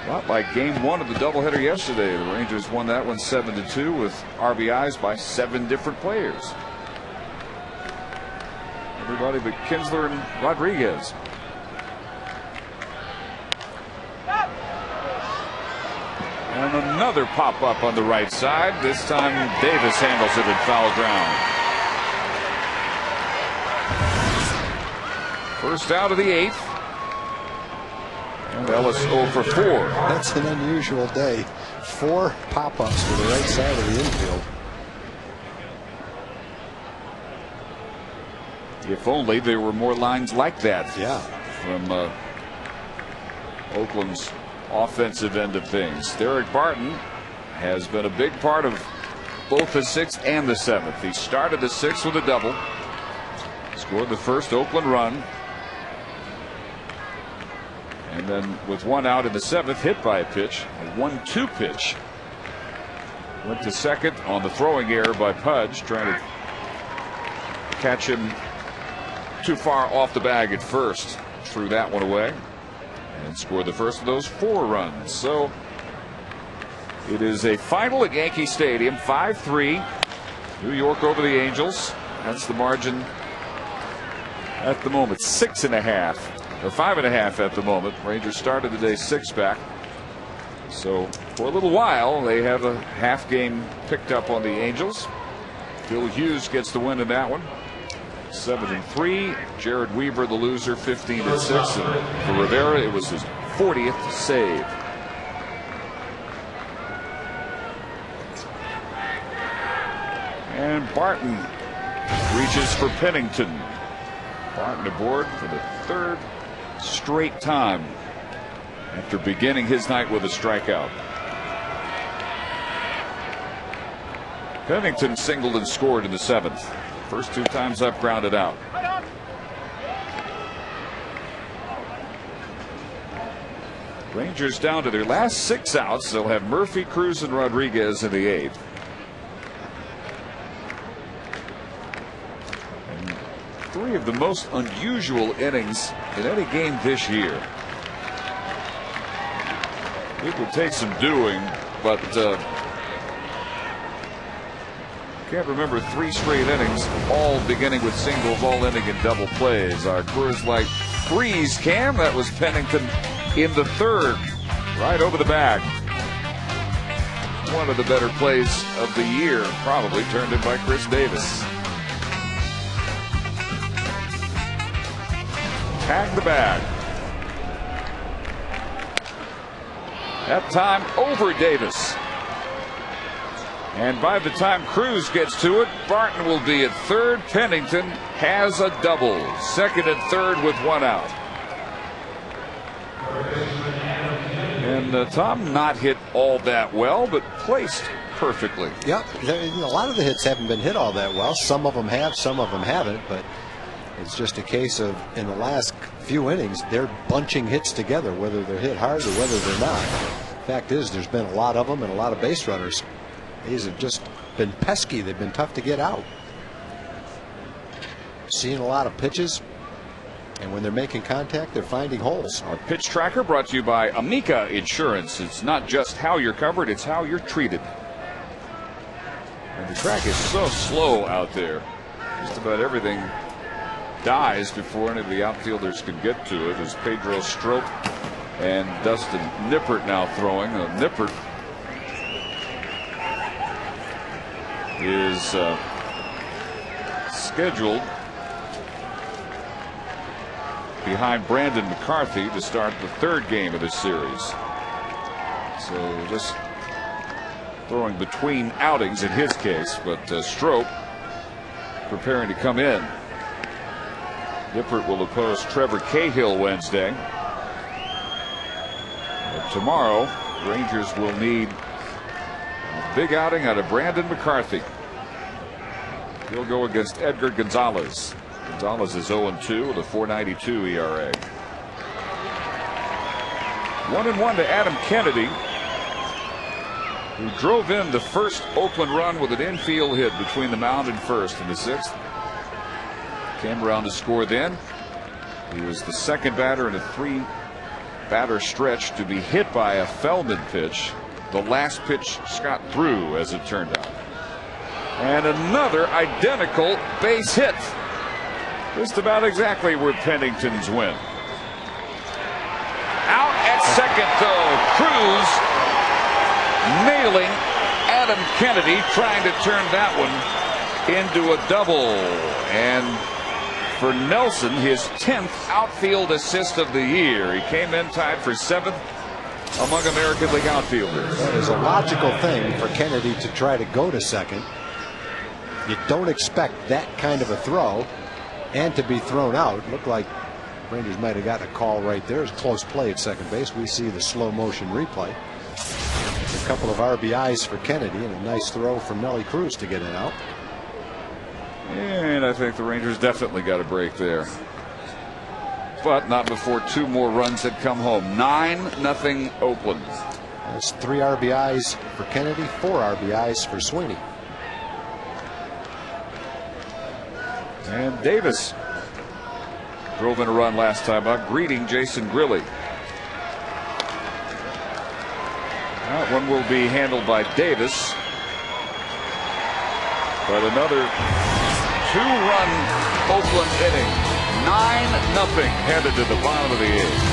A lot like game 1 of the doubleheader yesterday. The Rangers won that one 7-2 with RBIs by 7 different players. Everybody but Kinsler and Rodriguez. And another pop-up on the right side. This time Davis handles it in foul ground. First out of the 8th. And Ellis 0 for 4. That's an unusual day. 4 pop-ups to the right side of the infield. If only there were more lines like that. Yeah. From Oakland's offensive end of things. Derek Barton has been a big part of both the 6th and the 7th. He started the 6th with a double. Scored the first Oakland run. And then with 1 out in the 7th, hit by a pitch, a 1-2 pitch. Went to second on the throwing error by Pudge, trying to catch him too far off the bag at first. Threw that one away and scored the first of those 4 runs. So it is a final at Yankee Stadium, 5-3. New York over the Angels. That's the margin at the moment, 6.5 or 5.5 at the moment. Rangers started the day 6 back. So for a little while they have a half game picked up on the Angels. Phil Hughes gets the win in that one. 7-3. Jared Weaver, the loser, 15-6. And for Rivera, it was his 40th save. And Barton reaches for Pennington. Barton aboard for the 3rd straight time after beginning his night with a strikeout. Pennington singled and scored in the 7th. First 2 times up, grounded out. Rangers down to their last 6 outs. They'll have Murphy, Cruz, and Rodriguez in the 8th. And 3 of the most unusual innings in any game this year. It would take some doing, but can't remember 3 straight innings, all beginning with singles, all ending in double plays. Our Coors Light Freeze Cam, that was Pennington in the 3rd, right over the bag. One of the better plays of the year, probably, turned in by Chris Davis. Tag the bag. That time over Davis. And by the time Cruz gets to it, Barton will be at third. Pennington has a double. Second and third with one out. And Tom not hit all that well, but placed perfectly. Yep. A lot of the hits haven't been hit all that well. Some of them have, some of them haven't. But it's just a case of, in the last few innings, they're bunching hits together, whether they're hit hard or whether they're not. Fact is, there's been a lot of them and a lot of base runners. These have just been pesky. They've been tough to get out. Seeing a lot of pitches, and when they're making contact, they're finding holes. Our pitch tracker brought to you by Amica Insurance. It's not just how you're covered, it's how you're treated. And the track is so slow out there. Just about everything dies before any of the outfielders can get to it, as Pedro Strop and Dustin Nippert now throwing. Nippert is scheduled behind Brandon McCarthy to start the third game of this series. So just throwing between outings in his case, but Strop preparing to come in. Nippert will oppose Trevor Cahill Wednesday. But tomorrow, Rangers will need a big outing out of Brandon McCarthy. He'll go against Edgar Gonzalez. Gonzalez is 0-2 with a 4.92 ERA. 1-1 to Adam Kennedy, who drove in the first Oakland run with an infield hit between the mound and first in the sixth. Came around to score then. He was the second batter in a three-batter stretch to be hit by a Feldman pitch. The last pitch Scott threw, as it turned out. And another identical base hit. Just about exactly where Pennington's went. Out at second, though. Cruz nailing Adam Kennedy, trying to turn that one into a double. And for Nelson, his 10th outfield assist of the year. He came in tied for 7th among American League outfielders. That is a logical thing for Kennedy to try to go to second. You don't expect that kind of a throw and to be thrown out. Looked like Rangers might have gotten a call right there. It's close play at second base. We see the slow motion replay. A couple of RBIs for Kennedy and a nice throw from Nelly Cruz to get it out. And I think the Rangers definitely got a break there. But not before two more runs had come home. 9-0 Oakland. That's 3 RBIs for Kennedy, 4 RBIs for Sweeney. And Davis drove in a run last time out, greeting Jason Grilli. That one will be handled by Davis. But another 2-run Oakland inning. 9-0 headed to the bottom of the 8th.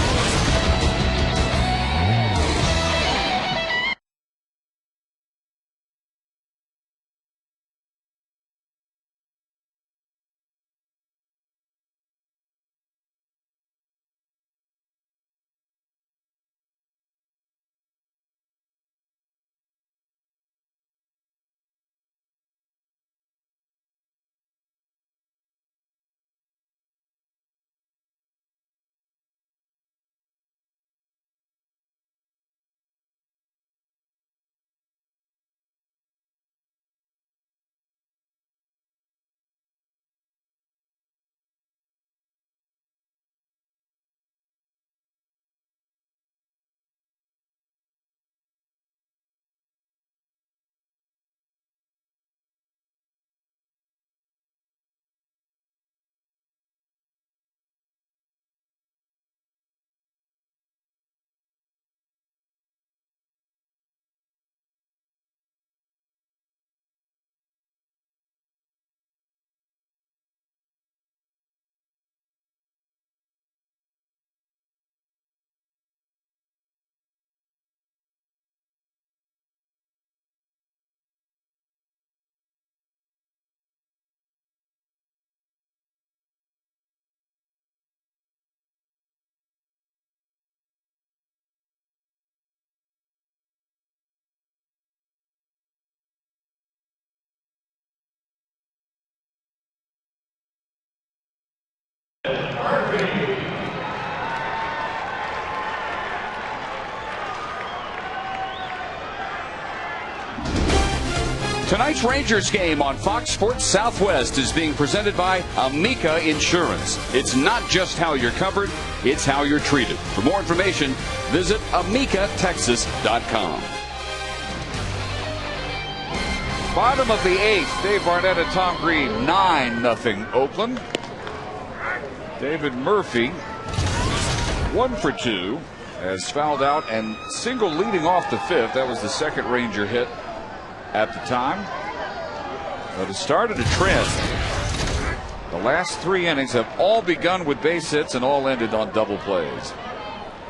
Tonight's Rangers game on Fox Sports Southwest is being presented by Amica Insurance. It's not just how you're covered, it's how you're treated. For more information, visit amicatexas.com. Bottom of the 8th, Dave Barnett and Tom Green, 9-0 Oakland. David Murphy, 1 for 2, has fouled out and single leading off the 5th. That was the second Ranger hit at the time. But it started a trend. The last 3 innings have all begun with base hits and all ended on double plays.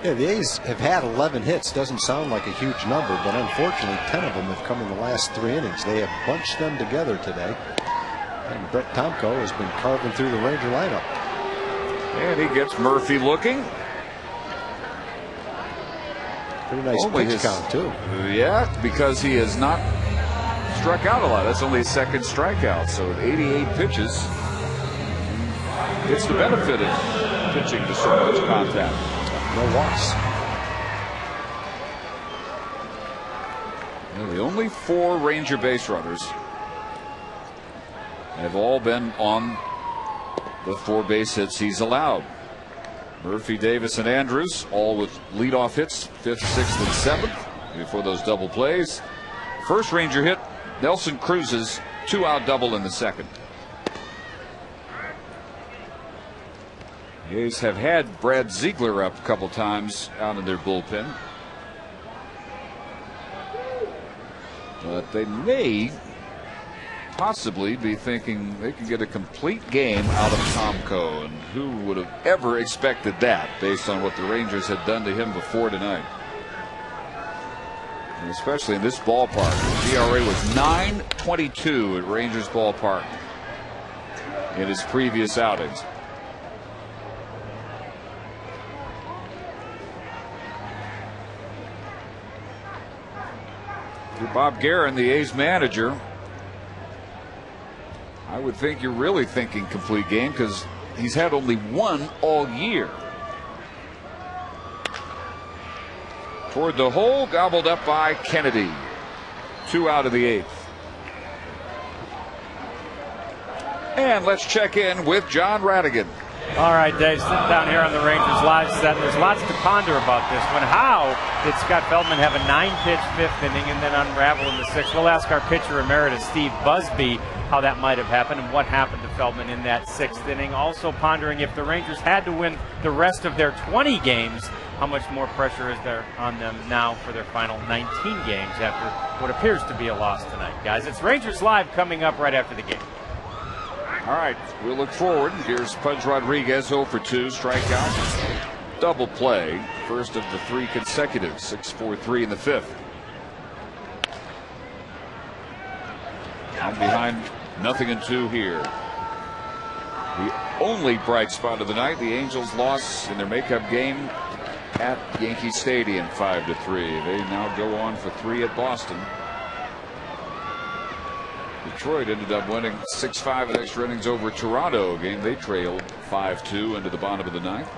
Yeah, the A's have had 11 hits. Doesn't sound like a huge number, but unfortunately 10 of them have come in the last 3 innings. They have bunched them together today. And Brett Tomko has been carving through the Ranger lineup. And he gets Murphy looking. Pretty nice pitch count, too. Yeah, because he has not struck out a lot. That's only his second strikeout. So at 88 pitches, it's the benefit of pitching to so much contact. No walks. The only 4 Ranger base runners have all been on the 4 base hits he's allowed. Murphy, Davis, and Andrews, all with leadoff hits, 5th, 6th, and 7th before those double plays. First Ranger hit, Nelson Cruz's 2-out double in the second. The A's have had Brad Ziegler up a couple times out in their bullpen. But they may possibly be thinking they can get a complete game out of Tomko, and who would have ever expected that based on what the Rangers had done to him before tonight, and especially in this ballpark. The ERA was .922 at Rangers ballpark in his previous outings. Bob Guerin, the A's manager, I would think you're really thinking complete game because he's had only 1 all year. Toward the hole, gobbled up by Kennedy. 2 out of the 8th. And let's check in with John Radigan. All right, Dave, sitting down here on the Rangers live set. There's lots to ponder about this one. How did Scott Feldman have a 9-pitch 5th inning and then unravel in the 6th? We'll ask our pitcher emeritus, Steve Busby, how that might have happened and what happened to Feldman in that 6th inning. Also pondering if the Rangers had to win the rest of their 20 games, how much more pressure is there on them now for their final 19 games after what appears to be a loss tonight, guys. It's Rangers Live coming up right after the game. All right, we'll look forward. Here's Pudge Rodriguez, 0 for 2, strikeout, double play, first of the 3 consecutive, 6-4-3 in the 5th. Down behind, 0-2 here. The only bright spot of the night, the Angels' loss in their makeup game at Yankee Stadium, 5-3. They now go on for 3 at Boston. Detroit ended up winning 6-5 in extra innings over Toronto, a game they trailed 5-2 into the bottom of the 9th.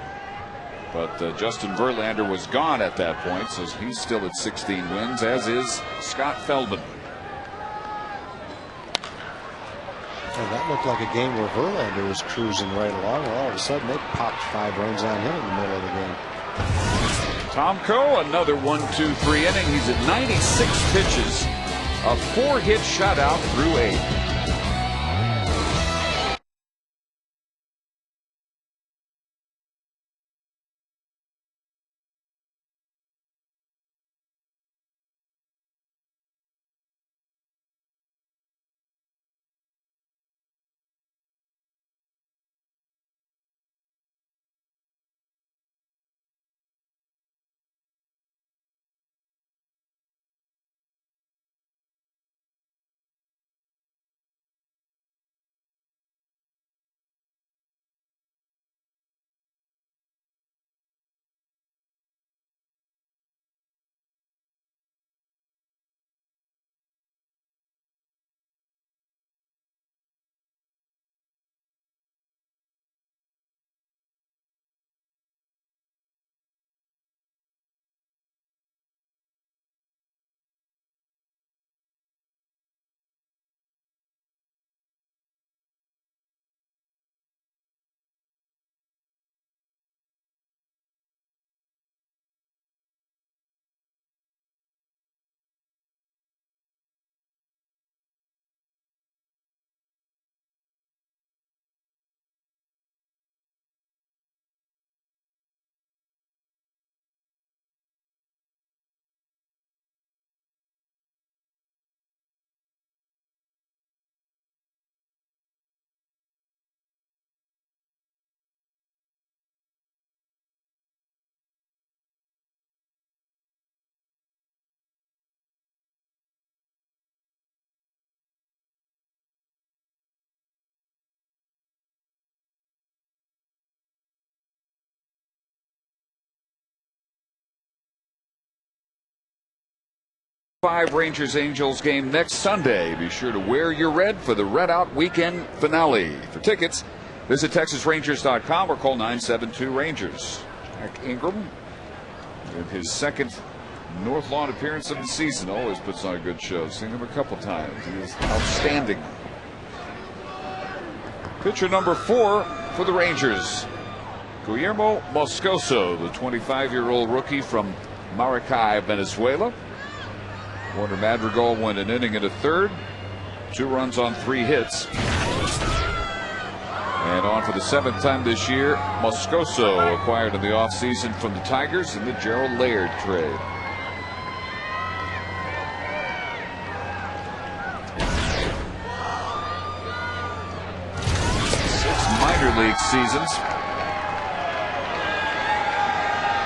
But Justin Verlander was gone at that point, so he's still at 16 wins, as is Scott Feldman. Well, that looked like a game where Verlander was cruising right along. Well, all of a sudden they popped 5 runs on him in the middle of the game. Tomko, another 1-2-3 inning. He's at 96 pitches. A 4-hit shutout through 8. 5 Rangers-Angels game next Sunday. Be sure to wear your red for the Red Out weekend finale. For tickets, visit TexasRangers.com or call 972-RANGERS. Jack Ingram, in his second North Lawn appearance of the season, always puts on a good show. Seen him a couple times. He is outstanding. Pitcher number 4 for the Rangers, Guillermo Moscoso, the 25-year-old rookie from Maracay, Venezuela. Warner Madrigal went an inning and a third, 2 runs on 3 hits. And on for the 7th time this year, Moscoso acquired in the offseason from the Tigers in the Gerald Laird trade. Minor league seasons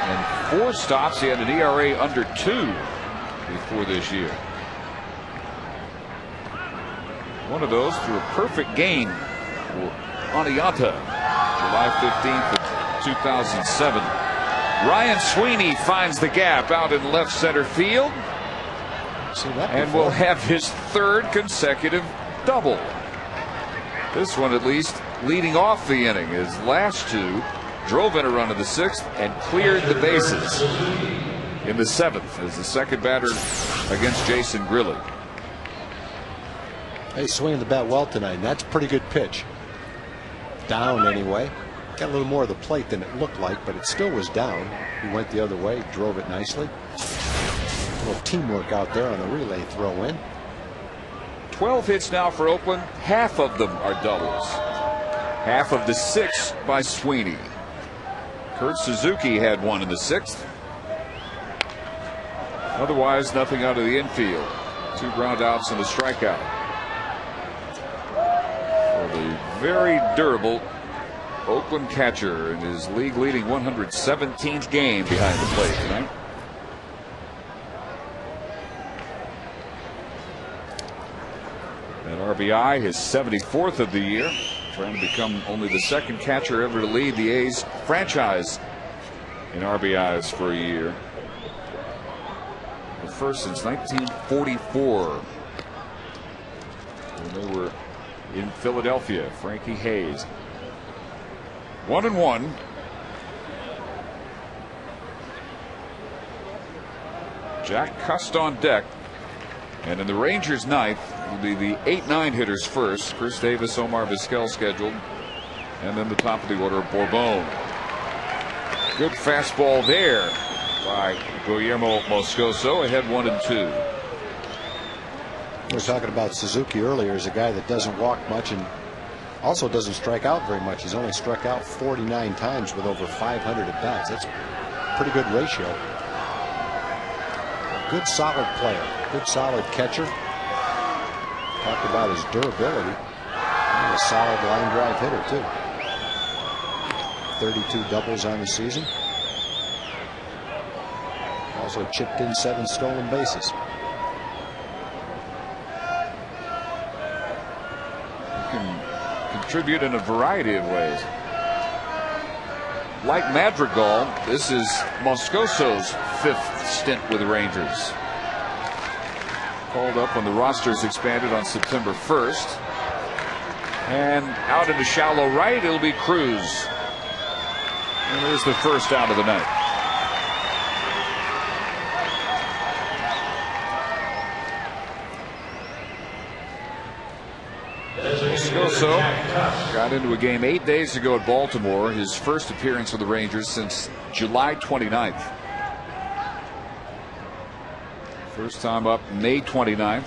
and 4 stops. He had an ERA under 2 before this year. One of those through a perfect game for Oneonta, July 15th of 2007. Ryan Sweeney finds the gap out in left center field and will have his 3rd consecutive double. This one at least leading off the inning. His last 2 drove in a run in the 6th and cleared the bases in the 7th as the second batter against Jason Grilly. Hey, swinging the bat well tonight, and that's a pretty good pitch. Down anyway. Got a little more of the plate than it looked like, but it still was down. He went the other way, drove it nicely. A little teamwork out there on the relay throw in. 12 hits now for Oakland. Half of them are doubles. Half of the 6 by Sweeney. Kurt Suzuki had 1 in the 6th. Otherwise, nothing out of the infield. 2 ground outs and a strikeout. For the very durable Oakland catcher in his league-leading 117th game behind the plate tonight. That RBI, his 74th of the year, trying to become only the 2nd catcher ever to lead the A's franchise in RBIs for a year. The first since 1944, when they were in Philadelphia. Frankie Hayes. 1-1. Jack Cust on deck. And in the Rangers' ninth will be the 8-9 hitters first. Chris Davis, Omar Vizquel scheduled. And then the top of the order, Bourbon. Good fastball there by Guillermo Moscoso. Ahead 1-2. We were talking about Suzuki earlier as a guy that doesn't walk much and also doesn't strike out very much. He's only struck out 49 times with over 500 at bats. That's a pretty good ratio. A good solid player, good solid catcher. Talked about his durability. And a solid line drive hitter too. 32 doubles on the season. Also chipped in 7 stolen bases. Contribute in a variety of ways. Like Madrigal, this is Moscoso's 5th stint with the Rangers. Called up when the rosters expanded on September 1st. And out into shallow right, it'll be Cruz. And there's the first out of the night. Moscoso got into a game 8 days ago at Baltimore, his first appearance with the Rangers since July 29th. First time up May 29th,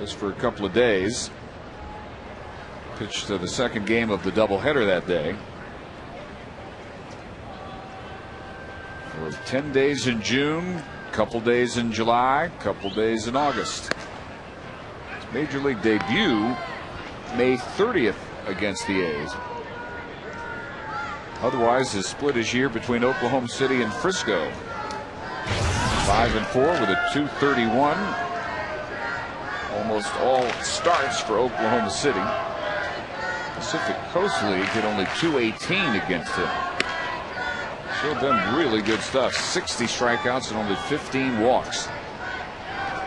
just for a couple of days. Pitched the second game of the doubleheader that day. For 10 days in June, couple days in July, couple days in August. Major League debut May 30th against the A's. Otherwise, has split his year between Oklahoma City and Frisco. 5-4 with a .231. Almost all starts for Oklahoma City. Pacific Coast League hit only .218 against him. Showed them really good stuff. 60 strikeouts and only 15 walks.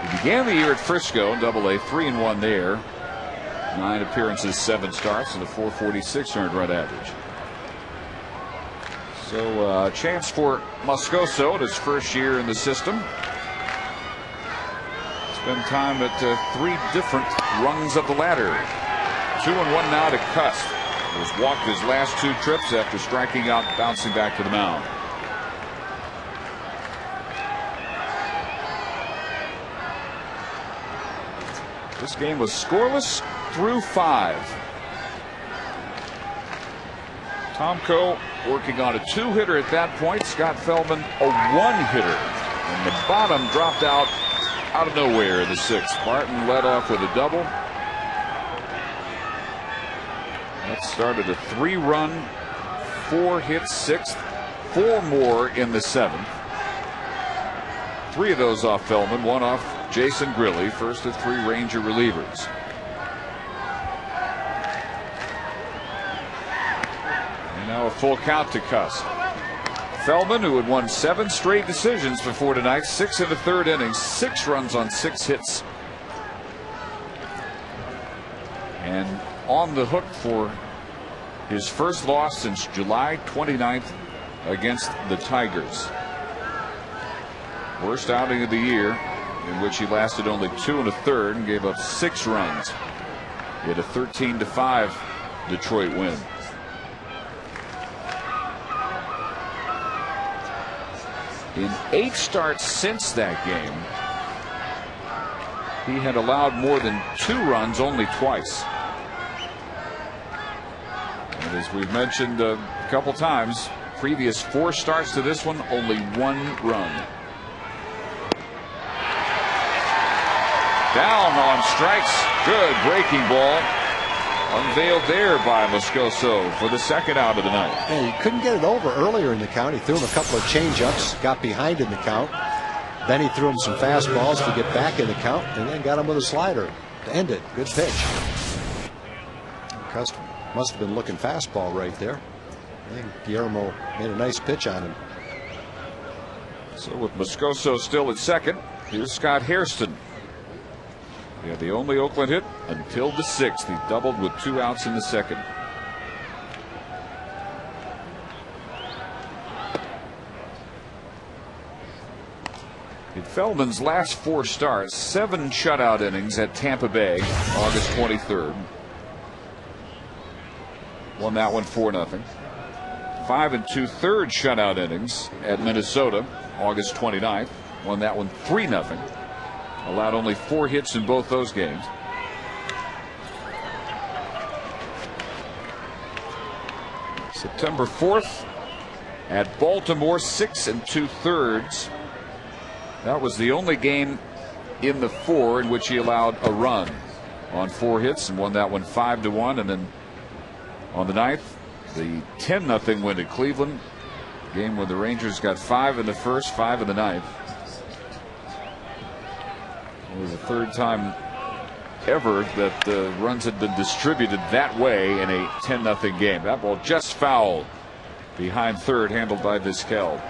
He began the year at Frisco in AA, 3-1 there. 9 appearances, 7 starts, and a .446 earned run average. So a chance for Moscoso in his first year in the system. Spend time at 3 different rungs of the ladder. 2-1 now to Cust. He has walked his last 2 trips after striking out, bouncing back to the mound. This game was scoreless through 5. Tomko working on a 2-hitter at that point. Scott Feldman a 1-hitter. And the bottom dropped out of nowhere in the 6th. Barton led off with a double. That started a 3-run, 4-hit 6th. 4 more in the 7th. 3 of those off Feldman, 1 off Jason Grilli, first of 3 Ranger relievers. And now a full count to Cust. Feldman, who had won 7 straight decisions before tonight, 6 in the 3rd inning, 6 runs on 6 hits. And on the hook for his first loss since July 29th against the Tigers. Worst outing of the year, in which he lasted only 2 1/3 and gave up 6 runs. He had a 13-5 Detroit win. In 8 starts since that game, he had allowed more than 2 runs only twice. And as we've mentioned a couple times, previous 4 starts to this one, only 1 run. Down on strikes. Good breaking ball. Unveiled there by Moscoso for the 2nd out of the night. And he couldn't get it over earlier in the count. He threw him a couple of change-ups, got behind in the count. Then he threw him some fastballs to get back in the count, and then got him with a slider to end it. Good pitch. Cust must have been looking fastball right there. I think Guillermo made a nice pitch on him. So with Moscoso still at 2nd, here's Scott Hairston. He had the only Oakland hit until the 6th. He doubled with 2 outs in the 2nd. In Feldman's last 4 starts, 7 shutout innings at Tampa Bay, August 23rd. Won that one 4-0. 5 2/3 shutout innings at Minnesota, August 29th. Won that one 3-0. Allowed only 4 hits in both those games. September 4th at Baltimore, 6 2/3. That was the only game in the 4 in which he allowed a run on 4 hits and won that one 5-1. And then on the 9th, the 10-0 win at Cleveland. Game where the Rangers got 5 in the 1st, 5 in the 9th. It was the 3rd time ever that runs had been distributed that way in a 10-0 game. That ball just foul behind 3rd, handled by Vizquel.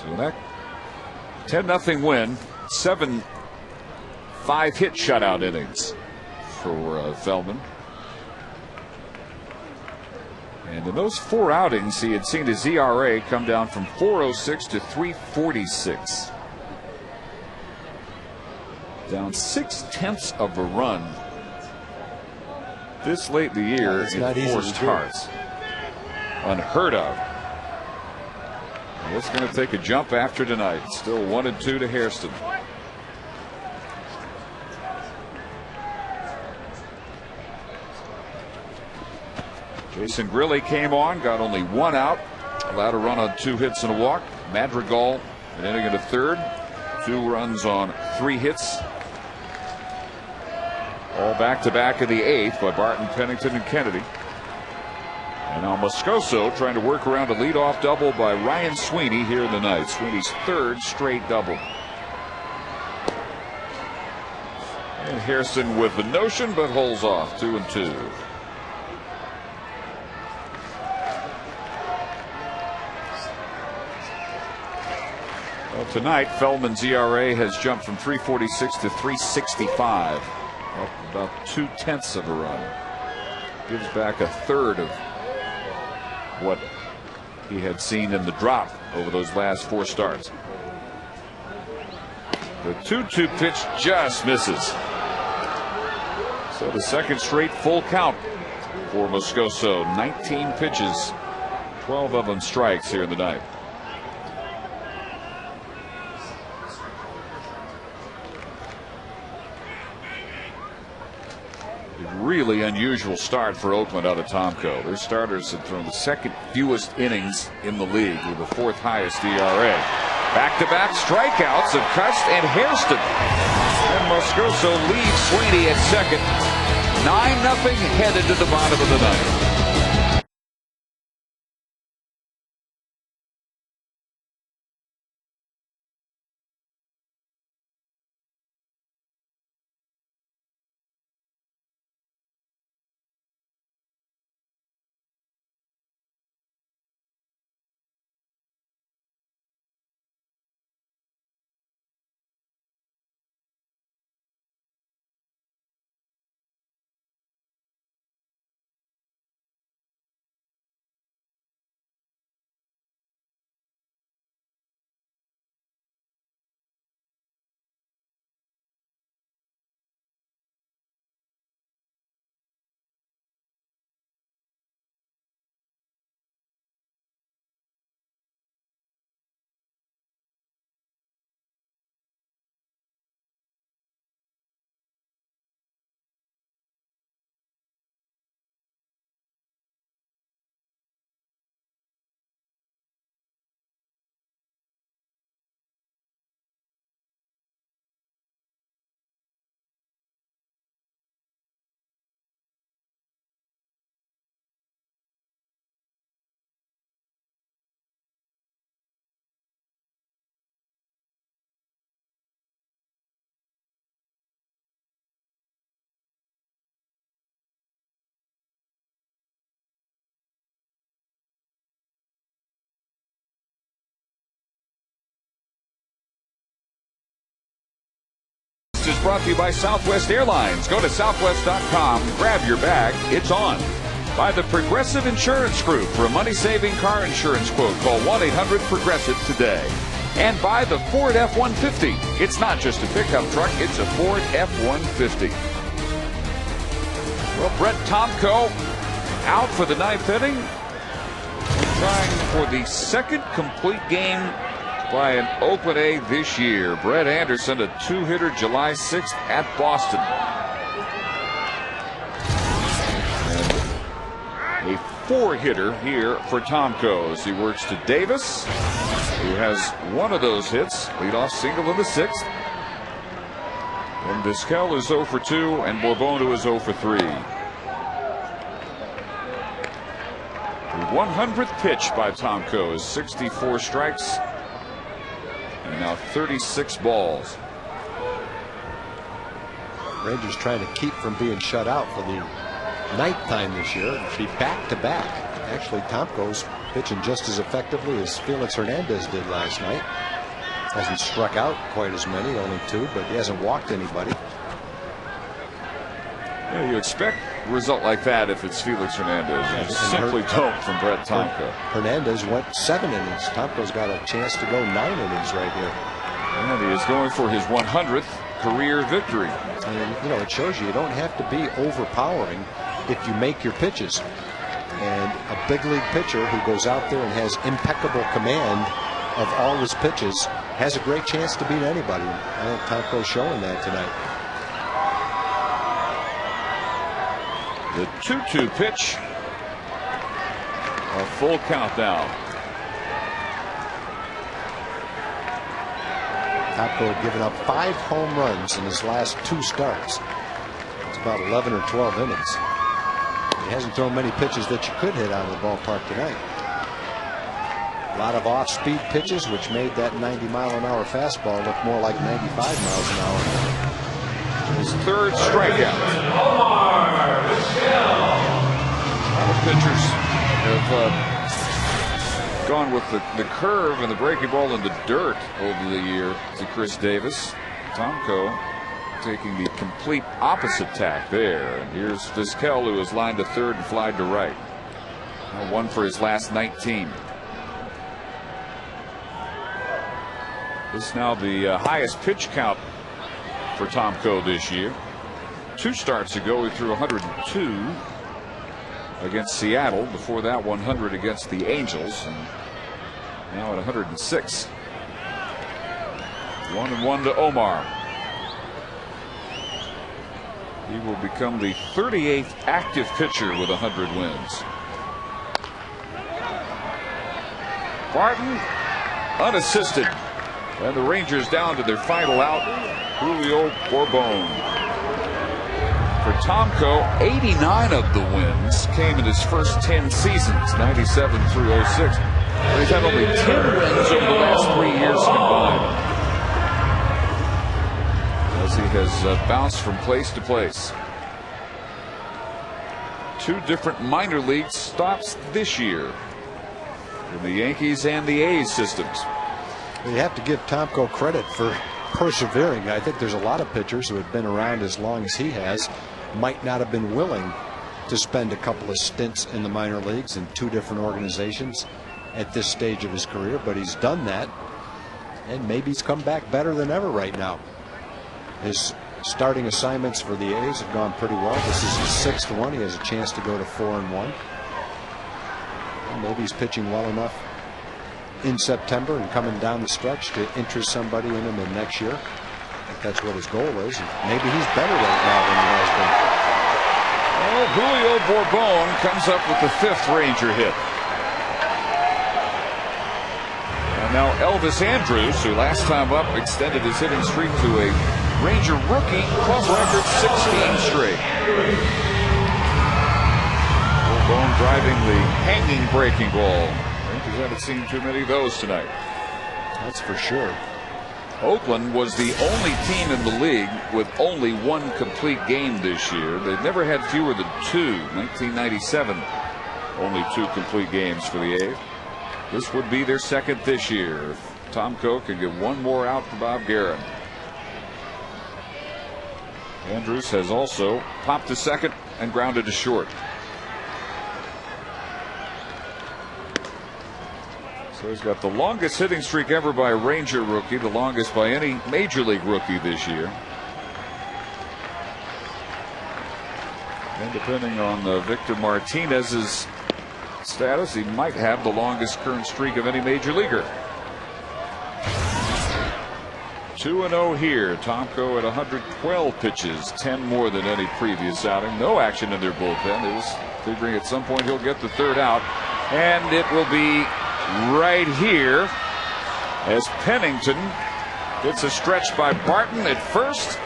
So that 10-0 win, 7 5-hit shutout innings for Feldman. And in those 4 outings, he had seen his ERA come down from 4.06 to 3.46. Down 6/10 of a run this late in the year in 4 starts. Unheard of. It's going to take a jump after tonight. Still 1-2 to Hairston. Jason Grilli came on, got only 1 out, allowed a run on 2 hits and a walk. Madrigal an inning and a 3rd, 2 runs on 3 hits. All back-to-back in the 8th by Barton, Pennington, and Kennedy. And now Moscoso trying to work around a leadoff double by Ryan Sweeney here in the night. Sweeney's 3rd straight double. And Hairston with the notion, but holds off 2-2. Well, tonight, Feldman's ERA has jumped from 3.46 to 3.65, up about 0.2 of a run. Gives back a third of what he had seen in the drop over those last 4 starts. The 2-2 pitch just misses. So the second straight full count for Moscoso. 19 pitches, 12 of them strikes here in the ninth. Really unusual start for Oakland out of Tomko. Their starters have thrown the second fewest innings in the league with the 4th highest ERA. Back-to-back strikeouts of Cust and Hairston. And Moscoso leads Sweeney at second. 9-0 headed to the bottom of the ninth. Is brought to you by Southwest Airlines. Go to southwest.com, grab your bag, it's on. By the Progressive Insurance Group. For a money-saving car insurance quote, call 1-800-PROGRESSIVE today. And by the Ford F-150. It's not just a pickup truck, it's a Ford F-150. Well, Brett Tomko out for the 9th inning. Trying for the second complete game by an Oakland A this year. Brett Anderson, a 2-hitter July 6th at Boston. And a 4-hitter here for Tomko as he works to Davis, who has one of those hits. Leadoff single in the 6th. And Vizquel is 0 for 2, and Bourbono is 0 for 3. The 100th pitch by Tomko is 64 strikes. And now 36 balls. Rangers trying to keep from being shut out for the 9th time this year. It'll be back-to-back. Actually, Tomko's pitching just as effectively as Felix Hernandez did last night. Hasn't struck out quite as many, only 2, but he hasn't walked anybody. Yeah, you expect a result like that if it's Felix Hernandez. You simply don't from Brett Tomko. Hernandez went 7 innings. Tomko's got a chance to go 9 innings right here. And he is going for his 100th career victory. And, you know, it shows you don't have to be overpowering if you make your pitches. And a big league pitcher who goes out there and has impeccable command of all his pitches has a great chance to beat anybody. I think Tomko's showing that tonight. The 2-2 pitch. A full count now. Tomko had given up 5 home runs in his last 2 starts. It's about 11 or 12 innings. He hasn't thrown many pitches that you could hit out of the ballpark tonight. A lot of off-speed pitches, which made that 90-mile-an-hour fastball look more like 95 miles an hour. His 3rd strikeout. A lot of pitchers have gone with the curve and the breaking ball in the dirt over the year to Chris Davis. Tomko taking the complete opposite tack there. And here's Vizquel, who is lined to third and flied to right. Now 1 for his last 19. This is now the highest pitch count for Tomko this year. 2 starts ago, he threw 102 against Seattle. Before that, 100 against the Angels. And now at 106. 1-1 to Omar. He will become the 38th active pitcher with 100 wins. Barton unassisted. And the Rangers down to their final out. Julio Bourbon. For Tomko, 89 of the wins came in his first 10 seasons, 97 through 06. But he's had only 10 wins over the last 3 years combined, as he has bounced from place to place. 2 different minor league stops this year in the Yankees and the A's systems. You have to give Tomko credit for persevering. I think there's a lot of pitchers who have been around as long as he has might not have been willing to spend a couple of stints in the minor leagues in 2 different organizations at this stage of his career, but he's done that, and maybe he's come back better than ever right now. His starting assignments for the A's have gone pretty well. This is his 6th one. He has a chance to go to 4-1. And maybe he's pitching well enough in September and coming down the stretch to interest somebody in him in next year. That's what his goal is. Maybe he's better right now than he has been. Well, Julio Bourbon comes up with the 5th Ranger hit. And now Elvis Andrus, who last time up extended his hitting streak to a Ranger rookie club record 16 straight. Bourbon driving the hanging breaking ball. Rangers haven't seen too many of those tonight. That's for sure. Oakland was the only team in the league with only 1 complete game this year. They've never had fewer than 2. 1997, only 2 complete games for the A's. This would be their 2nd this year if Tomko can get 1 more out for Bob Guerin. Andrus has also popped to second and grounded to short. So he's got the longest hitting streak ever by a Ranger rookie, the longest by any major league rookie this year. And depending on Victor Martinez's status, he might have the longest current streak of any major leaguer. 2-0 here. Tomko at 112 pitches, 10 more than any previous outing. No action in their bullpen. They was figuring at some point he'll get the 3rd out, and it will be right here as Pennington gets a stretch by Barton at first,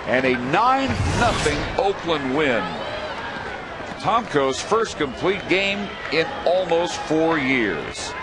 and a 9-0 Oakland win. Tomko's first complete game in almost 4 years.